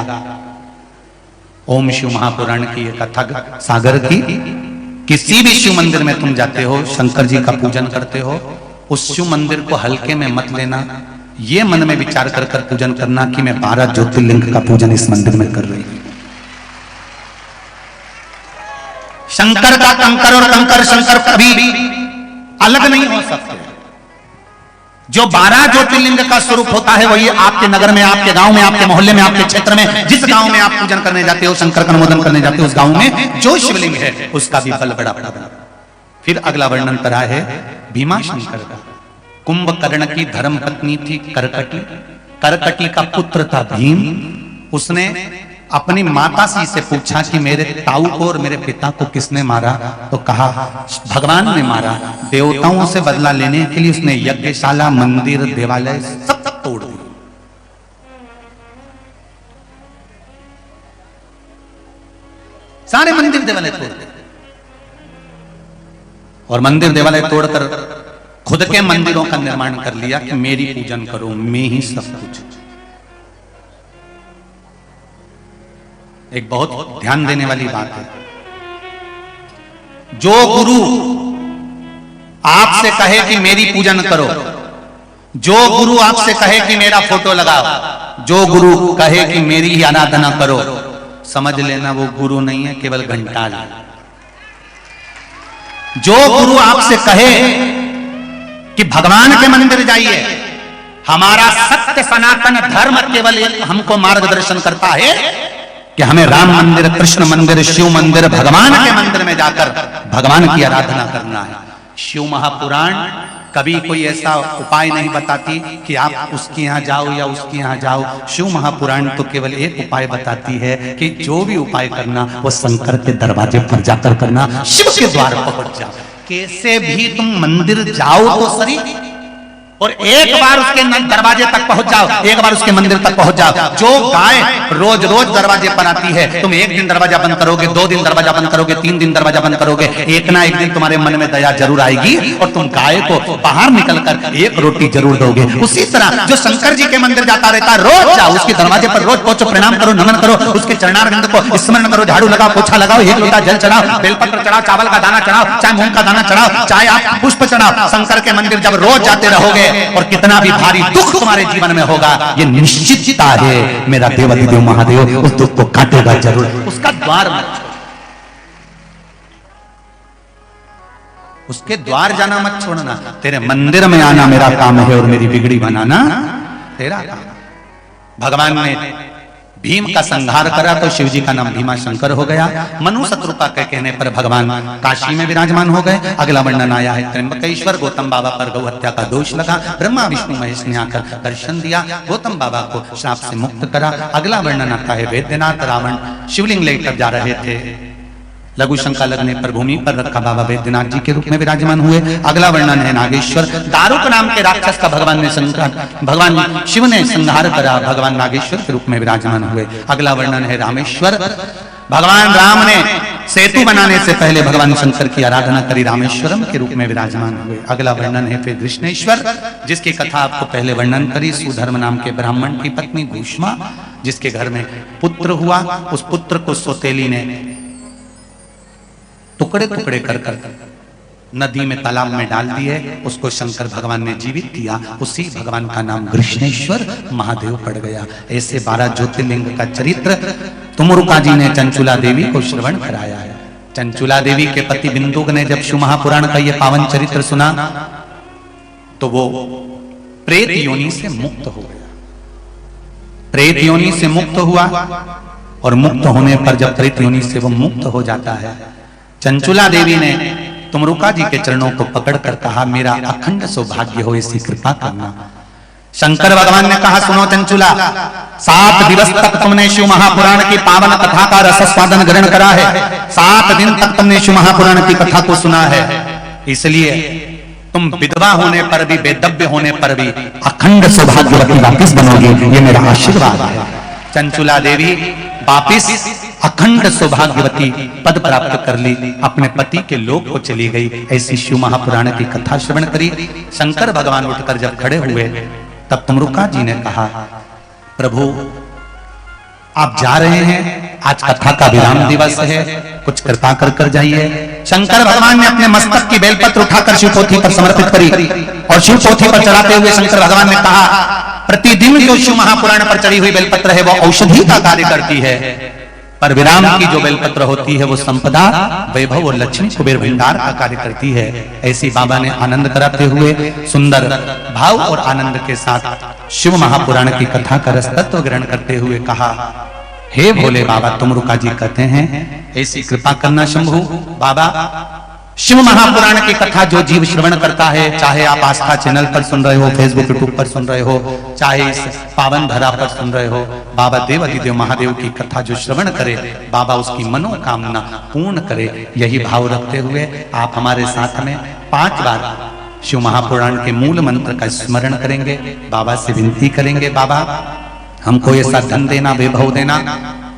ओम शिव महापुराण की एक कथा सागर की, किसी भी शिव मंदिर में तुम जाते हो, शंकर जी का पूजन करते हो, उस शिव मंदिर को हल्के में मत लेना, ये मन में विचार कर कर पूजन करना कि मैं 12 ज्योतिर्लिंग का पूजन इस मंदिर में कर रही हूं। शंकर का कंकर और कंकर शंकर कभी अलग नहीं हो सकते। जो 12 ज्योतिर्लिंग का स्वरूप होता है वही आपके नगर में, आपके गांव में, आपके मोहल्ले में, आपके क्षेत्र में, जिस गांव में आप पूजन करने जाते हो, शंकर का अनुमोदन करने जाते हो, उस गांव में जो शिवलिंग है उसका भी फल बड़ा बड़ा। फिर अगला वर्णन करा है भीमा शंकर का। कुंभकर्ण की धर्म पत्नी थी करकटी, करकटी का पुत्र था भीम। उसने अपनी माता से पूछा कि मेरे ताऊ को और मेरे पिता को किसने मारा, तो कहा भगवान ने मारा। देवताओं से बदला लेने के लिए उसने यज्ञशाला, मंदिर, देवालय सब तोड़ दिए। सारे मंदिर देवालय तोड़ दिए और मंदिर देवालय तोड़कर खुद के मंदिरों का निर्माण कर लिया कि मेरी पूजन करो, मैं ही सब कुछ। एक बहुत ध्यान देने वाली बात है, जो गुरु आपसे कहे कि मेरी पूजन करो, जो गुरु आपसे कहे कि मेरा फोटो लगाओ, जो गुरु कहे कि मेरी ही आराधना करो, समझ लेना वो गुरु नहीं है, केवल घंटाल है। जो गुरु आपसे कहे कि भगवान के मंदिर जाइए, हमारा सत्य सनातन धर्म केवल एक हमको मार्गदर्शन करता है कि हमें राम मंदिर, कृष्ण मंदिर, शिव मंदिर, भगवान के मंदिर में जाकर भगवान की आराधना करना है। शिव महापुराण कभी कोई ऐसा उपाय नहीं बताती कि आप उसके यहां जाओ या उसके यहां जाओ। शिव महापुराण तो केवल एक उपाय बताती है कि जो भी उपाय करना वो शंकर के दरवाजे पर जाकर करना, शिव के द्वार पर पहुंच जाओ। कैसे भी तुम मंदिर जाओ तो सही, और एक बार उसके दरवाजे तक पहुंच जाओ, एक बार उसके मंदिर तक पहुंच जाओ। जो गाय रोज रोज दरवाजे पर आती है, तुम एक दिन दरवाजा बंद करोगे, 2 दिन दरवाजा बंद करोगे, 3 दिन दरवाजा बंद करोगे, एक ना एक दिन तुम्हारे मन में दया जरूर आएगी और तुम गाय को बाहर निकलकर एक रोटी जरूर दोगे। उसी तरह जो शंकर जी के मंदिर जाता रहता है, रोज जाओ उसके दरवाजे पर, रोज पहुंचो, प्रणाम करो, नमन करो, उसके चरणारविंद को स्मरण करो, झाड़ू लगाओ, पोछा लगाओ, एक लोटा जल चढ़ाओ, बेलपत्र चढ़ाओ, चावल का दाना चढ़ाओ, चाहे मूंग का दाना चढ़ाओ, चाहे आप पुष्प चढ़ाओ। शंकर के मंदिर जब रोज जाते रहोगे और कितना भारी दुख तुम्हारे जीवन में होगा, ये निश्चितता है मेरा देवाधिदेव महादेव उस दुख को काटेगा जरूर। उसका द्वार मत छोड़ो, उसके द्वार जाना मत छोड़ना। तेरे मंदिर में आना मेरा काम है और मेरी बिगड़ी बनाना तेरा काम। भगवान ने भीम का संहार करा तो शिव जी का नाम भीमा शंकर हो गया। मनु शत्रुपा के कहने पर भगवान काशी में विराजमान हो गए। अगला वर्णन आया है त्र्यंबकेश्वर। गौतम बाबा पर गौ हत्या का दोष लगा, ब्रह्मा विष्णु महेश ने आकर दर्शन दिया, गौतम बाबा को श्राप से मुक्त करा। अगला वर्णन आता है वैद्यनाथ। रावण शिवलिंग लेकर जा रहे थे, लघु शंका लगने पर भूमि पर रखा बाबा वैद्यनाथ जी के रूप में विराजमान हुए। अगला वर्णन है नागेश्वर। दारुक नाम के राक्षस का भगवान शिव ने संहार करा, भगवान नागेश्वर के रूप में विराजमान हुए। अगला वर्णन है रामेश्वर। भगवान राम ने सेतु बनाने से पहले भगवान शंकर की आराधना करी, रामेश्वरम के रूप में विराजमान हुए। अगला वर्णन है फिर कृष्णेश्वर, जिसकी कथा आपको पहले वर्णन करी। सुधर्म नाम के ब्राह्मण की पत्नी भूष्मा, जिसके घर में पुत्र हुआ, उस पुत्र को सौतेली ने टुकड़े टुकड़े कर नदी में, तालाब में डाल दिए। उसको शंकर भगवान ने जीवित किया, उसी भगवान का नाम कृष्णेश्वर महादेव पड़ गया। ऐसे 12 ज्योतिर्लिंग का चरित्र तुमुरुका जी ने चंचुला देवी को श्रवण कराया है। चंचुला देवी के पति बिंदुक ने जब शिव महापुराण का यह पावन चरित्र सुना तो वो प्रेत योनि से मुक्त हो गया। प्रेत योनि से मुक्त हुआ और मुक्त होने पर जब प्रेत योनि से वो मुक्त हो जाता है, चंचुला देवी ने तुमरुका जी के चरणों को पकड़कर कहा, मेरा अखंड सौभाग्य हो, ऐसी कृपा करना। शंकर भगवान ने कहा, सुनो चंचुला, 7 दिवस तक तुमने शिव महापुराण की पावन कथा का रसस्वादन ग्रहण करा है, 7 दिन तक तुमने शिव महापुराण की कथा को सुना है, इसलिए तुम विधवा होने पर भी, बेदव्य होने पर भी अखंड सौभाग्यवती वापिस बनोगी, ये मेरा आशीर्वाद है। चंचुला देवी वापिस अखंड सौभाग्यवती पद प्राप्त कर ली, अपने पति के लोक को चली गई। ऐसी शिव महापुराण की कथा श्रवण करी। शंकर भगवान उठकर जब खड़े हुए तब तुमरुका जी ने कहा, प्रभु आप जा रहे हैं, आज कथा का विराम दिवस है, कुछ कृपा कर जाइए। शंकर भगवान ने अपने मस्तक की बेलपत्र उठाकर शिवपोथी पर समर्पित करी और शिवपोथी पर चढ़ाते हुए शंकर भगवान ने कहा, प्रतिदिन जो शिव महापुराण पर चढ़ी हुई बेलपत्र है वो औषधि का कार्य करती है, पर विराम की जो बेलपत्र होती है वो संपदा, वैभव और लक्ष्मी कुबेर भंडार का कार्य करती है। ऐसी बाबा ने आनंद कराते हुए सुंदर भाव और आनंद के साथ शिव महापुराण की कथा का रस तत्व ग्रहण करते हुए कहा, हे भोले बाबा, तुमरुका जी कहते हैं ऐसी कृपा करना शंभु। बाबा शिव महापुराण की कथा जो जीव श्रवण करता है, चाहे आप आस्था चैनल पर सुन रहे हो, फेसबुक यूट्यूब पर सुन रहे हो, चाहे इस पावन धरा पर सुन रहे हो, बाबा देवाधिदेव महादेव की कथा जो श्रवण करे, बाबा उसकी मनोकामना पूर्ण करे। यही भाव रखते हुए आप हमारे साथ में 5 बार शिव महापुराण के मूल मंत्र का स्मरण करेंगे। बाबा से विनती करेंगे, बाबा हमको ऐसा धन देना, वैभव देना,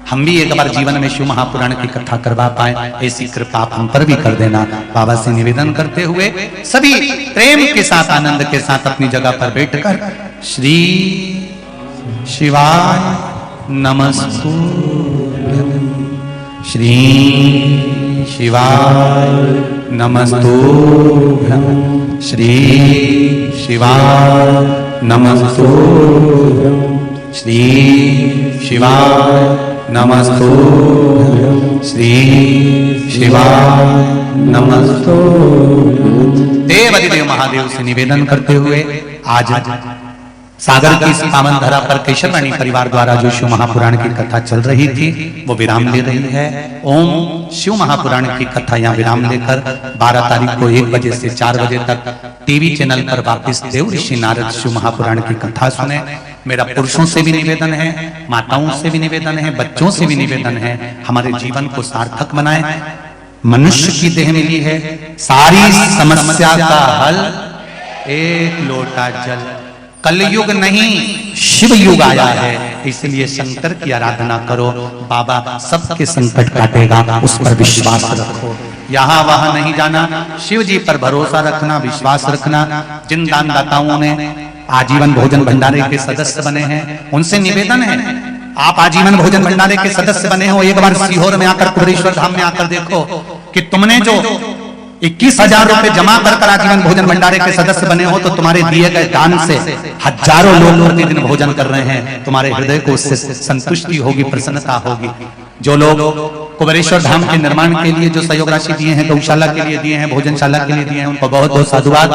हम भी एक बार जीवन में शिव महापुराण की कथा करवा पाए, ऐसी कृपा आप हम पर भी कर देना। बाबा से निवेदन करते हुए सभी प्रेम के साथ, आनंद के साथ अपनी जगह पर बैठकर श्री शिवाय नमस्तुभ्यं, श्री शिवाय नमस्तुभ्यं, श्री शिवाय नमस्तुभ्यं, श्री शिवाय नमस्तुभ्यं, श्री शिवाय नमस्तुभ्यं। देवाधिदेव महादेव से निवेदन करते हुए आज सागर की इस पावन धरा पर केशरवाणी परिवार द्वारा जो शिव महापुराण की कथा चल रही थी वो विराम ले रही है। ओम शिव महापुराण की कथा यहाँ विराम लेकर 12 तारीख को 1 बजे से 4 बजे तक टीवी चैनल पर वापिस देव ऋषि नारद शिव महापुराण की कथा सुने। मेरा पुरुषों से भी निवेदन है, माताओं से भी निवेदन है, बच्चों से भी निवेदन है, हमारे जीवन को सार्थक बनाए। मनुष्य की देह मिली है, सारी समस्या का हल एक लोटा जल। कलयुग नहीं शिव युग आया है, इसलिए शंकर की आराधना करो, बाबा सबके संकट काटेगा, उस पर विश्वास रखो। यहाँ वहां नहीं जाना, शिव जी पर भरोसा रखना, विश्वास रखना। जिन दानदाताओं ने आजीवन भोजन भंडारे के सदस्य बने हैं उनसे निवेदन है, आप आजीवन भोजन भंडारे के सदस्य बने हो, एक बार सीहोर में आकर, कुबेरेश्वर धाम में आकर देखो कि तुमने जो 21,000 रुपए जमा कर आजीवन भोजन भंडारे के सदस्य बने हो, तो तुम्हारे दिए गए दान से हजारों लोग प्रतिदिन भोजन कर रहे हैं। तुम्हारे हृदय को उससे संतुष्टि होगी, प्रसन्नता होगी। जो लोग कुबेरेश्वर धाम के निर्माण के लिए जो सहयोग राशि दिए हैं, गौशाला के लिए दिए हैं, भोजनशाला के लिए दिए हैं, उनको बहुत बहुत साधुवाद।